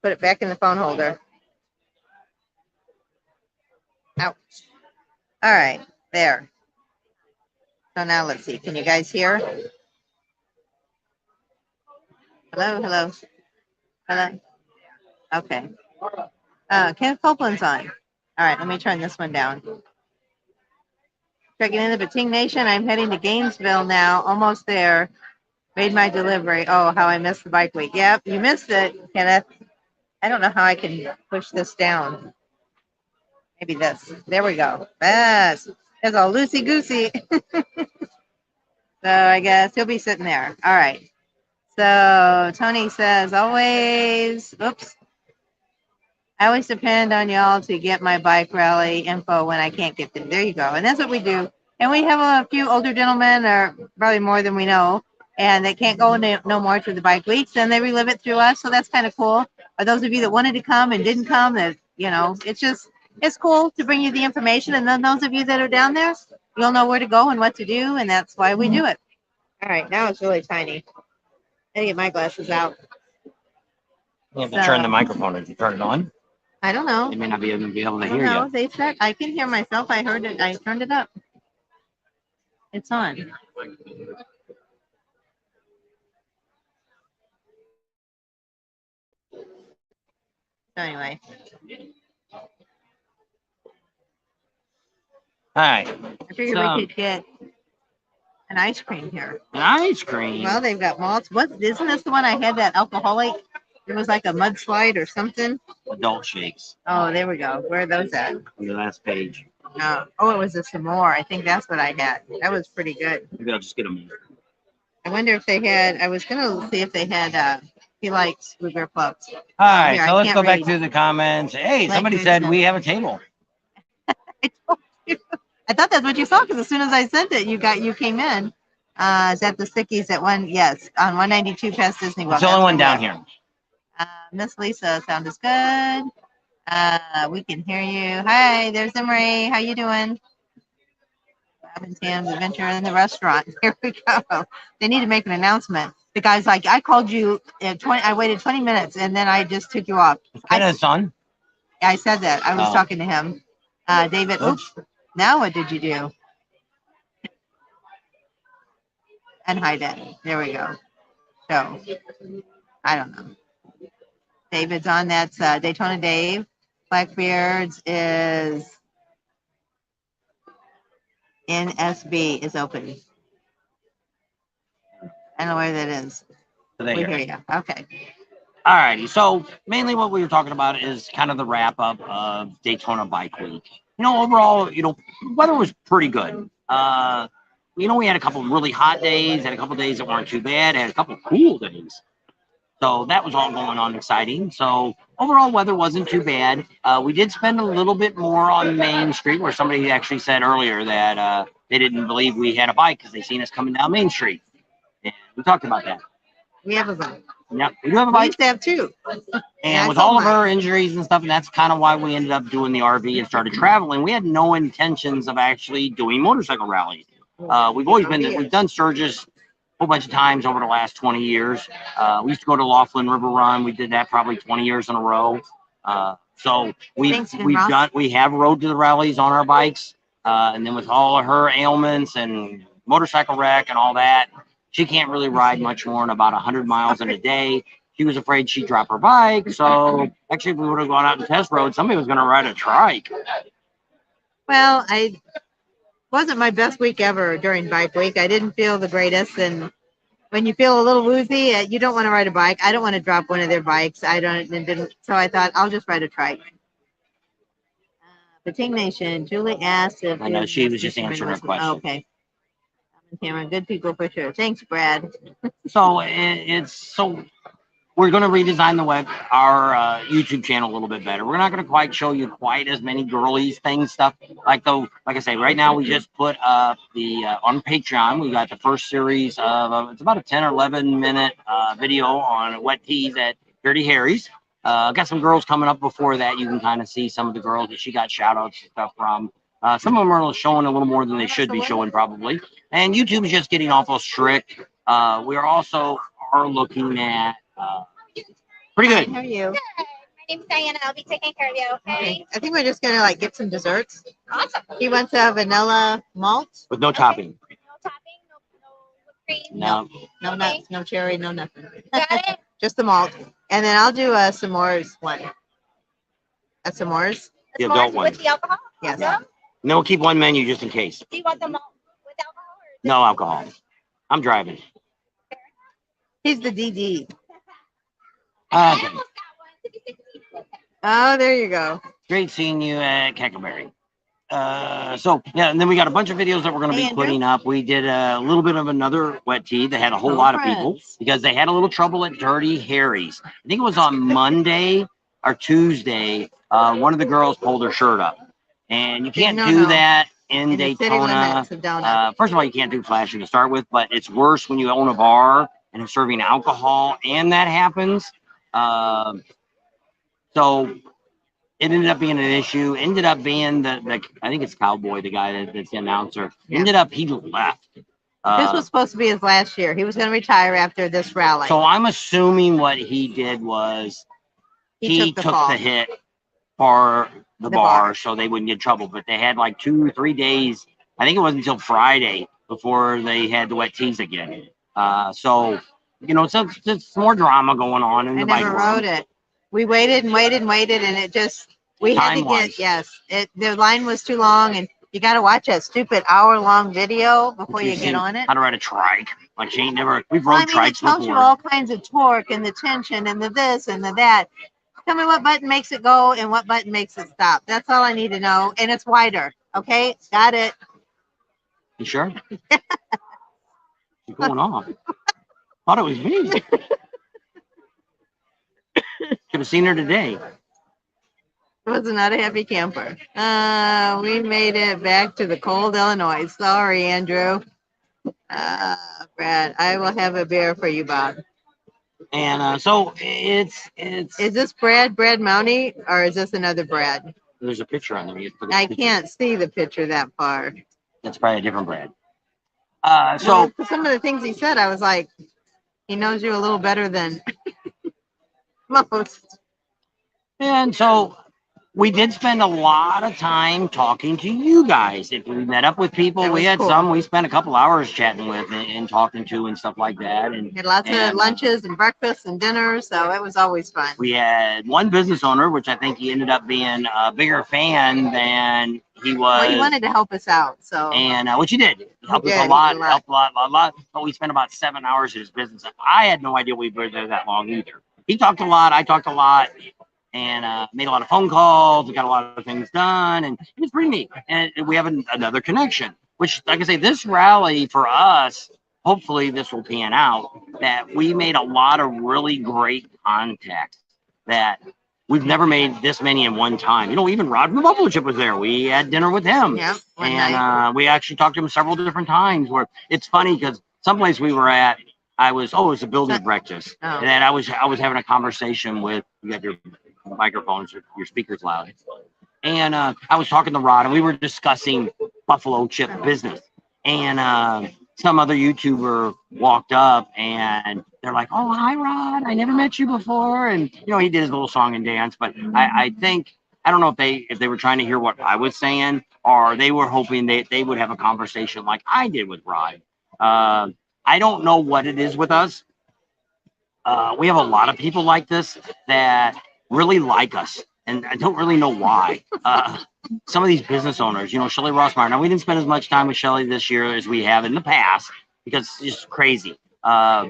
Put it back in the phone holder. Ouch. All right. There. So now let's see. Can you guys hear? Hello, hello, hello. Okay. Ken Copeland's on. All right. Let me turn this one down. Checking in the Bating Nation. I'm heading to Gainesville now. Almost there. Made my delivery. Oh, how I missed the bike week. Yep, you missed it, Kenneth. I don't know how I can push this down. Maybe this. There we go. Yes. It's all loosey goosey. So I guess he'll be sitting there. All right. So Tony says, always, oops. I always depend on y'all to get my bike rally info when I can't get them. There you go. And that's what we do. And we have a few older gentlemen, or probably more than we know, and they can't go no more to the bike weeks, and they relive it through us. So that's kind of cool. For those of you that wanted to come and didn't come, that it's cool to bring you the information. And then those of you that are down there, you'll know where to go and what to do, and that's why we do it. All right, now it's really tiny. I gotta get my glasses out. You have to turn the microphone. Did you turn it on? I don't know. They may not be able to hear No, you. they said I can hear myself. I heard it. I turned it up. It's on. So anyway. All right. I figured we could get an ice cream here. An ice cream? Well, they've got malts. Isn't this the one I had that alcoholic? It was like a mudslide or something. Adult shakes. Oh, there we go. Where are those at? On the last page. Oh, it was a s'more. I think that's what I had. That was pretty good. Maybe I'll just get them. I wonder if they had, I was going to see if they had, he likes Blue Bear Pups. All right, Here, so let's go back to the comments. Hey, somebody said we have a table. I told you. I thought that's what you saw because as soon as I sent it, you came in. Is that the Stickies at one? Yes, on 192 past Disney World. It's the only one down here. Miss Lisa, sound is good. We can hear you. Hi, there's Emery. How you doing? Bob and Sam's Adventure in the Restaurant. Here we go. They need to make an announcement. The guy's like, I called you at 20. I waited 20 minutes and then I just took you off. Kenneth's on. I said that. I was talking to him. David, oops. Now what did you do? And hide it. There we go. So, I don't know. David's on. That's Daytona Dave. Blackbeard's is NSB is open. I don't know where that is. So we hear you. Okay. All righty. So mainly what we were talking about is kind of the wrap up of Daytona Bike Week. Overall, weather was pretty good. We had a couple of really hot days, had a couple of days that weren't too bad, had a couple of cool days. So that was all going on exciting. So overall weather wasn't too bad. We did spend a little bit more on Main Street, where somebody actually said earlier that they didn't believe we had a bike because they seen us coming down Main Street. And we talked about that. We have a bike. Yep, we do have a bike. We used to have two. And with all of our injuries and stuff, and that's kind of why we ended up doing the RV and started traveling. We had no intentions of actually doing motorcycle rallies. We've done Sturgis a whole bunch of times over the last 20 years. We used to go to Laughlin River Run. We did that probably 20 years in a row. So we have rode to the rallies on our bikes. And then with all of her ailments and motorcycle wreck and all that, she can't really ride much more than about 100 miles in a day. She was afraid she'd drop her bike. So actually, if we would have gone out and test road, somebody was going to ride a trike. Well, I wasn't my best week ever during bike week. I didn't feel the greatest. And when you feel a little woozy, you don't want to ride a bike. I don't want to drop one of their bikes. So I thought I'll just ride a trike. The Ting Nation. Julie asked if I know she was just answering her question. Oh, okay. Cameron, good people for sure. Thanks, Brad. So we're going to redesign our YouTube channel a little bit better. We're not going to quite show you quite as many girlies things stuff like I say, right now we just put up the on Patreon. We got the first series of it's about a 10 or 11 minute video on wet teas at Dirty Harry's. Got some girls coming up before that. You can kind of see some of the girls that she got shout outs and stuff from. Some of them are showing a little more than they should be showing probably. And YouTube is just getting awful strict. We also are looking at pretty good. How are you? Good. My name's Diana. I'll be taking care of you, okay? I think we're just gonna like get some desserts. Awesome. He wants a vanilla malt with no topping. No topping, no whipped cream. No. No nuts, no cherry, no nothing. Got it? Just the malt. And then I'll do a s'mores one. A s'mores? The adult one. With the alcohol? Yes. Awesome. No, we'll keep one menu just in case. Do you want them all with alcohol? Or No alcohol. I'm driving. He's the DD. I Okay. almost got one to be 16. Oh, there you go. Great seeing you at Cackleberry. So yeah, and then we got a bunch of videos that we're going to Hey, be Andrew. putting up. We did a little bit of another wet tea that had a whole lot of people because they had a little trouble at Dirty Harry's. I think it was on Monday or Tuesday. One of the girls pulled her shirt up, and you can't do that in the city Daytona. limits of Daytona. First of all, you can't do flashing to start with, but it's worse when you own a bar and are serving alcohol and that happens. So it ended up being an issue. Ended up being the I think it's Cowboy, the guy that's the announcer. Yeah. Ended up he left. This was supposed to be his last year. He was going to retire after this rally. So I'm assuming what he did was he took the hit for the bar so they wouldn't get in trouble. But they had like 2 or 3 days. I think it wasn't until Friday before they had the wet teas again. So you know, so it's more drama going on in the bike never world. wrote it. We waited and waited and waited, and it just we had to get the line was too long, and you got to watch that stupid hour-long video before you get on it. How to ride a trike? Like she ain't never. We've Well, rode I mean, it trikes tells you before. all kinds of torque and the tension and the this and the that. Tell me what button makes it go and what button makes it stop. That's all I need to know, and it's wider. Okay, got it. You sure? What's going on? Thought it was me. Should have seen her today. Was not a happy camper. We made it back to the cold Illinois. Sorry, Andrew. Brad, I will have a beer for you, Bob. And so it's. Is this Brad Mounty, or is this another Brad? There's a picture on there. I can't see the picture that far. That's probably a different Brad. So some of the things he said, I was like, he knows you a little better than most. And so we did spend a lot of time talking to you guys. If we met up with people, we had some we spent a couple hours chatting with and talking to and stuff like that. And had lots of lunches and breakfasts and dinners, so it was always fun. We had one business owner, which I think he ended up being a bigger fan than he was. Well, he wanted to help us out, so. And which he did. He helped us a lot, helped a lot. But we spent about 7 hours in his business. I had no idea we were there that long either. He talked a lot. I talked a lot. And made a lot of phone calls. We got a lot of things done, and it was pretty neat. And we have another connection, which, like I say, this rally for us, hopefully this will pan out, that we made a lot of really great contacts that we've never made this many in one time. You know, even Rod from the Buffalo Chip was there. We had dinner with him. Yeah, and we actually talked to him several different times where it's funny because someplace we were at, it was a building breakfast. Oh. And then I was having a conversation with, you got your microphones, your speakers loud. And I was talking to Rod, and we were discussing Buffalo Chip business. And some other YouTuber walked up, and they're like, "Oh, hi, Rod. I never met you before." And you know, he did his little song and dance. But I think I don't know if they were trying to hear what I was saying, or they were hoping they would have a conversation like I did with Rod. I don't know what it is with us. We have a lot of people like this that really like us, and I don't really know why. Some of these business owners, you know, Shelly Rossmeyer. Now, we didn't spend as much time with Shelly this year as we have in the past because it's just crazy. I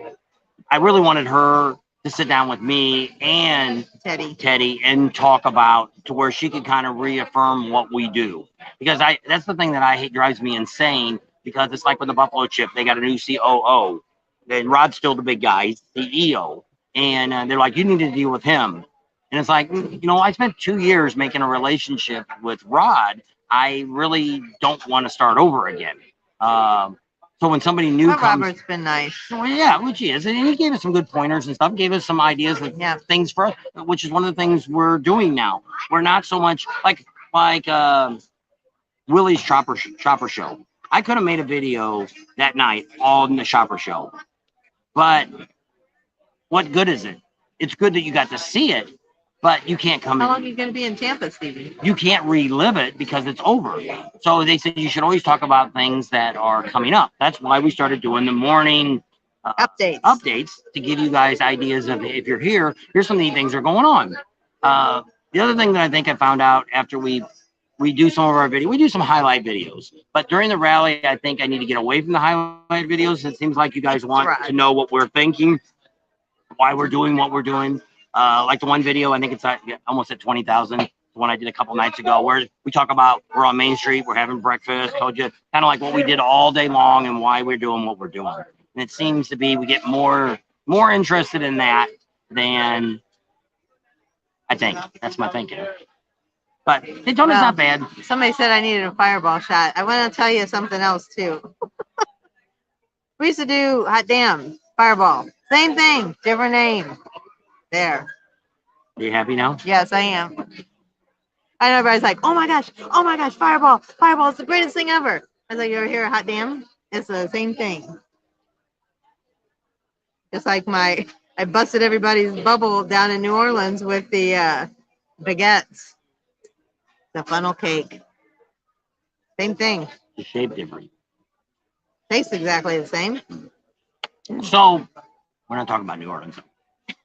really wanted her to sit down with me and Teddy. and talk about to where she could kind of reaffirm what we do. Because that's the thing that I hate drives me insane because it's like with the Buffalo Chip, they got a new COO. Then Rod's still the big guy, he's CEO. And they're like, you need to deal with him. And it's like, I spent 2 years making a relationship with Rod. I really don't want to start over again. So when somebody new But comes, Robert's been nice. well, yeah, which he is, and he gave us some good pointers and stuff. Gave us some ideas of Yeah. things for us, which is one of the things we're doing now. We're not so much like Willie's Shopper Show. I could have made a video that night on the Shopper Show, but what good is it? It's good that you got to see it, but you can't come How in. long are you going to be in Tampa, Stevie? You can't relive it because it's over. So they said you should always talk about things that are coming up. That's why we started doing the morning updates to give you guys ideas of if you're here, here's some neat things that are going on. The other thing that I think I found out after we do some of our video, we do some highlight videos, but during the rally, I think I need to get away from the highlight videos. It seems like you guys want to know what we're thinking, why we're doing what we're doing. Like the one video, I think it's almost at 20,000. The one I did a couple nights ago, where we talk about we're on Main Street, we're having breakfast, told you kind of like what we did all day long and why we're doing what we're doing. And it seems to be we get more interested in that than I think. That's my thinking. But Daytona's not bad. Somebody said I needed a fireball shot. I want to tell you something else too. We used to do hot damn fireball. Same thing, different name. There. Are you happy now? Yes, I am. I know everybody's like, oh my gosh, fireball. Fireball is the greatest thing ever. I was like, you ever hear hot damn? It's the same thing. Just like I busted everybody's bubble down in New Orleans with the baguettes, the funnel cake. Same thing. The shape different. Tastes exactly the same. So we're not talking about New Orleans.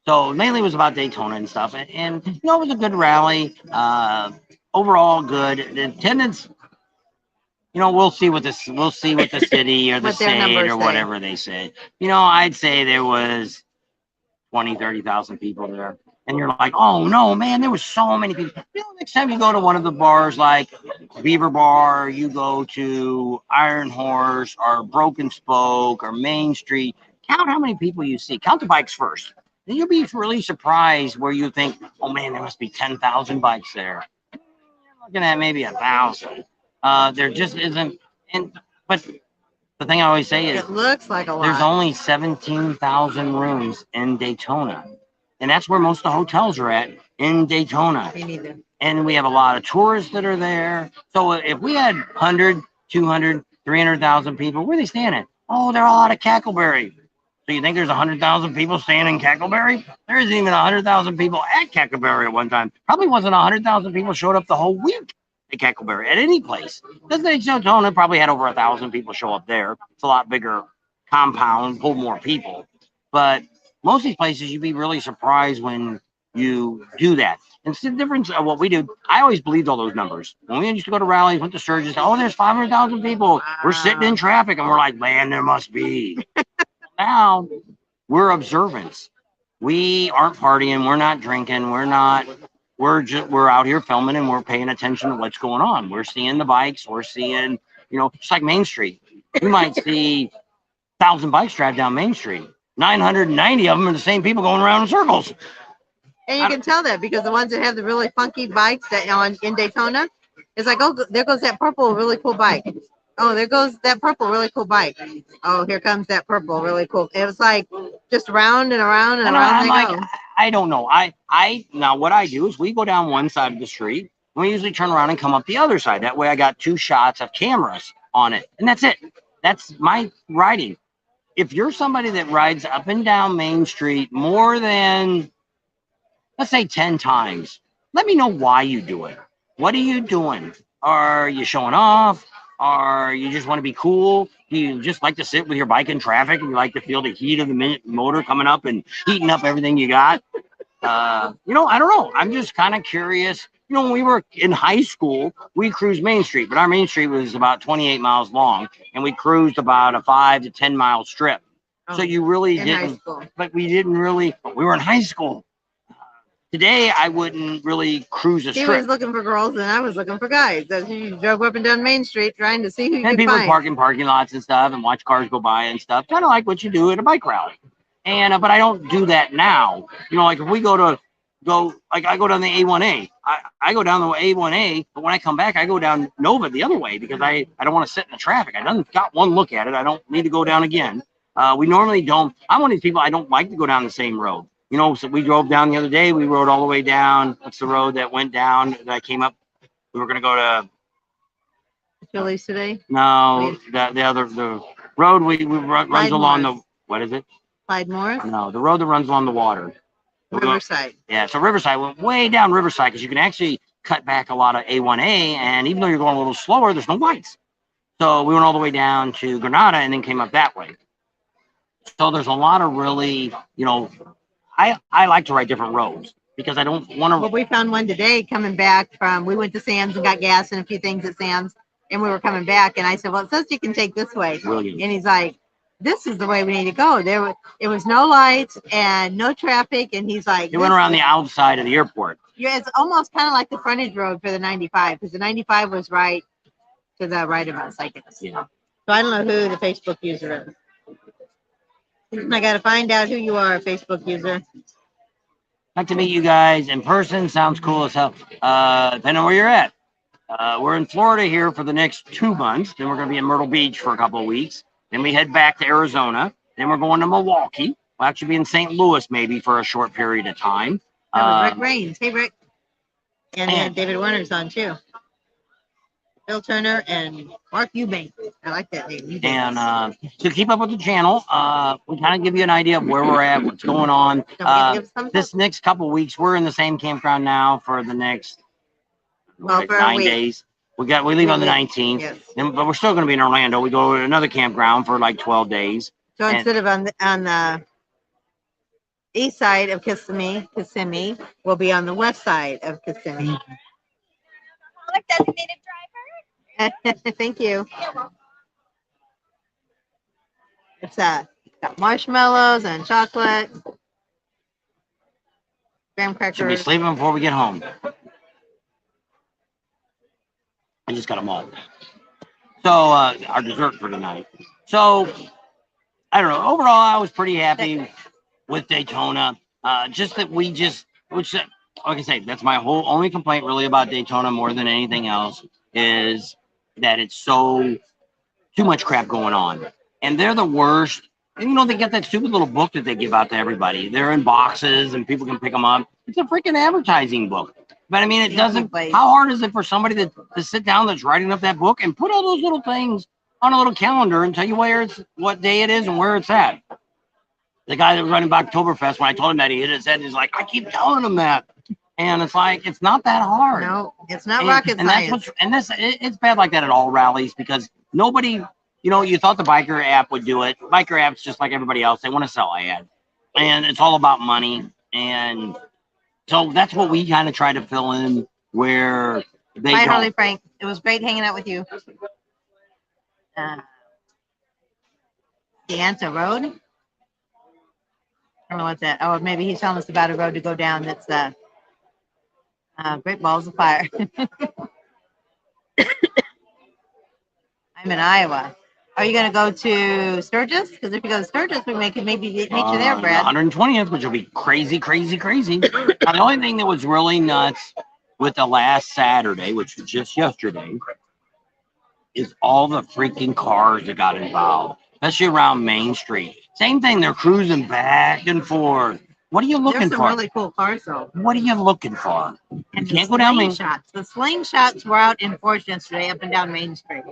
So mainly it was about Daytona and stuff, and it was a good rally. Overall, good. The attendance, we'll see what the city or the state or whatever they say. I'd say there was 20,000-30,000 people there. And you're like, oh no, man, there was so many people. Next time you go to one of the bars like Beaver Bar, you go to Iron Horse or Broken Spoke or Main Street, count how many people you see. Count the bikes first. And you'll be really surprised where you think, oh man, there must be 10,000 bikes there. You're looking at maybe 1,000. There just isn't. But the thing I always say is, it looks like a lot. There's only 17,000 rooms in Daytona. And that's where most of the hotels are at, in Daytona. Me neither. And we have a lot of tourists that are there. So if we had 100, 200, 300,000 people, where are they staying at? Oh, they're all out of Cackleberry. So you think there's 100,000 people staying in Cackleberry? There isn't even 100,000 people at Cackleberry at one time. Probably wasn't 100,000 people showed up the whole week at Cackleberry, at any place. Daytona probably had over 1,000 people show up there. It's a lot bigger compound, pulled more people. But most of these places, you'd be really surprised when you do that. And it's the difference of what we do. I always believed all those numbers. When we used to go to rallies, went to Sturgis, there's 500,000 people. We're sitting in traffic, and we're like, man, there must be. Now, we're observants. We aren't partying. We're not drinking. We're out here filming, and we're paying attention to what's going on. We're seeing the bikes. We're seeing, just like Main Street. You might see 1,000 bikes drive down Main Street. 990 of them are the same people going around in circles. And you can tell that because the ones that have the really funky bikes that in Daytona, it's like, oh, there goes that purple really cool bike. Oh, there goes that purple really cool bike. Oh, here comes that purple really cool. It was like just round and around and around they go. I don't know. Now what I do is we go down one side of the street. We usually turn around and come up the other side. That way I got 2 shots of cameras on it. And that's it. That's my riding. If you're somebody that rides up and down Main Street more than, let's say, 10 times, let me know why you do it. What are you doing? Are you showing off? Or you just want to be cool? Do you just like to sit with your bike in traffic and you like to feel the heat of the motor coming up and heating up everything you got? I don't know. I'm just kind of curious. When we were in high school, we cruised Main Street, but our Main Street was about 28 miles long, and we cruised about a 5 to 10 mile strip. So you really in high didn't, school. but we didn't really, we were in high school. Today, I wouldn't really cruise a He strip. was looking for girls, and I was looking for guys. You drove up and down Main Street trying to see who you And could people find. park in parking lots and stuff and watch cars go by and stuff. Kind of like what you do at a bike rally. And, but I don't do that now. You know, like if we like I go down the A1A. I go down the A1A, but when I come back, I go down Nova the other way because I don't want to sit in the traffic. I done got one look at it. I don't need to go down again. We normally don't. I'm one of these people. I don't like to go down the same road. You know, so we drove down the other day. We rode all the way down. What's the road that went down that I came up? We were gonna go to Phillies today. no, the road runs Clyde along Morris. the what is it? Clyde Morris, No, the road that runs along the water. Riverside. Yeah, so Riverside went way down Riverside because you can actually cut back a lot of A1A, and even though you're going a little slower, there's no lights. So we went all the way down to Granada and then came up that way. So there's a lot of really, you know, I like to ride different roads because I don't want Well, to. we found one today coming back from, we went to Sam's and got gas and a few things at Sam's, and we were coming back, and I said, well, it says you can take this way. Brilliant. And he's like, this is the way we need to go. It was no lights and no traffic, and he's like, It went around the outside of the airport. yeah, it's almost kind of like the frontage road for the 95, because the 95 was right to the right of us, I guess. Yeah. So I don't know who the Facebook user is. I got to find out who you are, Facebook user. Like to meet you guys in person. Sounds cool as hell. Depending on where you're at. We're in Florida here for the next 2 months. Then we're going to be in Myrtle Beach for a couple of weeks. Then we head back to Arizona. Then we're going to Milwaukee. We'll actually be in St. Louis maybe for a short period of time. That was Rick Raines. Hey, Rick. And David Warner's on too. Bill Turner and Mark Eubank. I like that name. Eubank. And to keep up with the channel, we kind of give you an idea of where we're at, what's going on. This next couple of weeks, we're in the same campground now for the next for 9 days. We leave on the 19th, yes. But we're still going to be in Orlando. We go to another campground for like 12 days. So instead of on the east side of Kissimmee, we'll be on the west side of Kissimmee. Designated driver. Thank you. It's got marshmallows and chocolate, graham crackers. Should be sleeping before we get home. I just got them all. So our dessert for tonight. So I don't know. Overall, I was pretty happy with Daytona. Just that which like I say, that's my whole only complaint really about Daytona more than anything else is that it's so too much crap going on. And they're the worst. And you know, they get that stupid little book that they give out to everybody. They're in boxes and people can pick them up. It's a freaking advertising book. But I mean, it doesn't, how hard is it for somebody to sit down that's writing up that book and put all those little things on a little calendar and tell you what day it is and where it's at? The guy that was running Oktoberfest, when I told him that, he hit his head and he's like, I keep telling him that. And it's like, it's not that hard. No, it's not rocket science. It's bad like that at all rallies because nobody, you know, you thought the biker app would do it. Biker app's just like everybody else. They want to sell ads. And it's all about money. And so that's what we kind of try to fill in where they Bye, don't. Harley Frank. It was great hanging out with you. The Anta Road? I don't know what's that. Oh, maybe he's telling us about a road to go down that's Great Balls of Fire. I'm in Iowa. Are you going to go to Sturgis? Because if you go to Sturgis, we maybe meet you there, Brad. 120th, which will be crazy, crazy, crazy. Now, the only thing that was really nuts with the last Saturday, which was just yesterday, is all the freaking cars that got involved, especially around Main Street. Same thing, they're cruising back and forth. What are you looking There's for? some really cool cars, though. What are you looking for? And you can't go down Main Street. The slingshots were out in force yesterday up and down Main Street.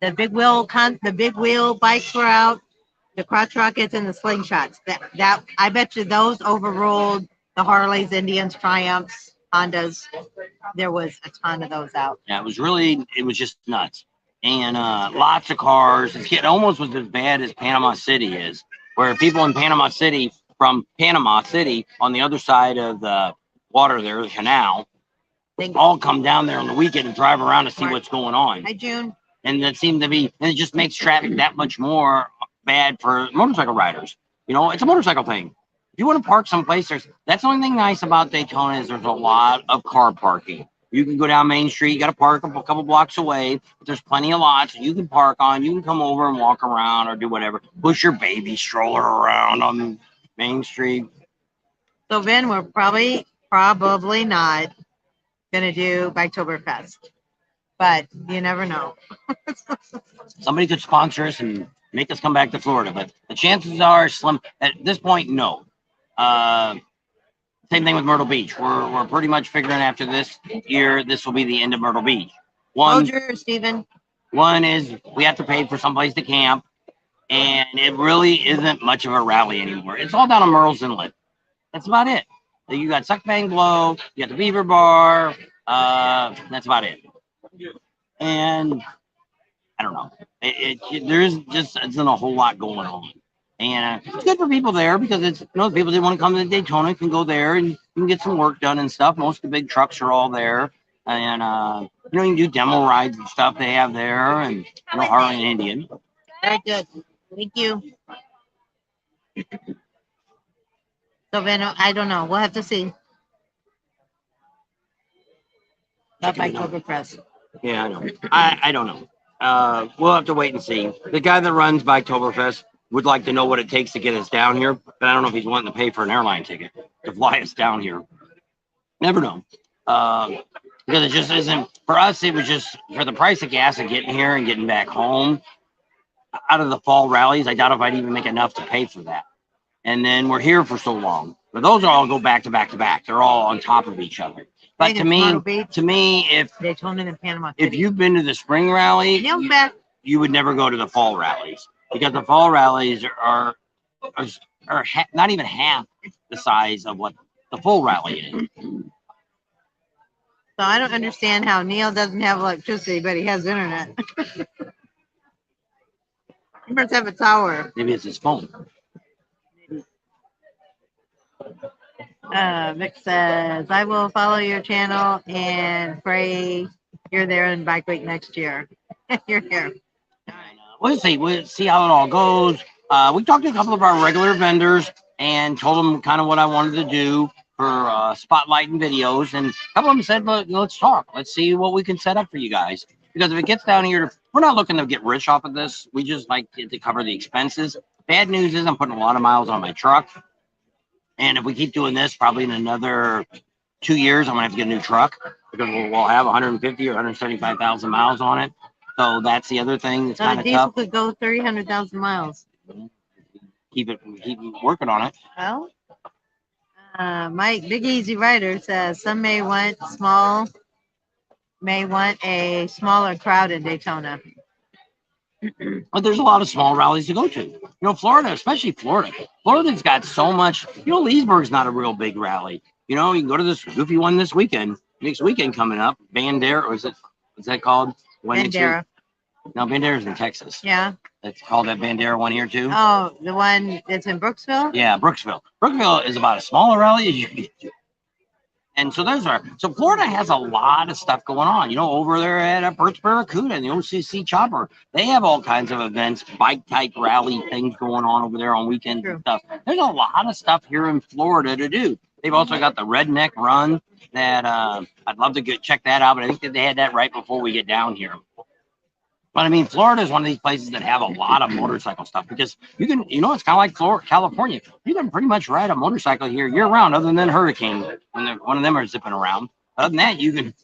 The big wheel bikes were out. The crotch rockets and the slingshots. That I bet you those overruled the Harleys, Indians, Triumphs, Hondas. There was a ton of those out. Yeah, it was just nuts. And lots of cars. It almost was as bad as Panama City is, where people in Panama City, from Panama City on the other side of the water there, the canal, they all come down there on the weekend and drive around to see what's going on. Hi, June. And that seemed to be, and it just makes traffic that much more bad for motorcycle riders. You know, it's a motorcycle thing. If you want to park someplace, that's the only thing nice about Daytona is there's a lot of car parking. You can go down Main Street, you got to park a couple blocks away, but there's plenty of lots you can park on. You can come over and walk around or do whatever. Push your baby stroller around on Main Street. So Ben, we're probably not gonna do Biketoberfest, but you never know. Somebody could sponsor us and make us come back to Florida, but the chances are slim. At this point, no. Same thing with Myrtle Beach. We're pretty much figuring after this year, this will be the end of Myrtle Beach. Stephen. One is we have to pay for someplace to camp, and it really isn't much of a rally anymore. It's all down on Myrtle's Inlet. That's about it. You got Suck Bang Glow, you got the Beaver Bar. That's about it. And I don't know. There's just isn't a whole lot going on. And it's good for people there because it's, you know, people that want to come to Daytona can go there and you can get some work done and stuff. Most of the big trucks are all there. And, you know, you can do demo rides and stuff they have there, and, you know, Harley and Indian. Very good. Thank you. So, Ben, I don't know. We'll have to see. Not Biketoberfest. Yeah, I know. I don't know. We'll have to wait and see. The guy that runs Biketoberfest would like to know what it takes to get us down here, but I don't know if he's wanting to pay for an airline ticket to fly us down here. Never know. Because it just isn't, for us, it was just, for the price of gas and getting here and getting back home, out of the fall rallies, I doubt if I'd even make enough to pay for that. And then we're here for so long. But those all go back to back to back. They're all on top of each other. But to me, if Daytona and Panama City, if you've been to the spring rally, you would never go to the fall rallies, because the fall rallies are not even half the size of what the full rally is. So I don't understand how Neil doesn't have electricity, but he has internet. He must have a tower. Maybe it's his phone. Vic says, I will follow your channel and pray you're there in Bike Week next year. You're here. We'll see how it all goes. We talked to a couple of our regular vendors and told them kind of what I wanted to do for spotlighting videos, and a couple of them said, look, let's talk. Let's see what we can set up for you guys. Because if it gets down here, we're not looking to get rich off of this. We just like to cover the expenses. Bad news is I'm putting a lot of miles on my truck. And if we keep doing this, probably in another 2 years, I'm going to have to get a new truck, because we'll have 150 or 175,000 miles on it. So that's the other thing that's kind of tough. Could go 300,000 miles. Keep working on it. Well, Mike, Big Easy Rider says some may want a smaller crowd in Daytona. But there's a lot of small rallies to go to. You know, Florida, especially Florida. Florida's got so much. You know, Leesburg's not a real big rally. You know, you can go to this goofy one this weekend. Next weekend coming up, Bandera, or what's that called? Bandera. No, Bandera's in Texas. Yeah. It's called that Bandera one here too. Oh, the one that's in Brooksville? Yeah, Brooksville. Brooksville is about as small a rally as you can get to. And so so Florida has a lot of stuff going on. You know, over there at Perth Barracuda and the OCC Chopper, they have all kinds of events, bike type rally things going on over there on weekends and stuff. There's a lot of stuff here in Florida to do. They've also got the Redneck Run that I'd love to check that out, but I think that they had that right before we get down here. But I mean, Florida is one of these places that have a lot of motorcycle stuff, because you can, you know, it's kind of like California. You can pretty much ride a motorcycle here year round, other than hurricane when one of them are zipping around. Other than that, you can,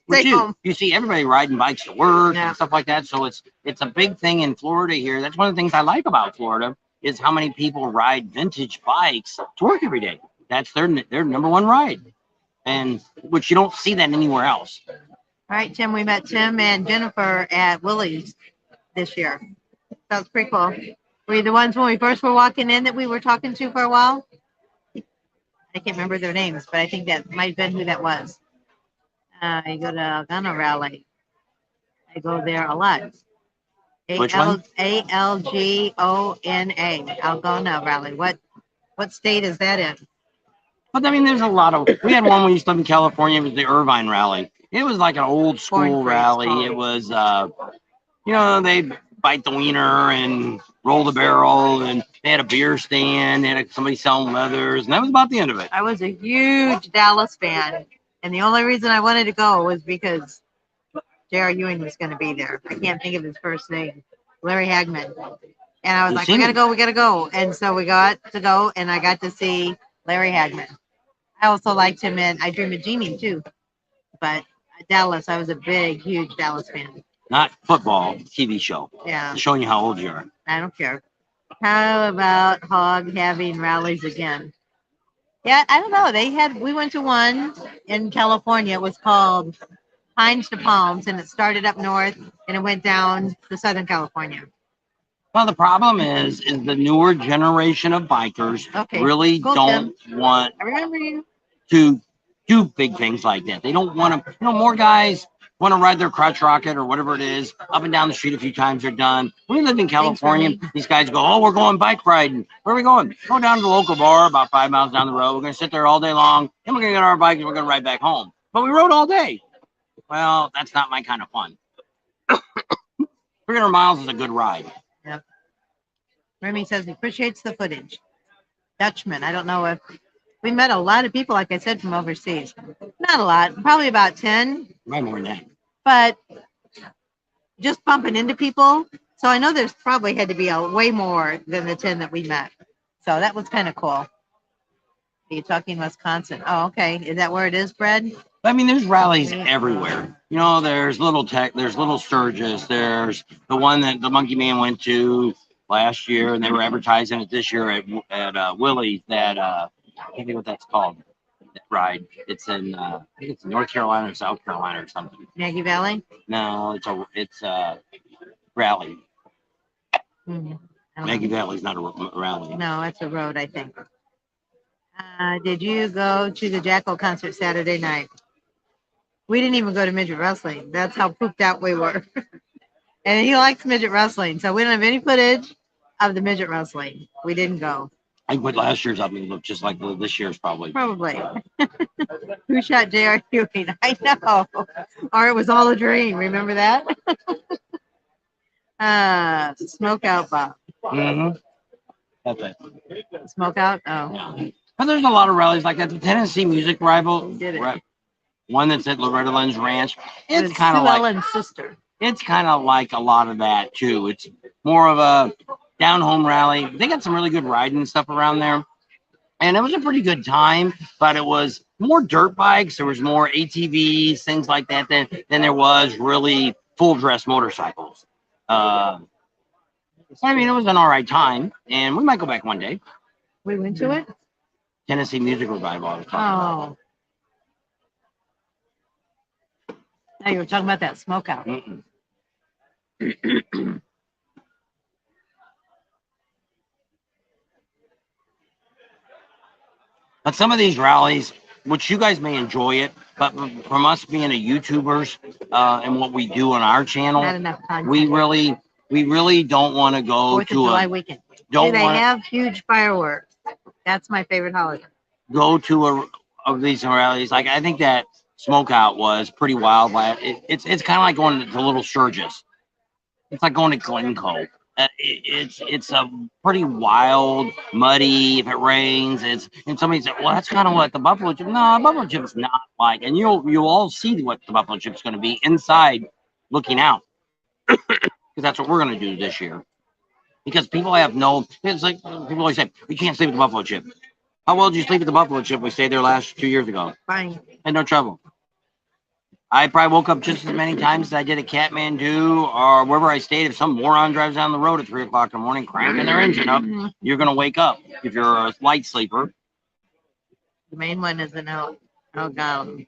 you see everybody riding bikes to work and stuff like that. So it's a big thing in Florida here. That's one of the things I like about Florida, is how many people ride vintage bikes to work every day. That's their number one ride, and which you don't see that anywhere else. All right, Tim, we met Tim and Jennifer at Willie's this year. That was pretty cool. Were you the ones when we first were walking in that we were talking to for a while? I can't remember their names, but I think that might have been who that was. I go to Algona Rally. I go there a lot. Which one? Algona, Algona Rally. What state is that in? But I mean, there's a lot of, we had one when we used to live in California. It was the Irvine Rally. It was like an old school rally. It was, you know, they bite the wiener and roll the barrel, and they had a beer stand, they had somebody selling leathers, and that was about the end of it. I was a huge Dallas fan, and the only reason I wanted to go was because J.R. Ewing was going to be there. I can't think of his first name, Larry Hagman. And I was like, we got to go. And so we got to go, and I got to see Larry Hagman. I also liked him in I Dream of Jeannie, too. But Dallas, I was a big, huge Dallas fan. Not football, TV show. Yeah. Showing you how old you are. I don't care. How about Hog having rallies again? Yeah, I don't know. We went to one in California. It was called Pines to Palms, and it started up north and it went down to Southern California. Well, the problem is the newer generation of bikers really don't want I remember you. to do big things like that. They don't want to, more guys want to ride their crotch rocket or whatever it is up and down the street a few times. They're done. We lived in California. These guys go, oh, we're going bike riding. Where are we going? Go down to the local bar about 5 miles down the road. We're going to sit there all day long. Then we're going to get our bike and we're going to ride back home. But we rode all day. Well, that's not my kind of fun. 300 miles is a good ride. Yep. Remy says he appreciates the footage. Dutchman, I don't know if we met a lot of people, like I said, from overseas. Not a lot, probably about 10. Right, more than that. But just bumping into people. So I know there's probably had to be way more than the 10 that we met. So that was kind of cool. Are you talking Wisconsin? Oh, okay. Is that where it is, Brad? I mean, there's rallies everywhere. There's Little Sturgis. There's the one that the Monkey Man went to last year, and they were advertising it this year at Willie's. That I can't think what that's called. That ride. It's in I think it's North Carolina or South Carolina or something. Maggie Valley? No, it's a rally. Maggie Valley's not a rally. No, it's a road, I think. Did you go to the Jackal concert Saturday night? We didn't even go to midget wrestling. That's how pooped out we were. And he likes midget wrestling, so we don't have any footage of the midget wrestling. We didn't go. I put last year's up and it looked just like this year's probably. Probably. Who shot J.R. Ewing? I know. Or it was all a dream. Remember that? Smoke out, Bob. Mm-hmm. That's it. Smoke out? Oh. Yeah. But there's a lot of rallies like that. The Tennessee Music Rival. Did it. One that's at Loretta Lynn's Ranch. It's kind of like Ellen's sister. It's kind of like a lot of that too. It's more of a down home rally. They got some really good riding and stuff around there. And it was a pretty good time, but it was more dirt bikes. There was more ATVs, things like that than there was really full dress motorcycles. I mean, it was an all right time, and we might go back one day. We went to it? Tennessee Music Revival. I was talking about. Now you were talking about that smoke out. But some of these rallies, which you guys may enjoy it, but from us being a YouTubers and what we do on our channel, not enough time. We really don't want to go 4th of July weekend. They have huge fireworks. That's my favorite holiday. Go to of these rallies. Like I think that Smokeout was pretty wild. It's kind of like going to Little Sturgis. It's like going to Glencoe. It's a pretty wild, muddy. If it rains, and somebody said, "Well, that's kind of what the buffalo chip." No, buffalo chip's not like, and you'll all see what the buffalo chip's going to be inside, looking out, because that's what we're going to do this year. Because people have no, it's like people always say, "We can't sleep with the buffalo chip." How well did you sleep with the buffalo chip? We stayed there last 2 years ago. Fine. Had no trouble. I probably woke up just as many times as I did at Kathmandu or wherever I stayed. If some moron drives down the road at 3 o'clock in the morning, cranking their engine up, you're going to wake up if you're a light sleeper. The main one is in I don't know.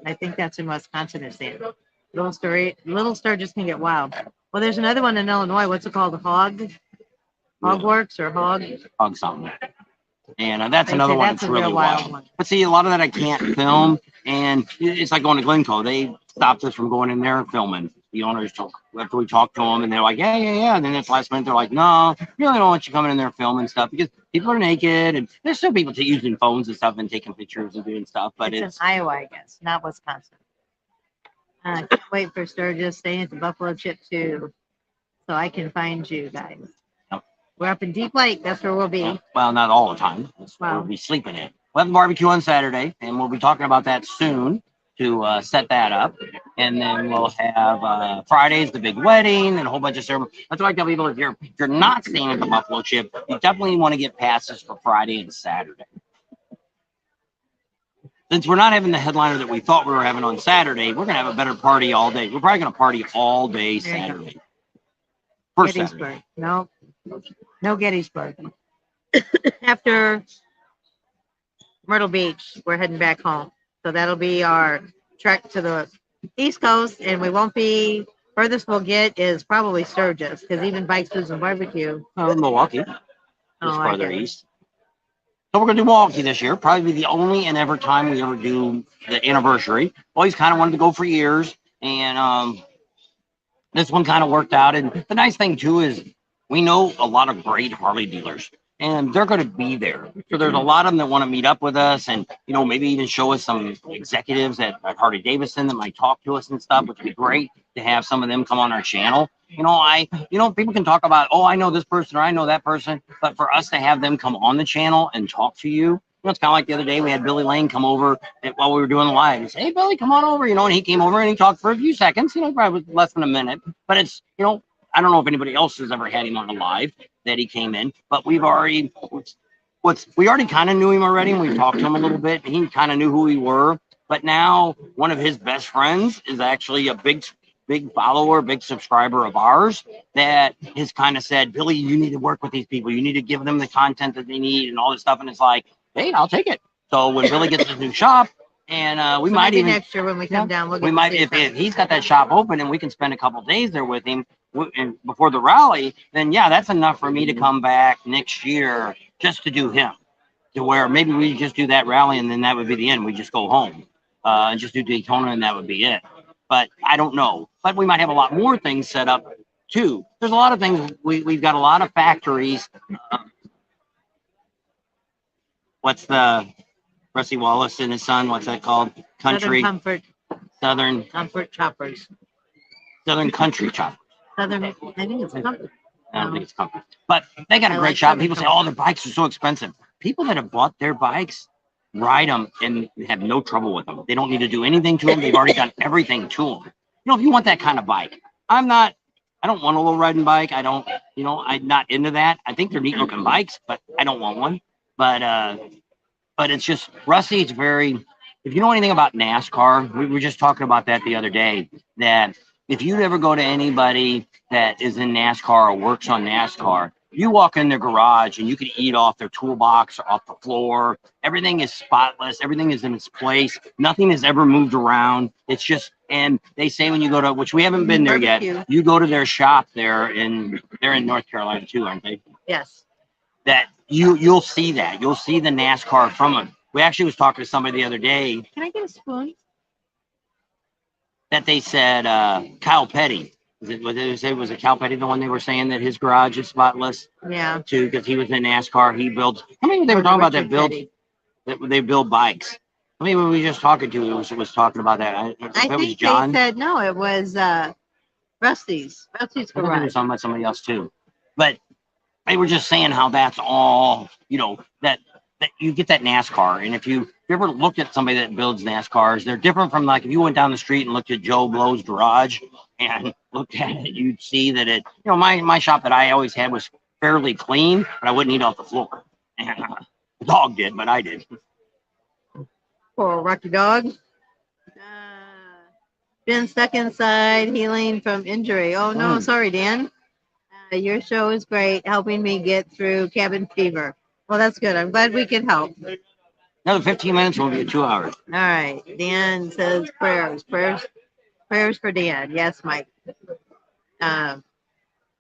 I think that's in Wisconsin. It's there. Little Sturgis can get wild. Well, there's another one in Illinois. What's it called? Hogworks or Hog something. And that's another one that's really wild. But see, a lot of that I can't film, and it's like going to Glencoe. They stopped us from going in there and filming. The owners after we talked to them, and they're like, yeah. And then at the last minute, they're like, no, we really don't want you coming in there filming stuff because people are naked, and there's still people using phones and stuff and taking pictures and doing stuff. But it's in Iowa, I guess, not Wisconsin. Can't wait for Sturgis staying at the Buffalo Chip too, so I can find you guys. Yep. We're up in Deep Lake. That's where we'll be. Well, not all the time. We'll be sleeping in. We'll have the barbecue on Saturday, and we'll be talking about that soon to set that up. And then we'll have Friday's the big wedding and a whole bunch of ceremonies. That's why I tell people if you're not staying at the Buffalo Chip, you definitely want to get passes for Friday and Saturday. Since we're not having the headliner that we thought we were having on Saturday, we're going to have a better party all day. We're probably going to party all day Saturday. First Gettysburg. Saturday. No Gettysburg. After Myrtle Beach, we're heading back home. So that'll be our trek to the East Coast, and we won't be, furthest we'll get is probably Sturgis, because even Bikes, Booze, and Barbecue. Milwaukee. Just farther east. So we're going to do Milwaukee this year. Probably the only and ever time we ever do the anniversary. Always kind of wanted to go for years. And this one kind of worked out. And the nice thing, too, is we know a lot of great Harley dealers. And they're going to be there. So there's a lot of them that want to meet up with us and, maybe even show us some executives at Harley Davidson that might talk to us and stuff, which would be great to have some of them come on our channel. People can talk about, oh, I know this person or I know that person. But for us to have them come on the channel and talk to you, it's kind of like the other day we had Billy Lane come over while we were doing the live. He said, hey, Billy, come on over, and he came over and he talked for a few seconds, probably less than a minute. But it's, I don't know if anybody else has ever had him on the live that he came in, but we already kind of knew him already, and we talked to him a little bit, and he kind of knew who we were. But now one of his best friends is actually a big follower, big subscriber of ours that has kind of said, Billy, you need to work with these people. You need to give them the content that they need and all this stuff. And it's like, hey, I'll take it. So when Billy gets his new shop, and we might even next year when we come down, we might if he's got that shop open and we can spend a couple of days there with him and before the rally, then yeah, that's enough for me to come back next year just to do him. To where maybe we just do that rally and then that would be the end. We just go home and just do Daytona and that would be it. But I don't know. But we might have a lot more things set up too. There's a lot of things. We've got a lot of factories. What's the Rusty Wallace and his son? What's that called? Country Southern Comfort Choppers. Southern Country Choppers. I think it's Comfort. I don't think it's Comfort. But they got a great shop. People say, oh, their bikes are so expensive. People that have bought their bikes ride them and have no trouble with them. They don't need to do anything to them. They've already done everything to them. If you want that kind of bike, I don't want a low riding bike. I don't, I'm not into that. I think they're neat looking bikes, but I don't want one. But it's just, Rusty, it's very, if you know anything about NASCAR, we were just talking about that the other day, that if you ever go to anybody that is in NASCAR or works on NASCAR, you walk in their garage and you can eat off their toolbox or off the floor. Everything is spotless. Everything is in its place. Nothing has ever moved around. It's just, and they say when you go to, which we haven't been there yet, you go to their shop there they're in North Carolina too, aren't they? Yes. That you'll see that. You'll see the NASCAR from them. We actually was talking to somebody the other day. Can I get a spoon? That they said Kyle Petty. Was it Cal Petty the one they were saying that his garage is spotless? Yeah. Too, because he was in NASCAR. He builds. I mean, they were talking about that they build bikes. I mean, when we were just talking to was talking about that. I think was John. They said no. It was Rusty's garage. I think it was talking about somebody else too, but they were just saying how that's all. That you get that NASCAR, and if you ever looked at somebody that builds NASCARs, they're different from like if you went down the street and looked at Joe Blow's garage and looked at it, you'd see that it, my shop that I always had was fairly clean, but I wouldn't eat off the floor. And the dog did, but I did. Poor Rocky Dog. Been stuck inside, healing from injury. Oh no, sorry, Dan. Your show is great, helping me get through cabin fever. Well, that's good. I'm glad we can help. Another 15 minutes will be 2 hours. All right. Dan says prayers for Dan. Yes, Mike. I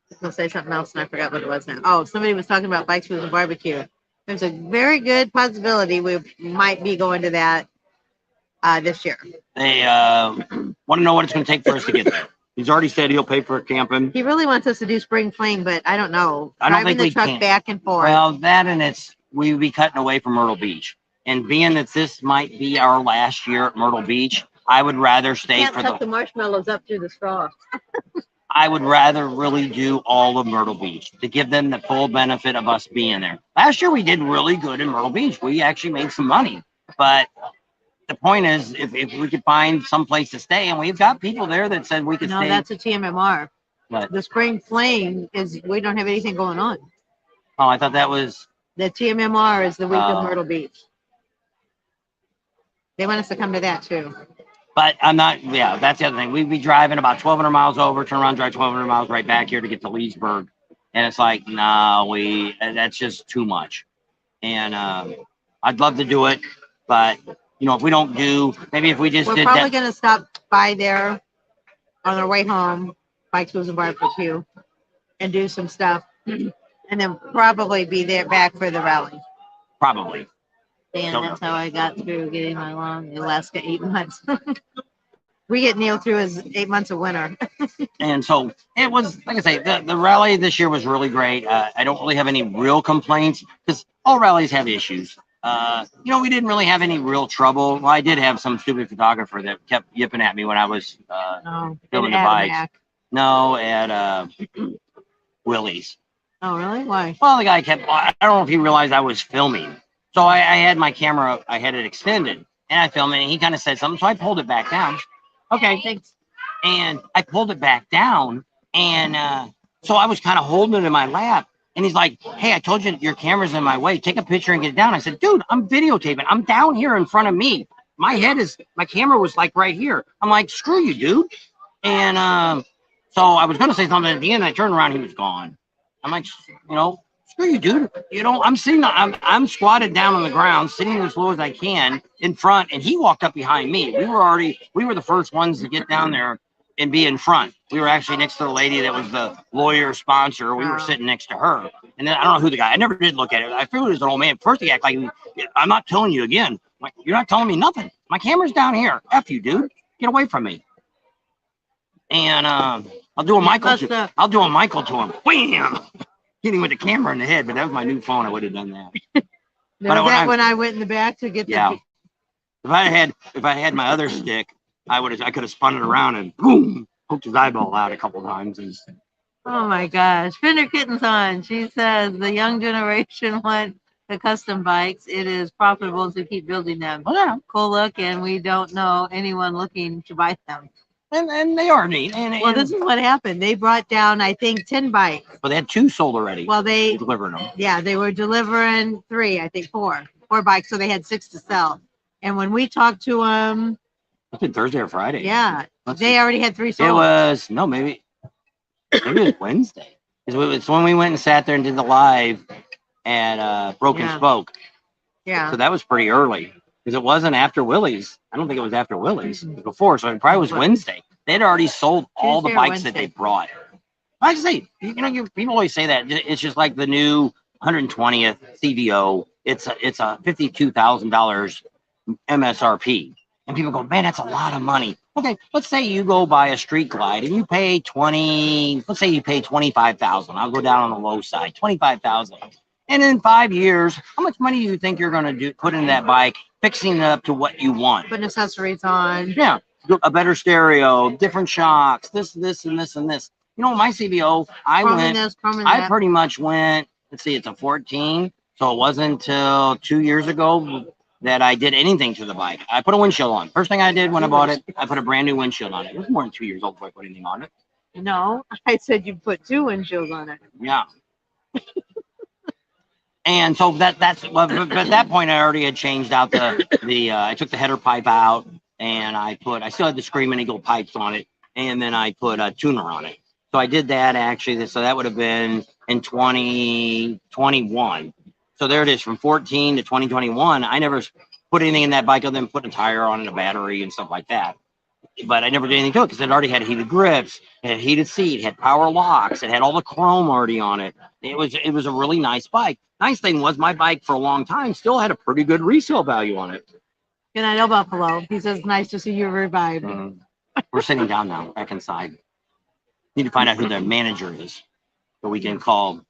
was going to say something else and I forgot what it was now. Oh, somebody was talking about bikes, food, and barbecue. There's a very good possibility we might be going to that this year. They want to know what it's going to take for us to get there. He's already said he'll pay for camping. He really wants us to do spring fling, but I don't know. I don't think we truck can. Back and forth. Well, that and we'll be cutting away from Myrtle Beach. And being that this might be our last year at Myrtle Beach, I would rather stay Can't for tuck the marshmallows up through the straw. I would rather really do all of Myrtle Beach to give them the full benefit of us being there. Last year we did really good in Myrtle Beach. We actually made some money. But the point is, if we could find some place to stay, and we've got people there that said we could No, stay. that's a TMMR. But The spring fling is we don't have anything going on. oh, I thought that was The TMMR is the week of Oh. Myrtle Beach. They want us to come to that too. But I'm not. Yeah, that's the other thing. We'd be driving about 1,200 miles over, turn around, drive 1,200 miles right back here to get to Leesburg, and it's like, no, that's just too much. And I'd love to do it, but if we don't do, maybe if we just We're did probably that. going to stop by there on our way home, Bikes, Booze, and Barbecue, and do some stuff, and then probably be there back for the rally. Probably. And that's how I got through getting my long Alaska 8 months. We get Neil through his 8 months of winter. And so it was, like I say, the rally this year was really great. I don't really have any real complaints because all rallies have issues. We didn't really have any real trouble. Well, I did have some stupid photographer that kept yipping at me when I was filming the bikes. No, at Willie's. Oh, really? Why? Well, the guy I don't know if he realized I was filming. So I had my camera, I had it extended, and I filmed it, and he kind of said something, so I pulled it back down. Okay, thanks. And I pulled it back down, and so I was kind of holding it in my lap, and he's like, hey, I told you your camera's in my way. Take a picture and get it down. I said, dude, I'm videotaping. I'm down here in front of me. My camera was like right here. I'm like, screw you, dude. And so I was going to say something at the end. I turned around, he was gone. I'm like, screw you, dude. I'm squatted down on the ground, sitting as low as I can in front, and he walked up behind me. We were the first ones to get down there and be in front. We were actually next to the lady that was the lawyer sponsor. We were sitting next to her. And then I don't know who the guy, I never did look at it. I figured it was an old man. First he acted like, I'm not telling you again. I'm like, you're not telling me nothing. My camera's down here. F you, dude. Get away from me. And I'll do a Michael to him. Wham! Hit him with the camera in the head, but that was my new phone. I would have done that. When I went in the back to get If I had my other stick, I could have spun it around and boom, poked his eyeball out a couple times. And oh my gosh, Fender Kitten's on. She says the young generation want the custom bikes. It is profitable to keep building them. Oh, yeah. Cool look, and we don't know anyone looking to buy them. And they are neat. Well, this is what happened. They brought down, I think, 10 bikes. But they had 2 sold already. Well, they delivered them. Yeah, they were delivering 3, I think 4 bikes, so they had 6 to sell. And when we talked to them, It's been Thursday or Friday. Yeah, they already had 3 sold. It was maybe it was Wednesday. It's when we went and sat there and did the live at Broken Spoke. Yeah. So that was pretty early. Because it wasn't after Willie's. I don't think it was after Willie's. It was before, so it probably was Wednesday. They'd already sold all the bikes that they brought. Like I say, people always say that it's just like the new 120th CVO. It's a $52,000 MSRP, and people go, man, that's a lot of money. Okay, let's say you go buy a Street Glide and you pay let's say you pay $25,000. I'll go down on the low side, $25,000. And in 5 years, how much money do you think you're going to put in that bike, fixing it up to what you want? Putting accessories on. Yeah, a better stereo, different shocks, this, and this, and this. My CVO, I pretty much went, let's see, it's a 14. So it wasn't until 2 years ago that I did anything to the bike. I put a windshield on. First thing I did when I bought it, I put a brand new windshield on it. It was more than 2 years old before I put anything on it. No, I said you put 2 windshields on it. Yeah. And so but at that point I already had changed out I took the header pipe out, and I still had the Screaming Eagle pipes on it, and then I put a tuner on it. So I did that actually. So that would have been in 2021. So there it is, from 14 to 2021. I never put anything in that bike other than putting a tire on and a battery and stuff like that. But I never did anything to it because it already had heated grips, it had heated seat, it had power locks, it had all the chrome already on it. It was a really nice bike. Nice thing was my bike for a long time still had a pretty good resale value on it. Good night, El Buffalo. He says, nice to see you revived. We're sitting down now, back inside. Need to find out who their manager is, so we can call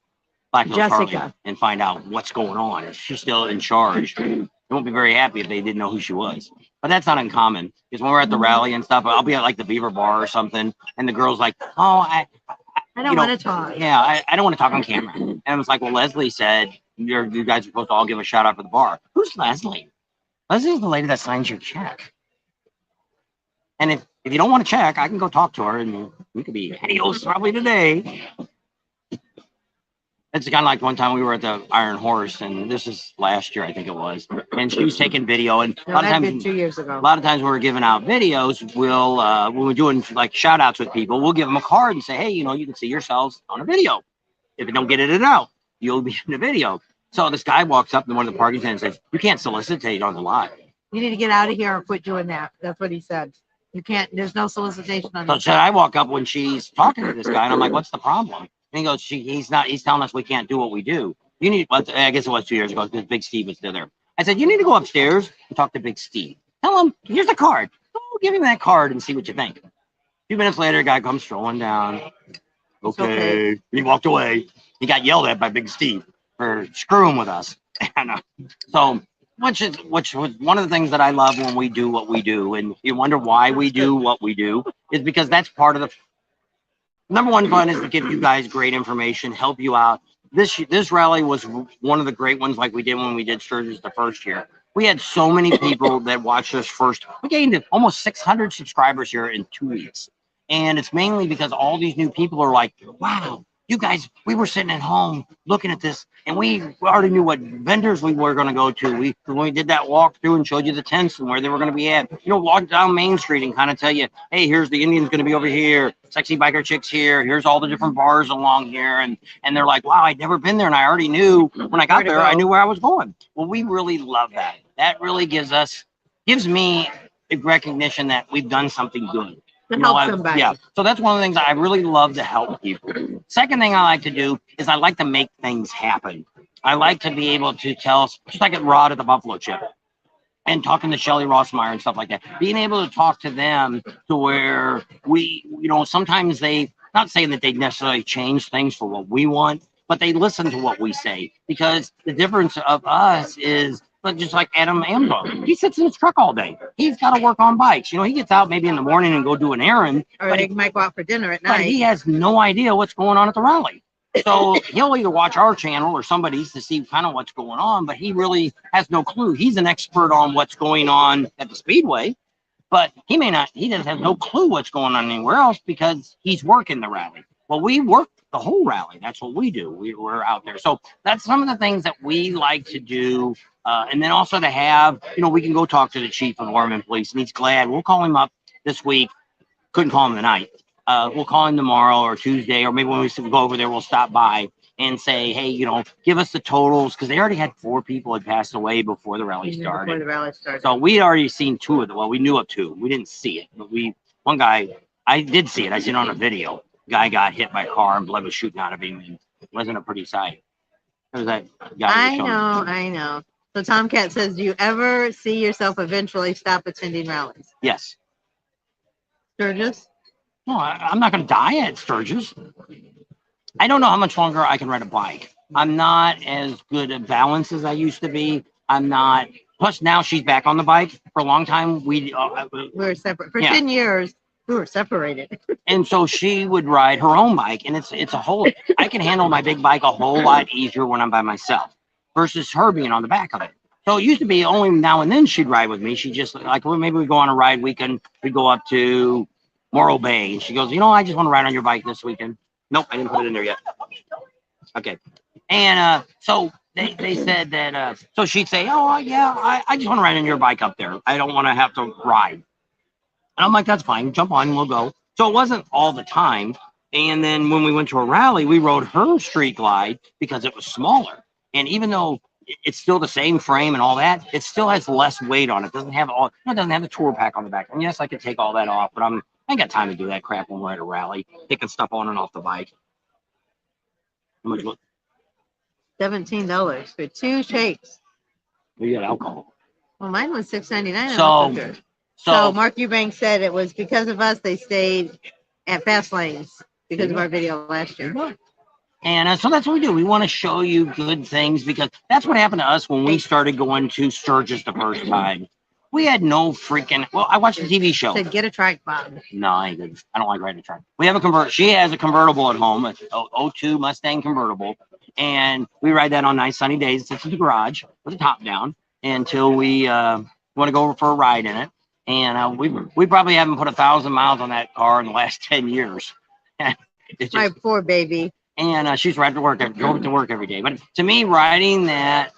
Black Hill Charlie and find out what's going on. Is she still in charge? They won't be very happy if they didn't know who she was. But that's not uncommon because when we're at the rally and stuff, I'll be at like the Beaver Bar or something, and the girl's like, "Oh, I don't want to talk. yeah, I don't want to talk on camera." And I was like, "Well, Leslie said you guys are supposed to all give a shout out for the bar. Who's Leslie? Leslie's the lady that signs your check. And if you don't want to check, I can go talk to her, and we could be adios probably today." It's kind of like one time we were at the Iron Horse, and this is last year, I think it was, and she was taking video, and No, that'd been 2 years ago. a lot of times when we're giving out videos, we'll when we're doing like shout outs with people, we'll give them a card and say, "Hey, you can see yourselves on a video. If you don't get it out, you'll be in the video." So this guy walks up in one of the parking stands and says, "You can't solicitate on the live." You need to get out of here or quit doing that. That's what he said. You can't. There's no solicitation on So this. I walk up when she's talking to this guy, and I'm like, "What's the problem?" And he goes, he's telling us we can't do what we do. You need, well, I guess it was 2 years ago because Big Steve was still there. I said, "You need to go upstairs and talk to Big Steve. Tell him, here's the card. Go give him that card and see what you think." A few minutes later, a guy comes strolling down. Okay. He walked away. He got yelled at by Big Steve for screwing with us. And, so, which was one of the things that I love when we do what we do. And you wonder why we do what we do, is because that's part of the number one fun is to give you guys great information, help you out. This rally was one of the great ones, like we did when we did Sturgis the first year. We had so many people that watched us first. We gained almost 600 subscribers here in 2 weeks. And it's mainly because all these new people are like, "Wow, you guys, we were sitting at home looking at this, and we already knew what vendors we were going to go to. When we did that walkthrough and showed you the tents and where they were going to be at, walk down Main Street and kind of tell you, hey, here's the Indians going to be over here, sexy biker chicks here, here's all the different bars along here." And they're like, "Wow, I'd never been there, and I already knew when I got there, I knew where I was going." Well, we really love that. That really gives me a recognition that we've done something good. To help somebody. Yeah. So that's one of the things I really love to help people. Second thing I like to do is I like to make things happen. I like to be able to tell, just like at Rod at the Buffalo Chip and talking to Shelly Rossmeyer and stuff like that, being able to talk to them to where we, sometimes they, not saying that they necessarily change things for what we want, but they listen to what we say, because the difference of us is, but just like Adam Ambo, he sits in his truck all day. He's got to work on bikes. He gets out maybe in the morning and go do an errand. Or he might go out for dinner at night. But he has no idea what's going on at the rally. So he'll either watch our channel or somebody's to see kind of what's going on, but he really has no clue. He's an expert on what's going on at the Speedway, but he doesn't have no clue what's going on anywhere else because he's working the rally. Well, we work the whole rally. That's what we do. We're out there. So that's some of the things that we like to do. And then also to have, we can go talk to the chief of Ormond Police, and he's glad. We'll call him up this week. Couldn't call him tonight. We'll call him tomorrow or Tuesday, or maybe when we go over there, we'll stop by and say, hey, give us the totals, because they already had 4 people had passed away before the rally started. So we had already seen 2 of them. Well, we knew of 2. We didn't see it, but one guy, I did see it. I seen it on a video. Guy got hit by a car and blood was shooting out of him, and it wasn't a pretty sight. It was that guy. I know. So Tomcat says, do you ever see yourself eventually stop attending rallies? Yes. Sturgis? No, I'm not going to die at Sturgis. I don't know how much longer I can ride a bike. I'm not as good at balance as I used to be. I'm not. Plus, now she's back on the bike. For a long time, we were separate. For 10 years, we were separated. And so she would ride her own bike. And it's a whole, I can handle my big bike a whole lot easier when I'm by myself versus her being on the back of it. So it used to be only now and then she'd ride with me. She just, like, well, maybe we go on a ride weekend. We go up to Morro Bay. And she goes, I just want to ride on your bike this weekend. Nope, I didn't put it in there yet. Okay. And so they said that, so she'd say, oh, yeah, I just want to ride on your bike up there. I don't want to have to ride. And I'm like, that's fine. Jump on and we'll go. So it wasn't all the time. And then when we went to a rally, we rode her Street Glide because it was smaller. And even though it's still the same frame and all that, it still has less weight on it. It doesn't have the tour pack on the back. And yes, I could take all that off, but I ain't got time to do that crap when we're at a rally, taking stuff on and off the bike. How much? $17 for 2 shakes. We got alcohol. Well, mine was $6.99. So Mark Eubanks said it was because of us they stayed at Fast Lanes because of our video last year. And so that's what we do. We want to show you good things because that's what happened to us when we started going to Sturgis the first time. We had no freaking. Well, I watched the TV show. Said get a trike, Bob. No, I ain't good. I don't like riding a trike. We have a convert. She has a convertible at home, a '02 Mustang convertible, and we ride that on nice sunny days. It sits in the garage with the top down until we want to go over for a ride in it. And we probably haven't put 1,000 miles on that car in the last 10 years. It's My just, poor baby. and she's riding to work, drove to work every day. But to me, riding that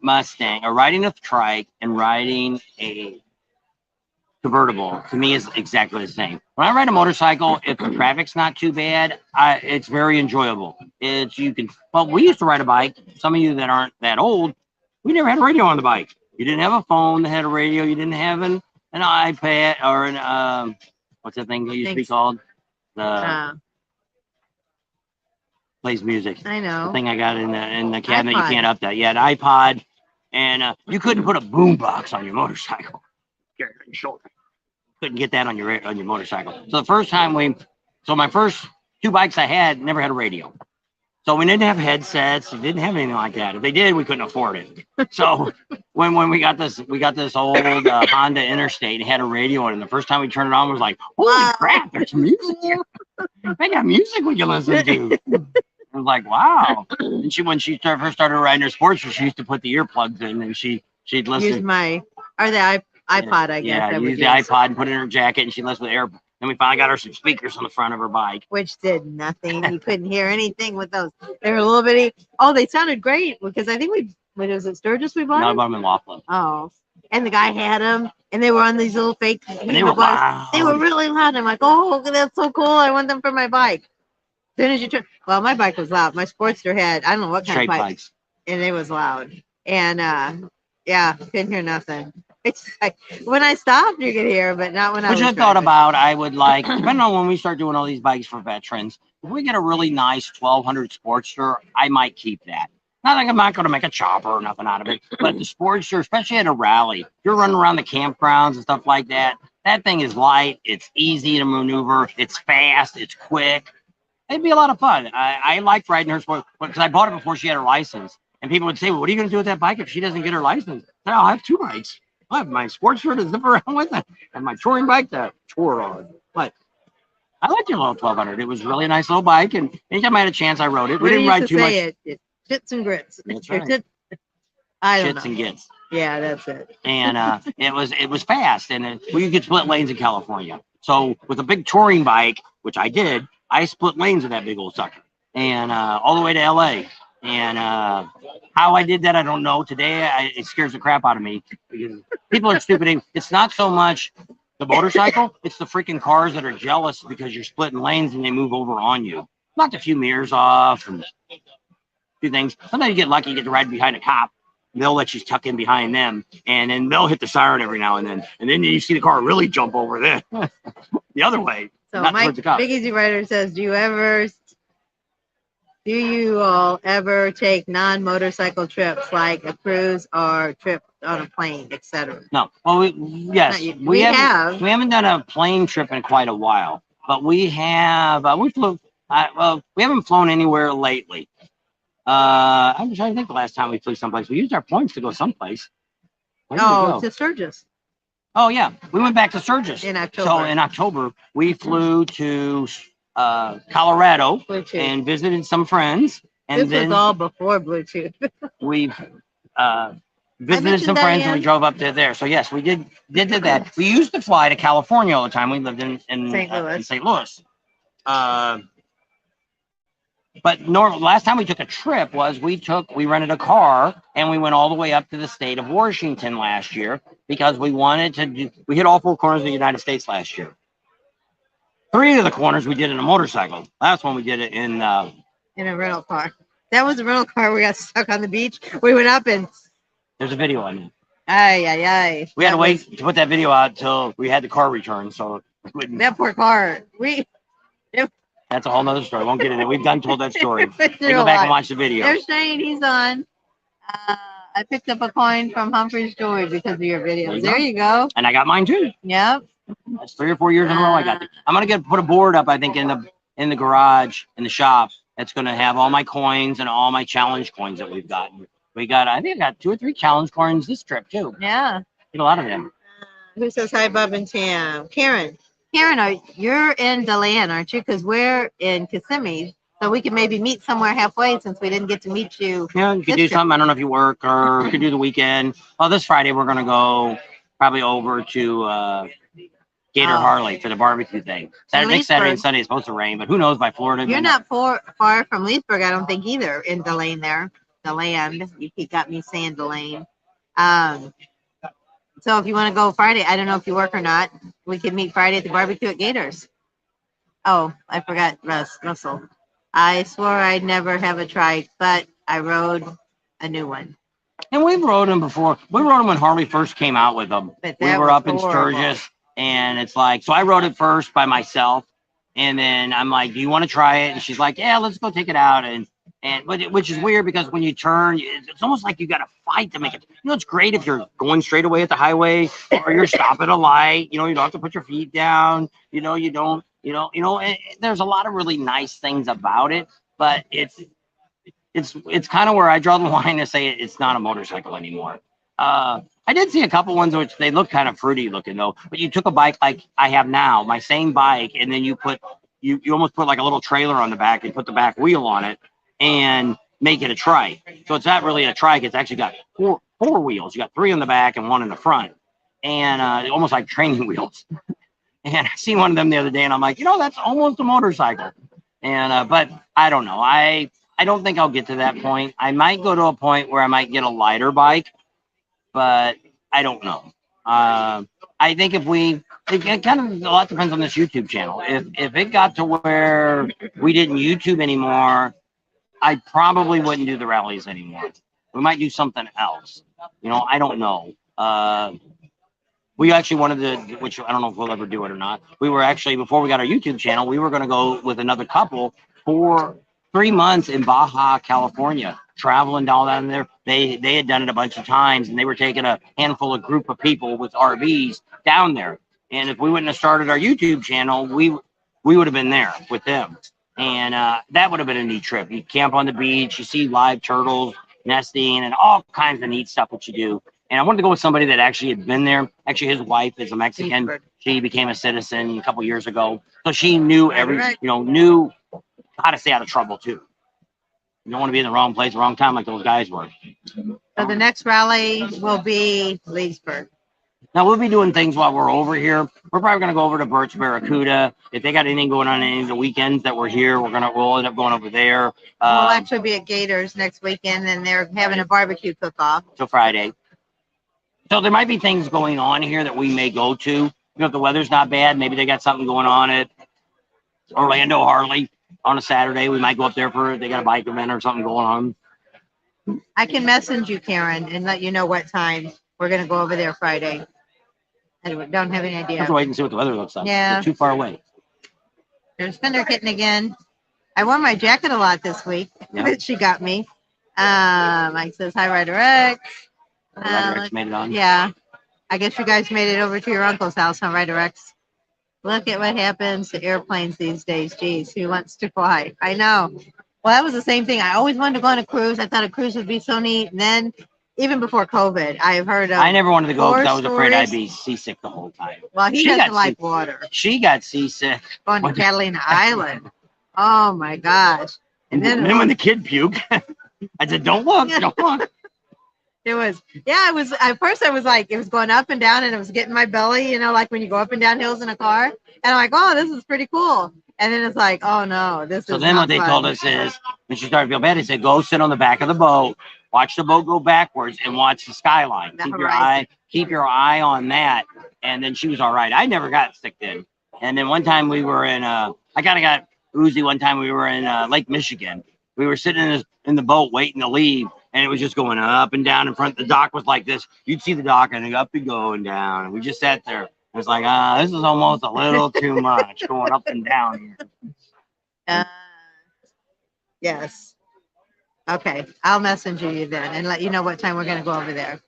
Mustang or riding a trike and riding a convertible to me is exactly the same. When I ride a motorcycle, if the traffic's not too bad, it's very enjoyable. Well, we used to ride a bike. Some of you that aren't that old, we never had a radio on the bike. You didn't have a phone that had a radio. You didn't have an iPad or an what's that thing that used to be called? Plays music. I know. The thing I got in the cabinet, iPod. you can't up that. You had an iPod, and you couldn't put a boom box on your motorcycle. Carry it on your shoulder. Couldn't get that on your motorcycle. So my first 2 bikes I had never had a radio. So we didn't have headsets. We didn't have anything like that. If they did, we couldn't afford it. So when we got this old Honda Interstate. It had a radio in it. And the first time we turned it on, it was like, holy crap, there's music here. They got music we can listen to. I was like, wow. And when she first started riding her sports, she used to put the earplugs in, and she'd listen. Use the iPod, I guess. Yeah, use the iPod and put it in her jacket, and she listened with air. Then we finally got her some speakers on the front of her bike, which did nothing. You couldn't hear anything with those. They were a little bitty. Oh, they sounded great because I think when it was at Sturgis we bought no, I them. bought them in Laughlin. Oh, and the guy had them, and they were on these little fake. And they were loud. They were really loud. I'm like, oh, that's so cool. I want them for my bike. As soon as you turn, well, my bike was loud. My Sportster had, I don't know what kind Straight of bikes, and it was loud. And yeah, couldn't hear nothing. It's like when I stopped, you could hear, but not when I was Which I thought about. I would like, depending on when we start doing all these bikes for veterans, if we get a really nice 1200 Sportster, I might keep that. Not like I'm not going to make a chopper or nothing out of it, but the Sportster, especially at a rally, if you're running around the campgrounds and stuff like that, that thing is light, it's easy to maneuver, it's fast, it's quick. It'd be a lot of fun. I liked riding her sport because I bought it before she had her license. And people would say, well, what are you going to do with that bike if she doesn't get her license? I said, I'll have 2 bikes. I have my Sportster to zip around with it and my touring bike to tour on. But I liked your little 1200. It was a really nice little bike. And anytime I had a chance, I rode it. We didn't ride too much. It's shits and grits. That's right. I don't know. Shits and gits. Yeah, that's it. And it was fast. And you could split lanes in California. So with a big touring bike, which I did, I split lanes with that big old sucker. And all the way to LA. And how I did that, I don't know. Today, it scares the crap out of me because people are stupid. It's not so much the motorcycle; it's the freaking cars that are jealous because you're splitting lanes and they move over on you. Knocked a few mirrors off and a few things. Sometimes you get lucky, you get to ride behind a cop. They'll let you tuck in behind them, and then they'll hit the siren every now and then you see the car really jump over there the other way. So Mike, Big Easy Rider says, do you all ever take non-motorcycle trips like a cruise or trip on a plane, etc.? No. Well, we haven't done a plane trip in quite a while, but we have. We haven't flown anywhere lately. I'm trying to think the last time we flew someplace. We used our points to go someplace. To Sturgis. Oh yeah, we went back to Sturgis in October. So in October we flew to Colorado Bluetooth. And visited some friends. And this was all before Bluetooth. We visited some friends and we drove up to there. So yes, we did that. We used to fly to California all the time. We lived in St. Louis. But last time we took a trip was we rented a car and we went all the way up to the state of Washington last year because we hit all 4 corners of the United States last year. 3 of the corners we did in a motorcycle. Last one we did it in a rental car. That was a rental car. We got stuck on the beach. We went up and there's a video on it. Aye. We had to wait to put that video out till we had the car returned. So that poor car. That's a whole nother story. Won't get into it. We've told that story. Go back and watch the video. There's Shane. He's on. I picked up a coin from Humphrey's Jewelry because of your videos. There you go. And I got mine too. Yep. That's 3 or 4 years in a row I got it. I'm gonna put a board up, I think, in the garage, in the shop. That's gonna have all my coins and all my challenge coins that we've gotten. We got, I think I got 2 or 3 challenge corns this trip too. Yeah. Get a lot of them. Who says hi, Bob and Tam? Karen. Karen, you're in DeLand, aren't you? Because we're in Kissimmee. So we could maybe meet somewhere halfway since we didn't get to meet you. Yeah, you could do something. I don't know if you work or you could do the weekend. Well, this Friday we're gonna go probably over to Gator Harley for the barbecue thing. Next Saturday and Sunday is supposed to rain, but who knows by Florida. You're not far from Leesburg, I don't think either, in DeLane there. DeLand. You got me saying DeLane. So if you want to go Friday, I don't know if you work or not. We could meet Friday at the barbecue at Gators. Oh, I forgot Russell. I swore I'd never have a trike, but I rode a new one. And we've rode them before. We rode them when Harley first came out with them. We were up in Sturgis, and it's like, so I rode it first by myself, and then I'm like, do you want to try it? And she's like, yeah, let's go take it out. Which is weird because when you turn, it's almost like you got to fight to make it. You know, it's great if you're going straight away at the highway or you're stopping at a light. You know, you don't have to put your feet down. You know, you don't. There's a lot of really nice things about it, but it's kind of where I draw the line to say it's not a motorcycle anymore. I did see a couple ones which they look kind of fruity looking though, but you took a bike like I have now, my same bike, and then you almost put like a little trailer on the back and put the back wheel on it and make it a trike. So it's not really a trike. It's actually got four wheels. You got 3 on the back and 1 in the front, and almost like training wheels. And I seen one of them the other day, and I'm like, that's almost a motorcycle. And but I don't know. I don't think I'll get to that point. I might go to a point where I might get a lighter bike, but I don't know. I think it kind of a lot depends on this YouTube channel. If it got to where we didn't YouTube anymore, I probably wouldn't do the rallies anymore. We might do something else. I don't know. We actually wanted to, which I don't know if we'll ever do it or not. We were actually, before we got our YouTube channel, we were going to go with another couple for 3 months in Baja, California, traveling down there. They had done it a bunch of times, and they were taking a handful of group of people with RVs down there. And if we wouldn't have started our YouTube channel, we would have been there with them. And that would have been a neat trip. You camp on the beach, you see live turtles nesting and all kinds of neat stuff that you do. And I wanted to go with somebody that actually had been there. Actually, his wife is a Mexican. She became a citizen a couple years ago. So she knew knew how to stay out of trouble too. You don't want to be in the wrong place, the wrong time like those guys were. So the next rally will be Leesburg. Now we'll be doing things while we're over here. We're probably going to go over to Birch Barracuda. If they got anything going on any of the weekends that we're here, we'll end up going over there. We'll actually be at Gators next weekend, and they're having a barbecue cook-off till Friday. So there might be things going on here that we may go to. If the weather's not bad, maybe they got something going on at Orlando Harley on a Saturday. We might go up there they got a bike event or something going on. I can message you, Karen, and let you know what time we're going to go over there Friday. I don't have any idea. Have to wait and see what the weather looks like. Yeah. We're too far away. There's Fender kitten again. I wore my jacket a lot this week that she got me. Mike says, hi, Ryder X. Ryder X made it on. Yeah. I guess you guys made it over to your uncle's house on Ryder X. Look at what happens to airplanes these days. Geez, who wants to fly? I know. Well, that was the same thing. I always wanted to go on a cruise. I thought a cruise would be so neat. And then, even before COVID, I've heard of. I never wanted to go because I was afraid I'd be seasick the whole time. Well, he doesn't like water. She got seasick. Going to Catalina Island. Oh my gosh. And then when the kid puked, I said, don't look, don't look. It was, at first I was like, it was going up and down and it was getting my belly, like when you go up and down hills in a car. And I'm like, oh, this is pretty cool. And then it's like, oh no, this is So then what they told us is, when she started to feel bad, they said, go sit on the back of the boat, watch the boat go backwards and watch the skyline. Keep your eye on that. And then she was all right. I never got sick then. And then one time we were in, I kind of got oozy one time. We were in Lake Michigan. We were sitting in the boat waiting to leave. And it was just going up and down in front. The dock was like this. You'd see the dock and up and going down. And we just sat there. It was like, this is almost a little too much going up and down here. Yes. Okay. I'll message you then and let you know what time we're going to go over there.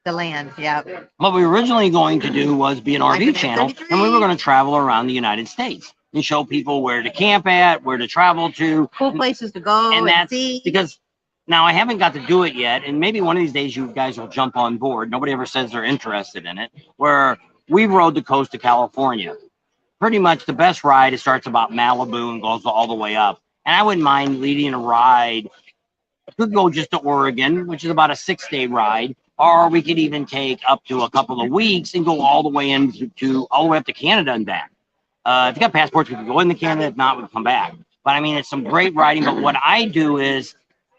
The land. Yeah. What we were originally going to do was be an RV channel. And we were going to travel around the United States and show people where to camp at, where to travel to. Cool places to go and that's see. Because Now, I haven't got to do it yet, and maybe one of these days you guys will jump on board. Nobody ever says they're interested in it. Where we rode the coast of California. Pretty much the best ride, it starts about Malibu and goes all the way up. And I wouldn't mind leading a ride. Could go just to Oregon, which is about a 6-day ride, or we could even take up to a couple of weeks and go all the way all the way up to Canada and back. If you got passports, we could go into Canada. If not, we can come back. But I mean, it's some great riding. But what I do is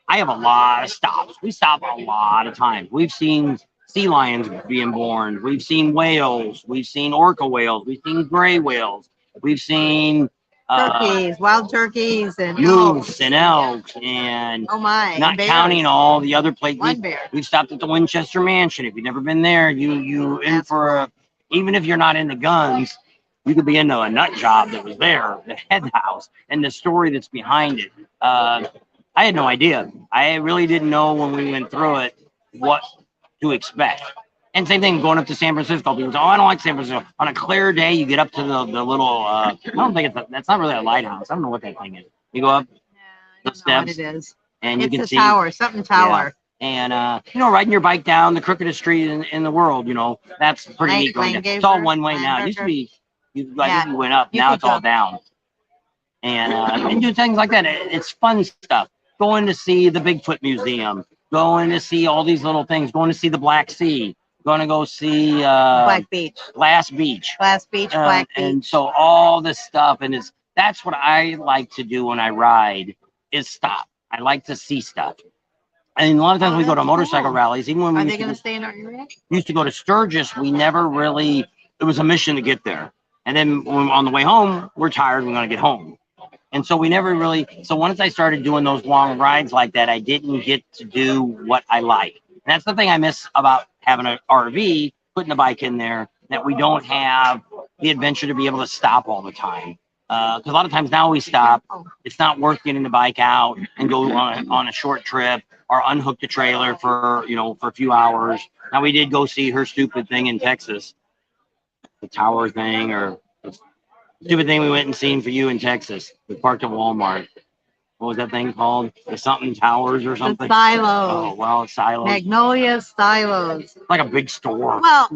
I have a lot of stops. We stop a lot of times. We've seen sea lions being born. We've seen whales. We've seen orca whales. We've seen gray whales. We've seen Turkeys, wild turkeys, and moose and elks, and oh my, not and bears. counting all the other places. One bear. We've stopped at the Winchester Mansion. If you've never been there, you in for a, even if you're not into guns, you could be into a nut job that was there, the head house, and the story that's behind it. I had no idea. I really didn't know when we went through it what to expect. And same thing going up to San Francisco. People say, "Oh, I don't like San Francisco." On a clear day, you get up to the little. I don't think that's not really a lighthouse. I don't know what that thing is. You go up Yeah, the steps, it is. and you It's can a see tower, something tower. and riding your bike down the crookedest street in the world. That's pretty neat. Going down. It's all one way now. It used to be, I think you went up. Now it's all down. And do things like that. It's fun stuff. Going to see the Bigfoot Museum. Going to see all these little things. Going to see the Black Sea. Going to go see Black Beach. Glass Beach. Black Beach. And so all this stuff, and that's what I like to do when I ride is stop. I like to see stuff. And a lot of times we go to motorcycle rallies. Even when Are we they going to stay in our area? used to go to Sturgis, we never really. It was a mission to get there. And then when on the way home, we're tired. We're going to get home. And so we never really. So once I started doing those long rides like that, I didn't get to do what I like. And that's the thing I miss about having an RV, putting the bike in there, that we don't have the adventure to be able to stop all the time. Because a lot of times now we stop. It's not worth getting the bike out and go on a short trip or unhook the trailer for a few hours. Now we did go see her stupid thing in Texas, the tower thing, or the stupid thing we went and seen for you in Texas. We parked at Walmart. What was that thing called? The something towers or something? The silos. Oh, well, silos. Magnolia silos. Like a big store. Well,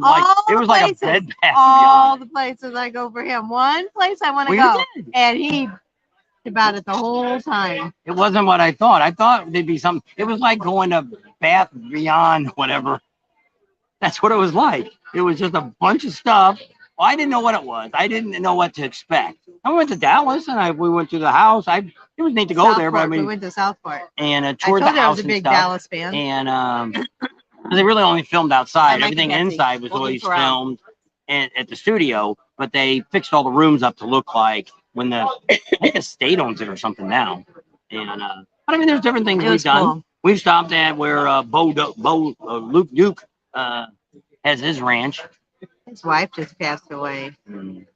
it was like a Bed Bath. All the places I go for him. One place I want to go. And he about it the whole time. It wasn't what I thought. I thought there'd be something. It was like going to Bath Beyond, whatever. That's what it was like. It was just a bunch of stuff. Well, I didn't know what it was. I didn't know what to expect. I went to Dallas and we went to the house. It was neat to go Southport. there, but I mean, we went to Southport and toured the house. I was a big Dallas fan. And they really only filmed outside. Everything inside was always filmed at the studio, but they fixed all the rooms up to look like when I think the state owns it or something now. And but I mean, there's different things we've done. Cool. We've stopped at where Luke Duke has his ranch. His wife just passed away. He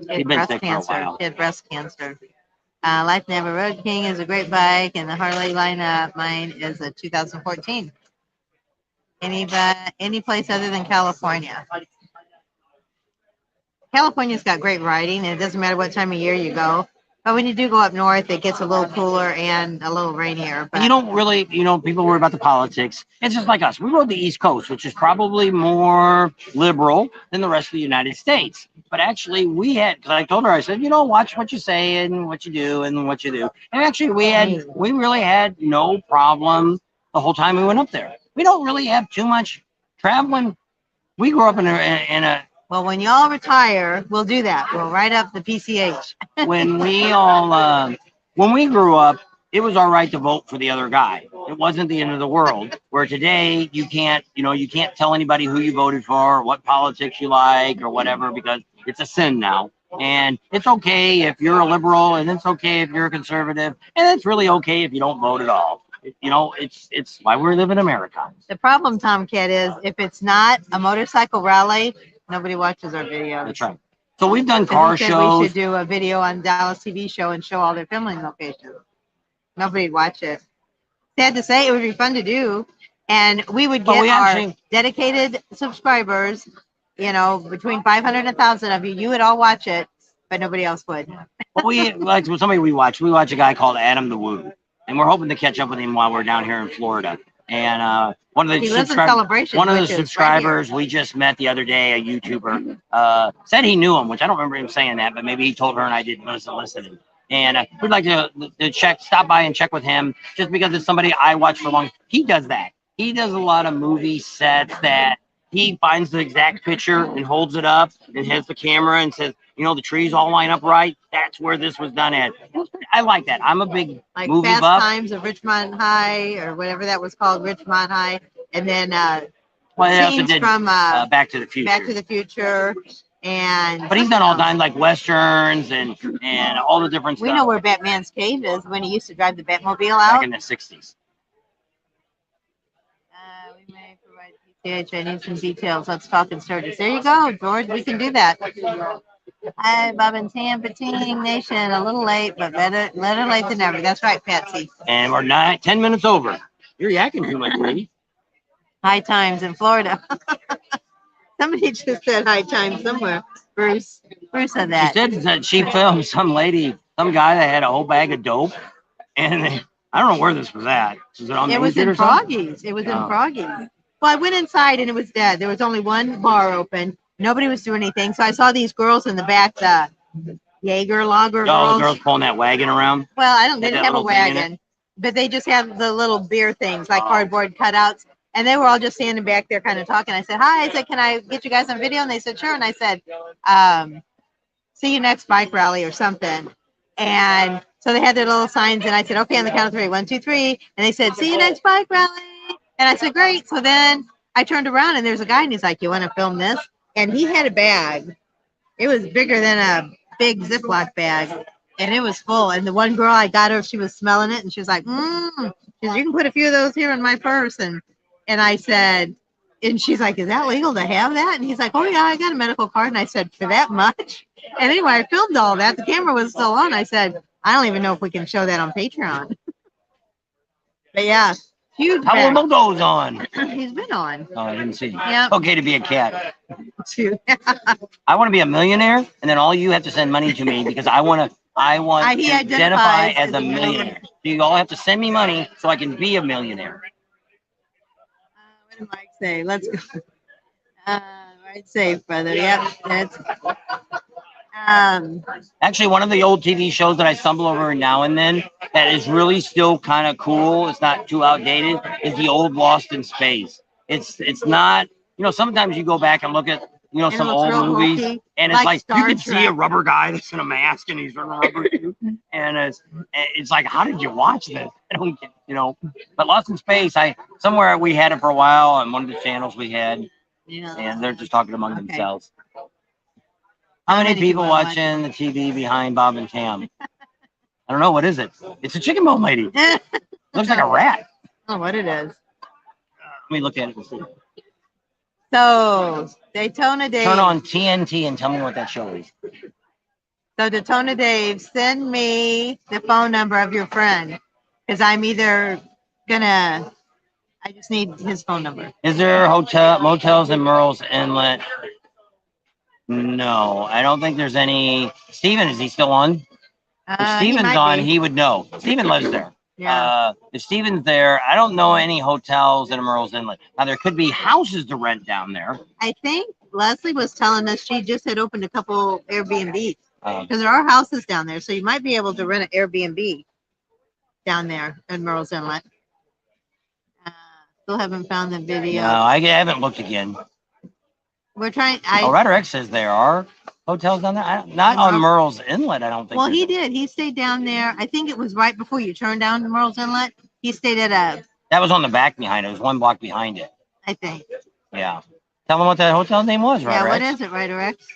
had breast cancer. He had breast cancer. Life Never Road King is a great bike, and the Harley lineup, mine is a 2014. Any place other than California. California's got great riding, and it doesn't matter what time of year you go. But when you do go up north, it gets a little cooler and a little rainier. But you don't really, people worry about the politics. It's just like us. We rode the East Coast, which is probably more liberal than the rest of the United States. But actually, because I told her, I said, watch what you say and what you do and what you do. And actually, we really had no problem the whole time we went up there. We don't really have too much traveling. We grew up in a well, when y'all retire, we'll do that. We'll write up the PCH. when we grew up, it was all right to vote for the other guy. It wasn't the end of the world. Where today you can't tell anybody who you voted for, or what politics you like, or whatever, because it's a sin now. And it's okay if you're a liberal, and it's okay if you're a conservative, and it's really okay if you don't vote at all. It's why we live in America. The problem, Tomcat, is if it's not a motorcycle rally, nobody watches our videos. That's right. So we've done car shows. We should do a video on Dallas TV show and show all their filming locations. Nobody'd watch it. Sad to say, it would be fun to do. And we would get our dedicated subscribers, between 500 and 1,000 of you. You would all watch it, but nobody else would. Well, somebody we watch a guy called Adam the Woo. and we're hoping to catch up with him while we're down here in Florida. And one of the He lives in Celebration. one of the which is right subscribers here. we just met the other day, a YouTuber, said he knew him, which I don't remember him saying that, but maybe he told her and I didn't listen. And we'd like to stop by and check with him, just because it's somebody I watch for long. He does that. He does a lot of movie sets that he finds the exact picture and holds it up and has the camera and says, you know, the trees all line up right. That's where this was done at. I like that. I'm a big Like movie Fast buff. Times of Richmond High or whatever that was called, Richmond High, and then Well, they also scenes did from Back to the Future. Back to the Future, and But he's done all kinds like westerns and all the different we stuff know where Batman's cave is when he used to drive the Batmobile back out. in the 60s. We may provide PTH. I need some details. Let's talk in Sturgis. There you go, George. We can do that. Hi, Bob and Tam, Pating Nation. A little late, but better late than never. That's right, Patsy. And we're 10 minutes over. You're yakking too much, lady. High times in Florida. Somebody just said high times somewhere. Bruce said She that. said that she filmed some guy that had a whole bag of dope, and I don't know where this was at. Was it on It Main was Street in or something? Froggy's. It was in Oh. Froggy's. Well, I went inside and it was dead. There was only one bar open. Nobody was doing anything. So I saw these girls in the back, the Jaeger Lager All the girls. girls pulling that wagon around. Well, I don't. They Had didn't that have a little thing in wagon, but they just have the little beer things like cardboard cutouts. And they were all just standing back there, kind of talking. I said, "Hi." I said, "Can I get you guys on video?" And they said, "Sure." And I said, "See you next bike rally or something." And so they had their little signs, and I said, "Okay, on the count of three. 1, 2, 3." And they said, "See you next bike rally." And I said, "Great." So then I turned around, and there's a guy, and he's like, "You want to film this?" And he had a bag. It was bigger than a big Ziploc bag, and it was full. And the one girl, I got her, she was smelling it, and she was like, She said, "You can put a few of those here in my purse." And I said, and she's like, "Is that legal to have that?" And he's like, "Oh yeah, I got a medical card." And I said, "For that much?" And anyway, I filmed all that. The camera was still on. I said, "I don't even know if we can show that on Patreon." But yeah, huge How bag. little goes on? He's been on. Oh, I didn't see. Yeah. Okay to be a cat. Too. I want to be a millionaire, and then all you have to send money to me because I want He to identify identifies as a millionaire. So you all have to send me money so I can be a millionaire. What did Mike say? Let's go. Right safe, brother. Yep, that's. Actually, one of the old TV shows that I stumble over now and then that is really still kind of cool, it's not too outdated, is the old Lost in Space. It's not, sometimes you go back and look at, And it some looks old real movies, hokey, and it's like like you Star can see a Trek. rubber guy that's in a mask and he's wearing a rubber suit, and it's like, how did you watch this? I don't get, But Lost in Space, somewhere we had it for a while on one of the channels we had, Yeah. and they're just talking among Okay. themselves. How many many people people are watching the TV behind Bob and Tam? I don't know. What is it? It's a chicken bone lady. Looks like a rat. Oh, what it is. Let me look at it and see. So Daytona Dave. Turn on TNT and tell me what that show is. So Daytona Dave, send me the phone number of your friend, because I'm either gonna. I just need his phone number. Is there motels in Merle's Inlet? No, I don't think there's any. Steven, is he still on? If He Steven's might on, be. he would know. Steven lives there. Yeah. If Steven's there, I don't know any hotels in Merle's Inlet. Now, there could be houses to rent down there. I think Leslie was telling us she just had opened a couple Airbnbs, Um, because there are houses down there, so you might be able to rent an Airbnb down there in Merle's Inlet. Still haven't found the video. no, I haven't looked again. We're trying. Ryder X says there are hotels down there. Not on Merle's Inlet, I don't think. Well, he did. He stayed down there. I think it was right before you turned down to Merle's Inlet. He stayed at That was on the back behind it. It was one block behind it. I think. Yeah. Tell them what that hotel name was, right? Yeah, what is it, Ryder X?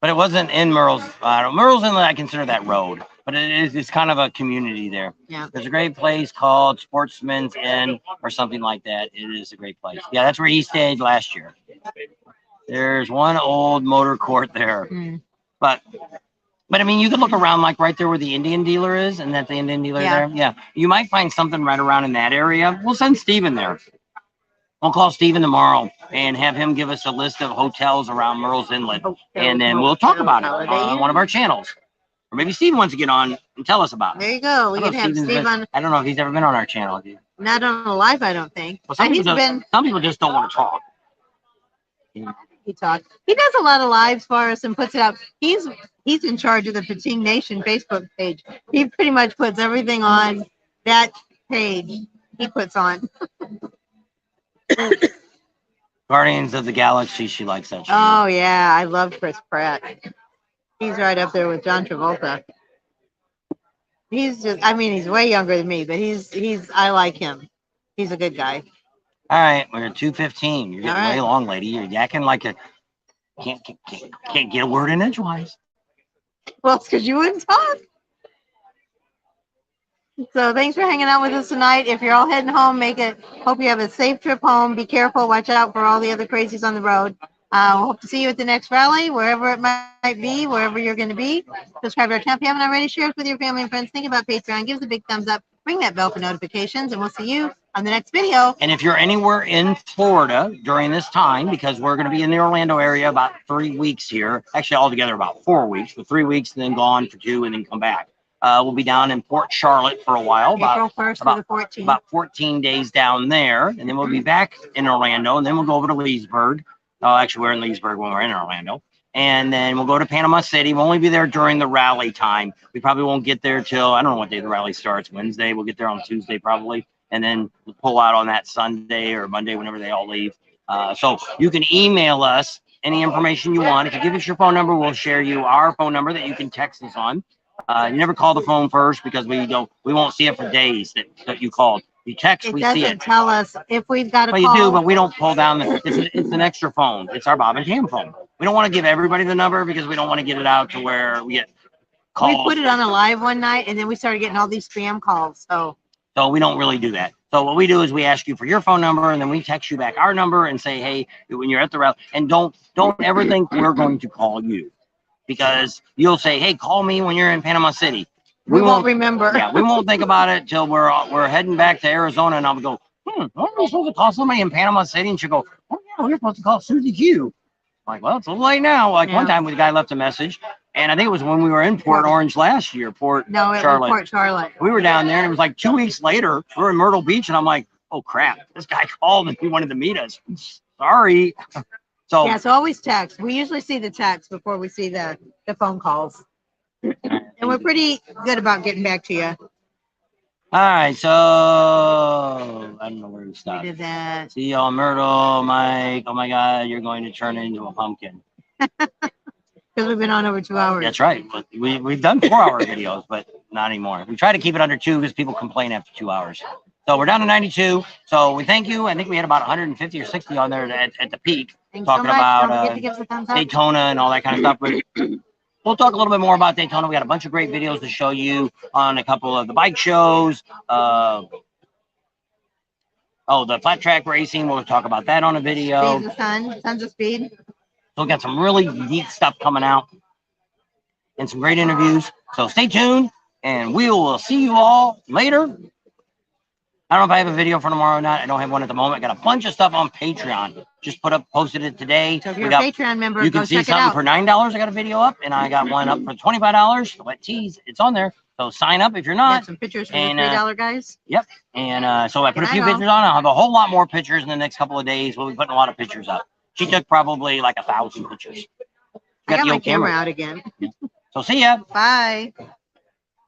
But it wasn't in Merle's. Merle's Inlet, I consider that road. But it's kind of a community there. Yeah. There's a great place called Sportsman's Inn or something like that. It is a great place. Yeah, that's where he stayed last year. There's one old motor court there. But I mean, you could look around like right there where the Indian dealer is, and that's the Indian dealer there. Yeah. You might find something right around in that area. We'll send Steven there. We'll call Steven tomorrow and have him give us a list of hotels around Merle's Inlet. And then we'll talk about it on one of our channels. Or maybe Steve wants to get on and tell us about it. There you go. We I can know have Steven's Steve been- on, I don't know if he's ever been on our channel. Dude. not on a live, I don't think. Well, some He's people, been, some people just don't want to talk. he talks. He does a lot of lives for us and puts it out. He's in charge of the Fatigue Nation Facebook page. He pretty much puts everything on that page. He puts on. Guardians of the Galaxy, she likes that show. Oh yeah, I love Chris Pratt. He's right up there with John Travolta. He's just, I mean, he's way younger than me, but I like him. He's a good guy. All right, we're at 2:15. You're getting All right. way long, lady. You're yakking like a can't get a word in edgewise. Well, it's because you wouldn't talk. So thanks for hanging out with us tonight. If you're all heading home, hope you have a safe trip home. Be careful. Watch out for all the other crazies on the road. We'll hope to see you at the next rally, wherever it might be, wherever you're going to be. Subscribe to our channel if you haven't already. Share it with your family and friends. Think about Patreon. Give us a big thumbs up. Ring that bell for notifications, and we'll see you on the next video. And if you're anywhere in Florida during this time, because we're going to be in the Orlando area about 3 weeks here, actually altogether about 4 weeks, for 3 weeks, and then gone for 2, and then come back. We'll be down in Port Charlotte for a while, April 1st to the 14th. about 14 days down there, and then we'll be back in Orlando, and then we'll go over to Leesburg. Actually, we're in Leesburg when we're in Orlando. And then we'll go to Panama City. We'll only be there during the rally time. We probably won't get there till, I don't know what day the rally starts, Wednesday. We'll get there on Tuesday probably. And then we'll pull out on that Sunday or Monday whenever they all leave. So you can email us any information you want. If you give us your phone number, we'll share you our phone number that you can text us on. You never call the phone first because we won't see it for days that you called. You text, It we see doesn't it. tell us if we've got a Well, call. you do, but we don't pull down it's an extra phone. It's our Bob and Tam phone. We don't want to give everybody the number because we don't want to get it out to where we get calls. We put it on a live one night, and then we started getting all these spam calls. So we don't really do that. So what we do is we ask you for your phone number, and then we text you back our number and say, hey, when you're at the rally, and don't ever think we're going to call you, because you'll say, hey, call me when you're in Panama City. we won't remember. Yeah, we won't think about it till we're heading back to Arizona, and I'll go, weren't we supposed to call somebody in Panama City? And she'll go, oh yeah, we were supposed to call Susie Q. I'm like, well, it's a little late now. Like one time, the guy left a message, and I think it was when we were in Port Orange last year, Port Charlotte. We were down there, and it was like 2 weeks later. We were in Myrtle Beach, and I'm like, oh crap, this guy called and he wanted to meet us. Sorry. So yeah, so always text. We usually see the text before we see the phone calls. And we're pretty good about getting back to you. All right, so I don't know where to stop. We did that. See y'all, Myrtle, Mike. Oh my God, you're going to turn into a pumpkin. Because we've been on over 2 hours. That's right. But we've done 4-hour videos, but not anymore. We try to keep it under 2 because people complain after 2 hours. So we're down to 92. So we thank you. I think we had about 150 or 60 on there at the peak. Thanks talking so much. about Don't forget to give us a thumbs up. Daytona and all that kind of stuff. But we'll talk a little bit more about Daytona. We got a bunch of great videos to show you on a couple of the bike shows. The flat track racing. We'll talk about that on a video. Speed of the sun. Tons of speed. So we got some really neat stuff coming out and some great interviews. So stay tuned, and we will see you all later. I don't know if I have a video for tomorrow or not. I don't have one at the moment. I got a bunch of stuff on Patreon. Just posted it today. So if you're a Patreon member, you go can see check it something out. for $9. I got a video up, and I got one up for $25. The wet teas, it's on there. So sign up if you're not. Got some pictures for the $3 guys. Yep. And so I put a few Can I go? pictures on. I'll have a whole lot more pictures in the next couple of days. We'll be putting a lot of pictures up. She took probably like 1,000 pictures. I got the my old camera out again. So see ya. Bye.